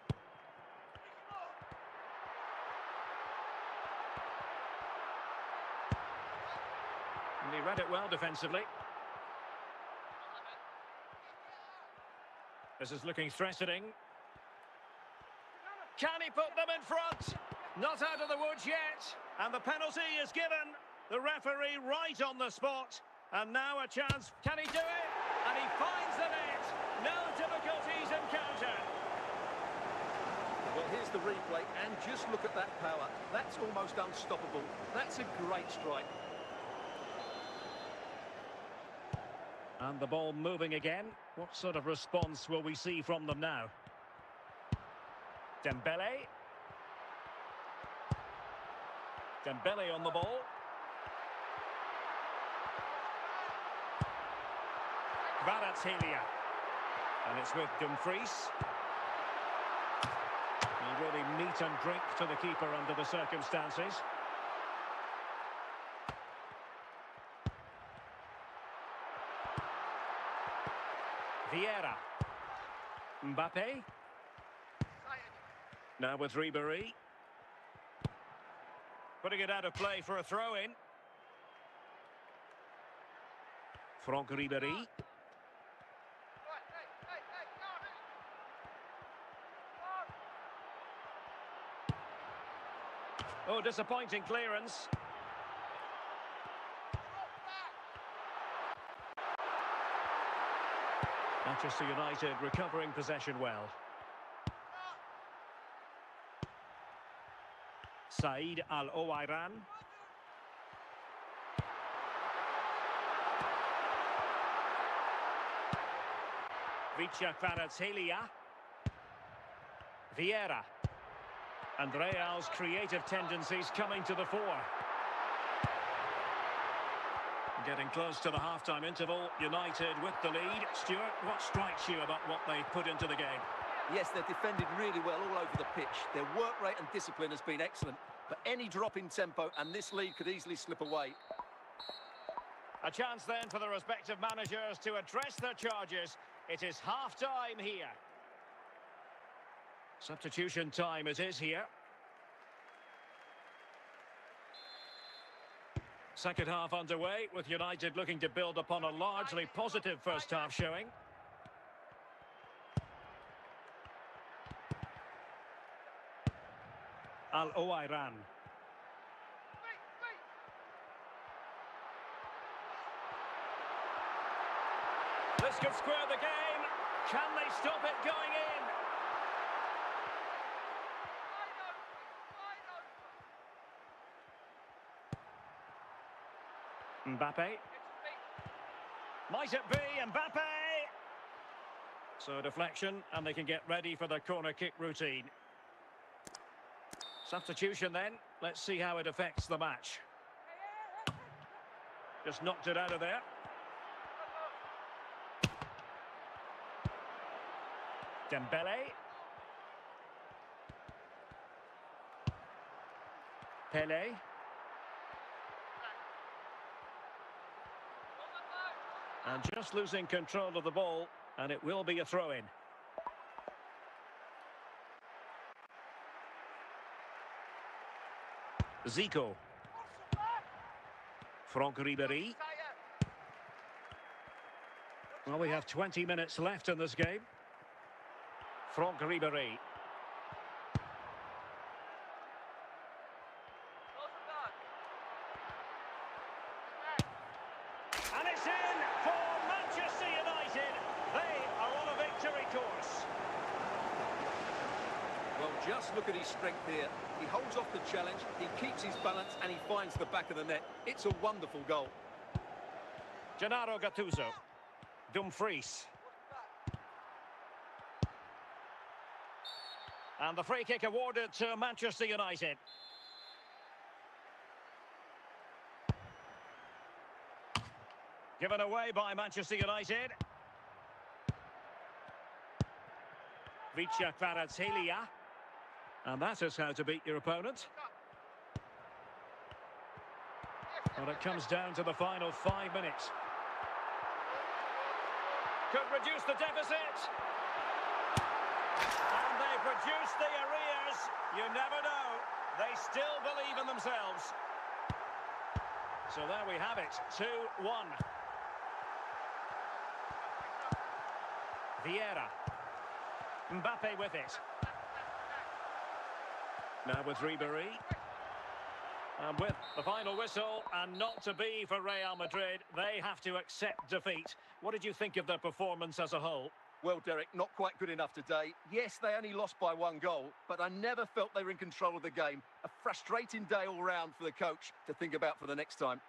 And he read it well defensively. This is looking threatening. Can he put them in front? Not out of the woods yet. And the penalty is given. The referee right on the spot. And now a chance. Can he do it? And he finds the net. No difficulties encountered. Well, here's the replay, and just look at that power. That's almost unstoppable. That's a great strike. And the ball moving again. What sort of response will we see from them now? Dembele. Dembele on the ball. Kvaratskhelia. And it's with Dumfries. He really meat and drink to the keeper under the circumstances. Vieira. Mbappe. Now with Ribéry. Putting it out of play for a throw-in. Franck Ribéry. Oh, disappointing clearance. Manchester United recovering possession well. Said Al-Owairan. Bibeka Konthoujam. Vieira. And Real's creative tendencies coming to the fore. Getting close to the half-time interval, United with the lead. Stuart, what strikes you about what they put into the game? Yes, they've defended really well all over the pitch. Their work rate and discipline has been excellent. But any drop in tempo and this lead could easily slip away. A chance then for the respective managers to address their charges. It is half-time here. Substitution time it is here. Second half underway, with United looking to build upon a largely positive first half showing. Al-Owairan. This could square the game. Can they stop it going in? Mbappe. Might it be Mbappe? So deflection, and they can get ready for the corner kick routine. Substitution then. Let's see how it affects the match. Just knocked it out of there. Dembele. Pele. And just losing control of the ball, and it will be a throw-in. Zico. Franck Ribéry. Well, we have 20 minutes left in this game. Franck Ribéry. And it's in for Manchester United. They are on a victory course. Well, just look at his strength here. He holds off the challenge, he keeps his balance, and he finds the back of the net. It's a wonderful goal. Gennaro Gattuso. Dumfries. And the free kick awarded to Manchester United. Given away by Manchester United. Bibeka Konthoujam. And that is how to beat your opponent. Well, it comes down to the final 5 minutes. Could reduce the deficit. And they've reduced the arrears. You never know. They still believe in themselves. So there we have it. 2-1. Vieira. Mbappe with it. Now with Ribéry. And with the final whistle, and not to be for Real Madrid, they have to accept defeat. What did you think of their performance as a whole? Well, Derek, not quite good enough today. Yes, they only lost by 1 goal, but I never felt they were in control of the game. A frustrating day all round for the coach to think about for the next time.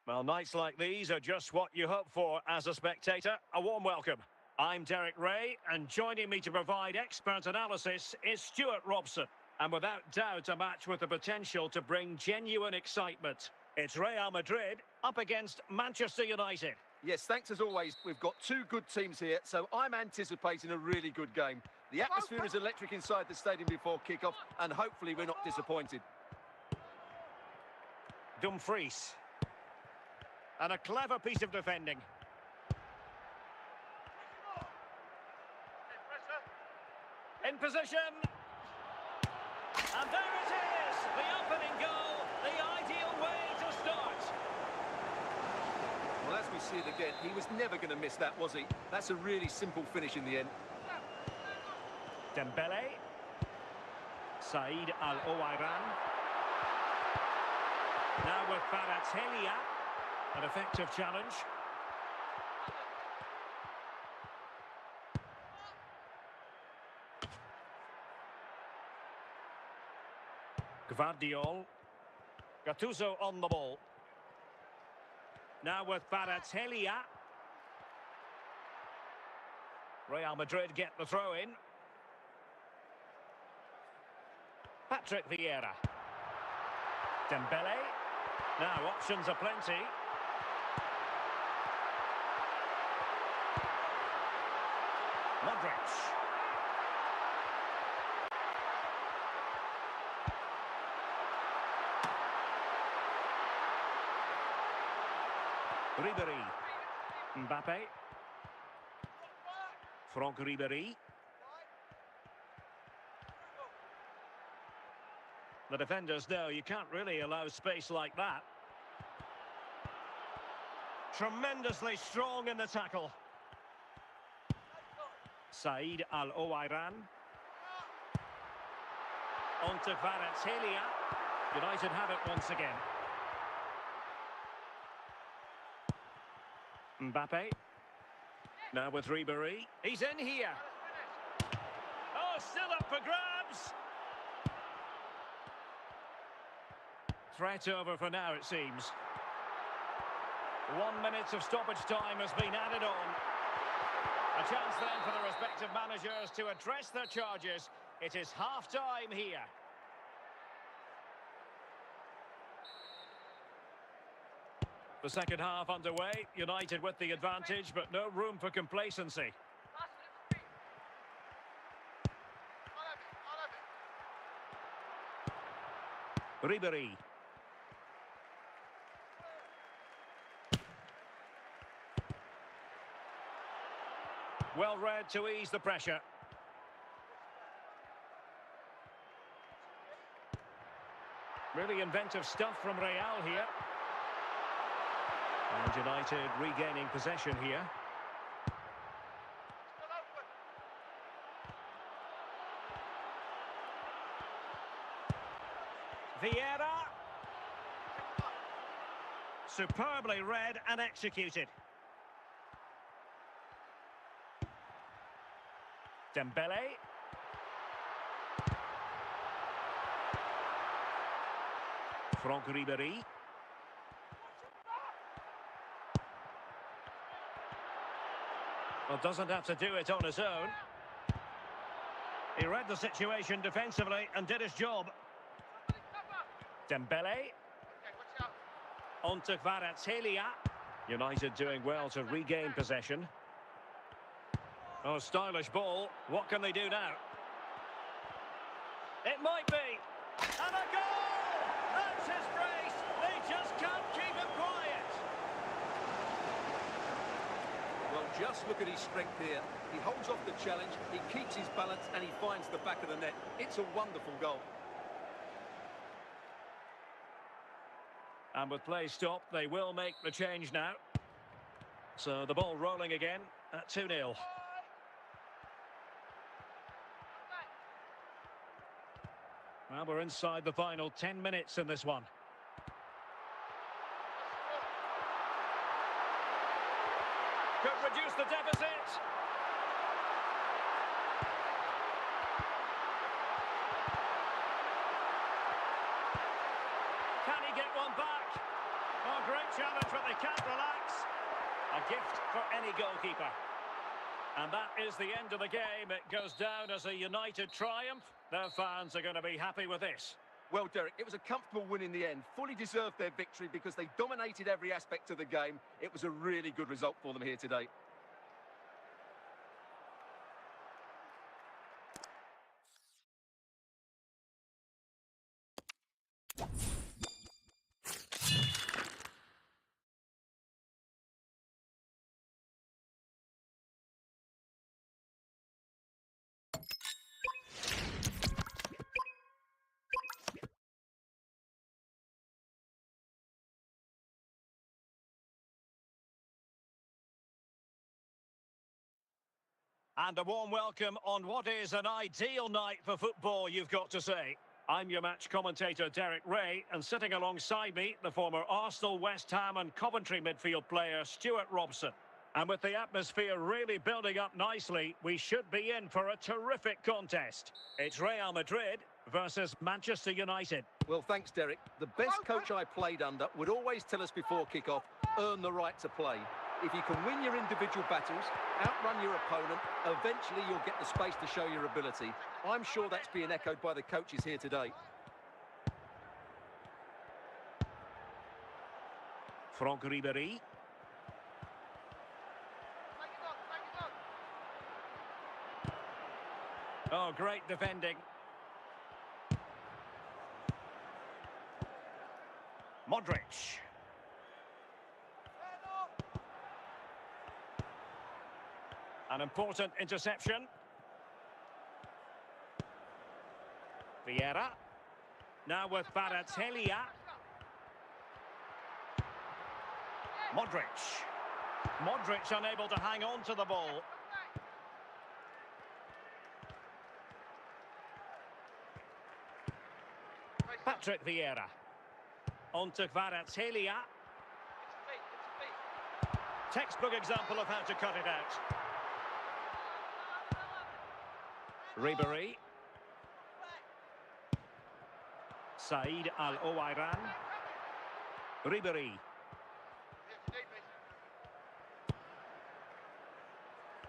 Well, nights like these are just what you hope for as a spectator. A warm welcome. I'm Derek Ray, and joining me to provide expert analysis is Stuart Robson. And without doubt, a match with the potential to bring genuine excitement. It's Real Madrid up against Manchester United. Yes, thanks as always. We've got 2 good teams here, so I'm anticipating a really good game. The atmosphere is electric inside the stadium before kick-off, and hopefully we're not disappointed. Dumfries. And a clever piece of defending. In position. And there it is, the opening goal, the ideal way to start. Well, as we see it again, he was never going to miss that, was he? That's a really simple finish in the end. Dembele. Said Al-Owairan. Now with Kvaratskhelia. An effective challenge. Gvardiol. Gattuso on the ball. Now with Kvaratskhelia. Real Madrid get the throw in. Patrick Vieira. Dembele. Now options are plenty. Modric. Ribéry. Mbappe. Franck Ribéry. The defenders know you can't really allow space like that. Tremendously strong in the tackle. Said Al-Owairan. On to Kvaratskhelia. United have it once again. Mbappe. Now with Ribéry. He's in here. Oh, still up for grabs. Threat over for now, it seems. 1 minute of stoppage time has been added on. A chance then for the respective managers to address their charges. It is half-time here. The second half underway. United with the advantage, but no room for complacency. Ribéry. Well read to ease the pressure. Really inventive stuff from Real here. And United regaining possession here. Vieira. Superbly read and executed. Dembele. Franck Ribéry. Well, doesn't have to do it on his own. He read the situation defensively and did his job. Dembele. On to Kvaratskhelia. United doing well to regain possession. Oh, stylish ball. What can they do now? It might be. And a goal! That's his brace. They just can't keep him quiet. Well, just look at his strength here. He holds off the challenge, he keeps his balance, and he finds the back of the net. It's a wonderful goal. And with play stopped, they will make the change now. So the ball rolling again at 2-0. Well, we're inside the final 10 minutes in this one. Could reduce the deficit. Can he get one back? Oh, great challenge, but they can't relax. A gift for any goalkeeper. And that is the end of the game. It goes down as a United triumph. Their fans are going to be happy with this. Well, Derek, it was a comfortable win in the end. Fully deserved their victory because they dominated every aspect of the game. It was a really good result for them here today. And a warm welcome on what is an ideal night for football, you've got to say. I'm your match commentator, Derek Ray, and sitting alongside me, the former Arsenal, West Ham and Coventry midfield player, Stuart Robson. And with the atmosphere really building up nicely, we should be in for a terrific contest. It's Real Madrid versus Manchester United. Well, thanks, Derek. The best coach I played under would always tell us before kick-off, earn the right to play. If you can win your individual battles, outrun your opponent, eventually you'll get the space to show your ability. I'm sure that's being echoed by the coaches here today. Franck Ribéry. Oh, great defending. Modric. An important interception. Vieira. Now with Kvaratskhelia. Modric. Modric unable to hang on to the ball. Patrick Vieira. On to Kvaratskhelia. Textbook example of how to cut it out. Ribéry. Saïd Al-Owairan. Ribéry.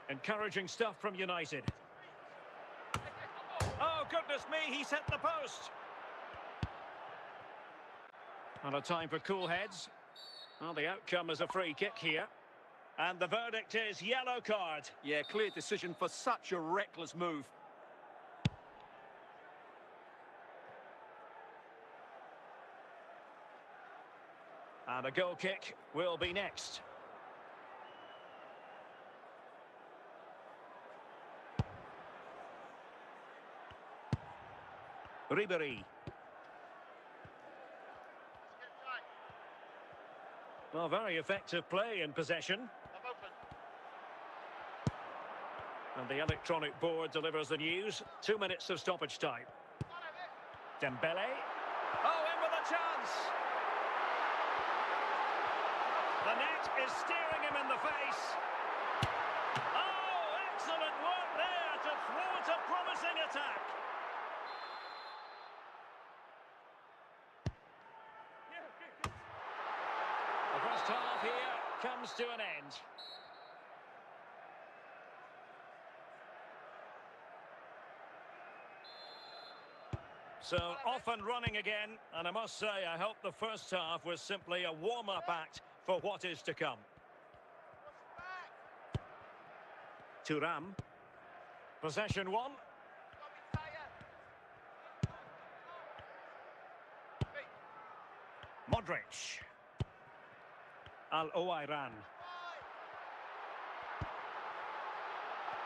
Encouraging stuff from United. Oh, goodness me, he's hit the post. And a time for cool heads. Well, the outcome is a free kick here. And the verdict is yellow card. Yeah, clear decision for such a reckless move. And a goal kick will be next. Ribéry. Well, very effective play in possession. And the electronic board delivers the news. 2 minutes of stoppage time. Dembele. Oh, in with a chance! The net is staring him in the face. Oh, excellent work there to thwart a promising attack. The first half here comes to an end. So off and running again, and I must say I hope the first half was simply a warm-up act for what is to come. Thuram. Possession one. Modric. Al-Owairan.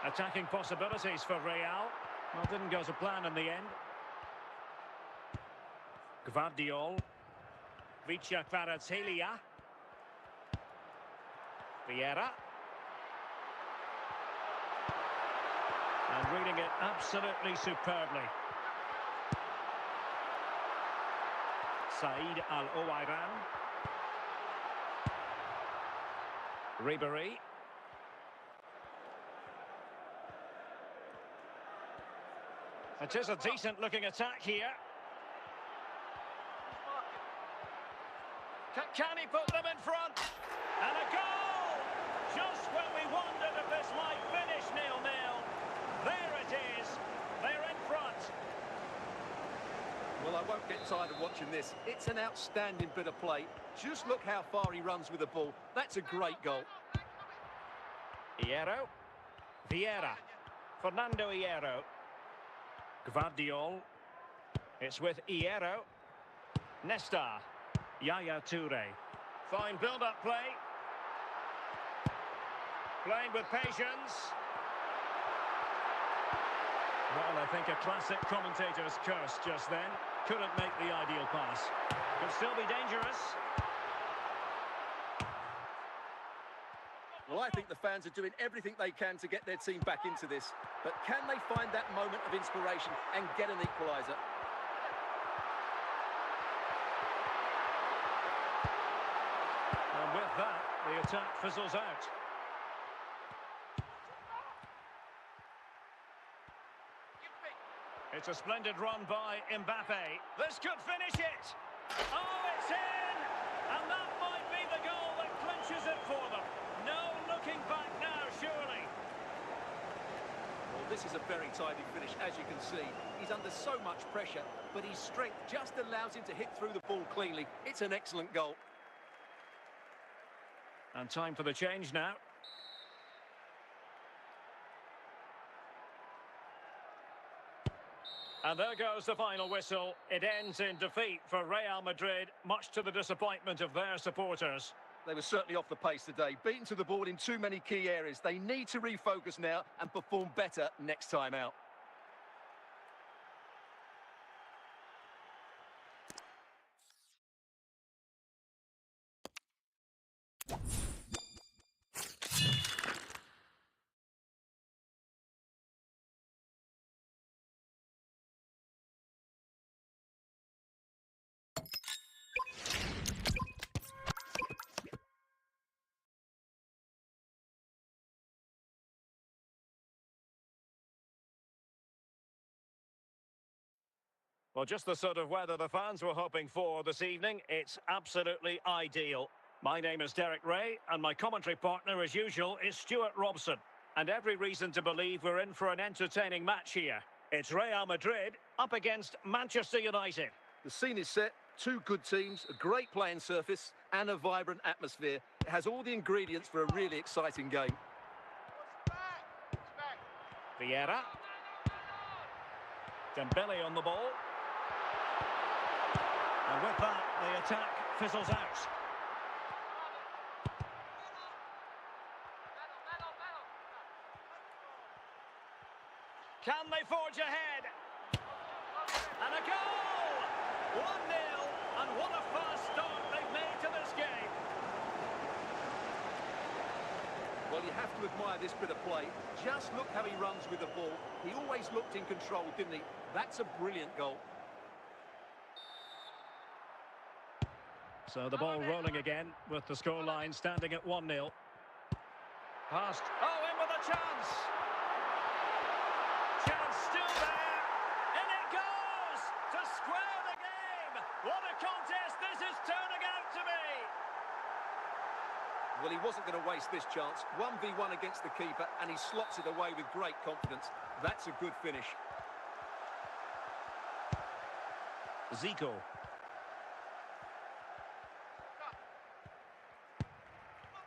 Attacking possibilities for Real. Well, didn't go to plan in the end. Gvardiol. Bibeka Konthoujam. Vieira. And reading it absolutely superbly. Saïd Al-Owairan. Ribéry. It is a decent looking attack here. Can he put them in front? And a goal! Just when we wondered if this might finish 0-0. There it is. They're in front. Well, I won't get tired of watching this. It's an outstanding bit of play. Just look how far he runs with the ball. That's a great goal. Hierro. Vieira. Fernando Hierro. Gvardiol. It's with Hierro. Nesta. Yaya Toure. Fine build-up play. Playing with patience. Well, I think a classic commentator's curse just then. Couldn't make the ideal pass. Could still be dangerous. Well, I think the fans are doing everything they can to get their team back into this. But can they find that moment of inspiration and get an equaliser? And with that, the attack fizzles out. It's a splendid run by Mbappe. This could finish it. Oh, it's in! And that might be the goal that clinches it for them. No looking back now, surely. Well, this is a very tidy finish, as you can see. He's under so much pressure, but his strength just allows him to hit through the ball cleanly. It's an excellent goal. And time for the change now. And there goes the final whistle. It ends in defeat for Real Madrid, much to the disappointment of their supporters. They were certainly off the pace today, beaten to the ball in too many key areas. They need to refocus now and perform better next time out. Well, just the sort of weather the fans were hoping for this evening. It's absolutely ideal. My name is Derek Ray, and my commentary partner, as usual, is Stuart Robson. And every reason to believe we're in for an entertaining match here. It's Real Madrid up against Manchester United. The scene is set, two good teams, a great playing surface, and a vibrant atmosphere. It has all the ingredients for a really exciting game. Vieira. Dembele on the ball. And with that, the attack fizzles out. Can they forge ahead? And a goal! 1-0, and what a fast start they've made to this game. Well, you have to admire this bit of play. Just look how he runs with the ball. He always looked in control, didn't he? That's a brilliant goal. So the ball rolling again with the scoreline standing at 1-0. Passed. Oh, in with a chance. Chance still there. In it goes to square the game. What a contest this is turning out to be. Well, he wasn't going to waste this chance. 1v1 against the keeper, and he slots it away with great confidence. That's a good finish. Zico.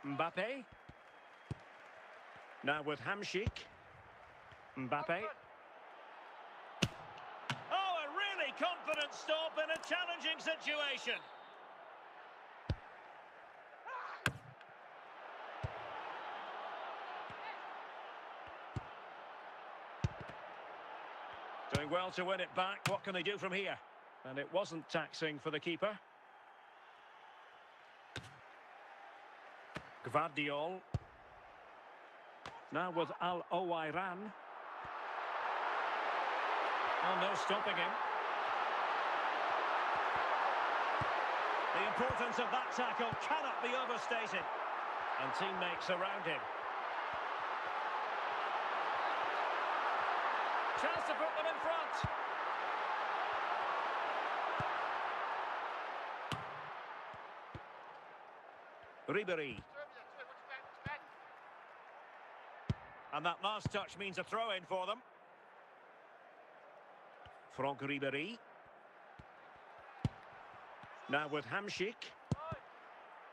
Mbappe. Now with Hamšík. Mbappe. Oh, a really confident stop in a challenging situation. Doing well to win it back. What can they do from here? And it wasn't taxing for the keeper. Gvardiol. Now with Al-Owairan. Oh, no stopping him. The importance of that tackle cannot be overstated. And teammates around him. Chance to put them in front. Ribéry. And that last touch means a throw-in for them. Franck Ribéry. Now with Hamšík.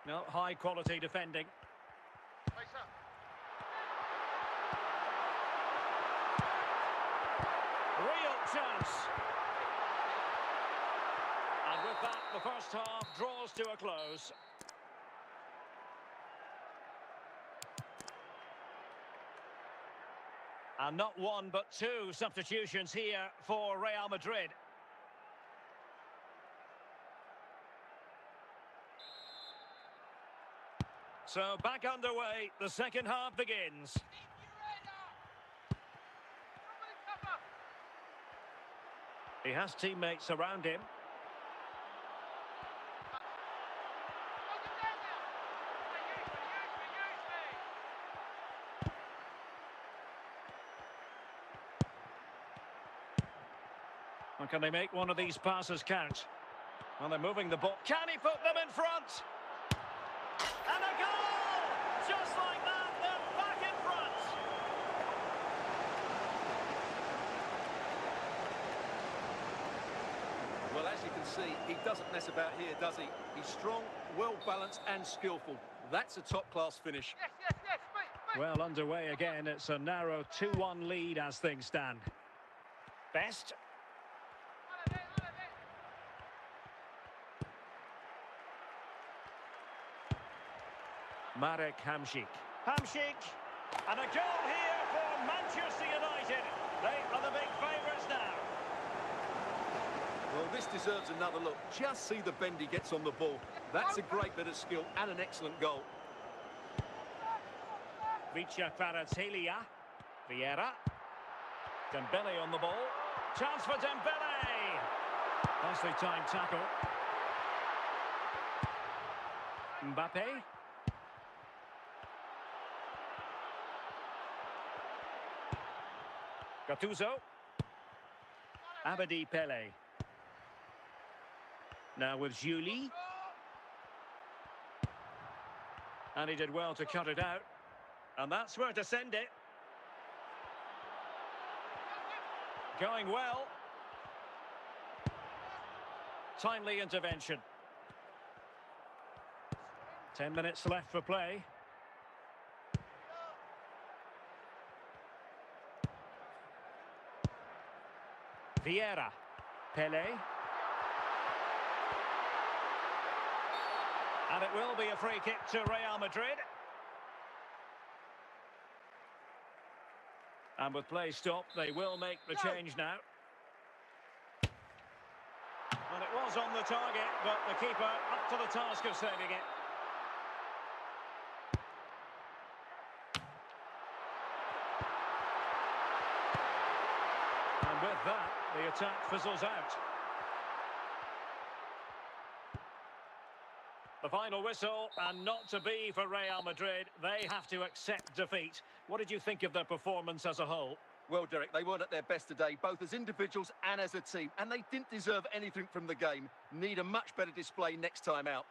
No, high-quality defending. Real chance. And with that, the first half draws to a close. And not one, but two substitutions here for Real Madrid. So back underway, the second half begins. He has teammates around him. Or can they make one of these passes count? Well, they're moving the ball. Can he put them in front? And a goal! Just like that, they're back in front. Well, as you can see, he doesn't mess about here, does he? He's strong, well-balanced and skillful. That's a top-class finish. Well, underway again. It's a narrow 2-1 lead as things stand. Best. Marek Hamšík. Hamšík! And a goal here for Manchester United. They are the big favourites now. Well, this deserves another look. Just see the bend he gets on the ball. That's a great bit of skill and an excellent goal. Bibeka Konthoujam. Vieira. Dembele on the ball. Chance for Dembele. Nicely timed tackle. Mbappe. Gattuso. Abedi Pele. Now with Julie. And he did well to cut it out. And that's where to send it. Going well. Timely intervention. 10 minutes left for play. Vieira. Pele. And it will be a free kick to Real Madrid. And with play stopped, they will make the change now. And it was on the target, but the keeper up to the task of saving it. And with that, the attack fizzles out. The final whistle, and not to be for Real Madrid. They have to accept defeat. What did you think of their performance as a whole? Well, Derek, they weren't at their best today, both as individuals and as a team. And they didn't deserve anything from the game. Need a much better display next time out.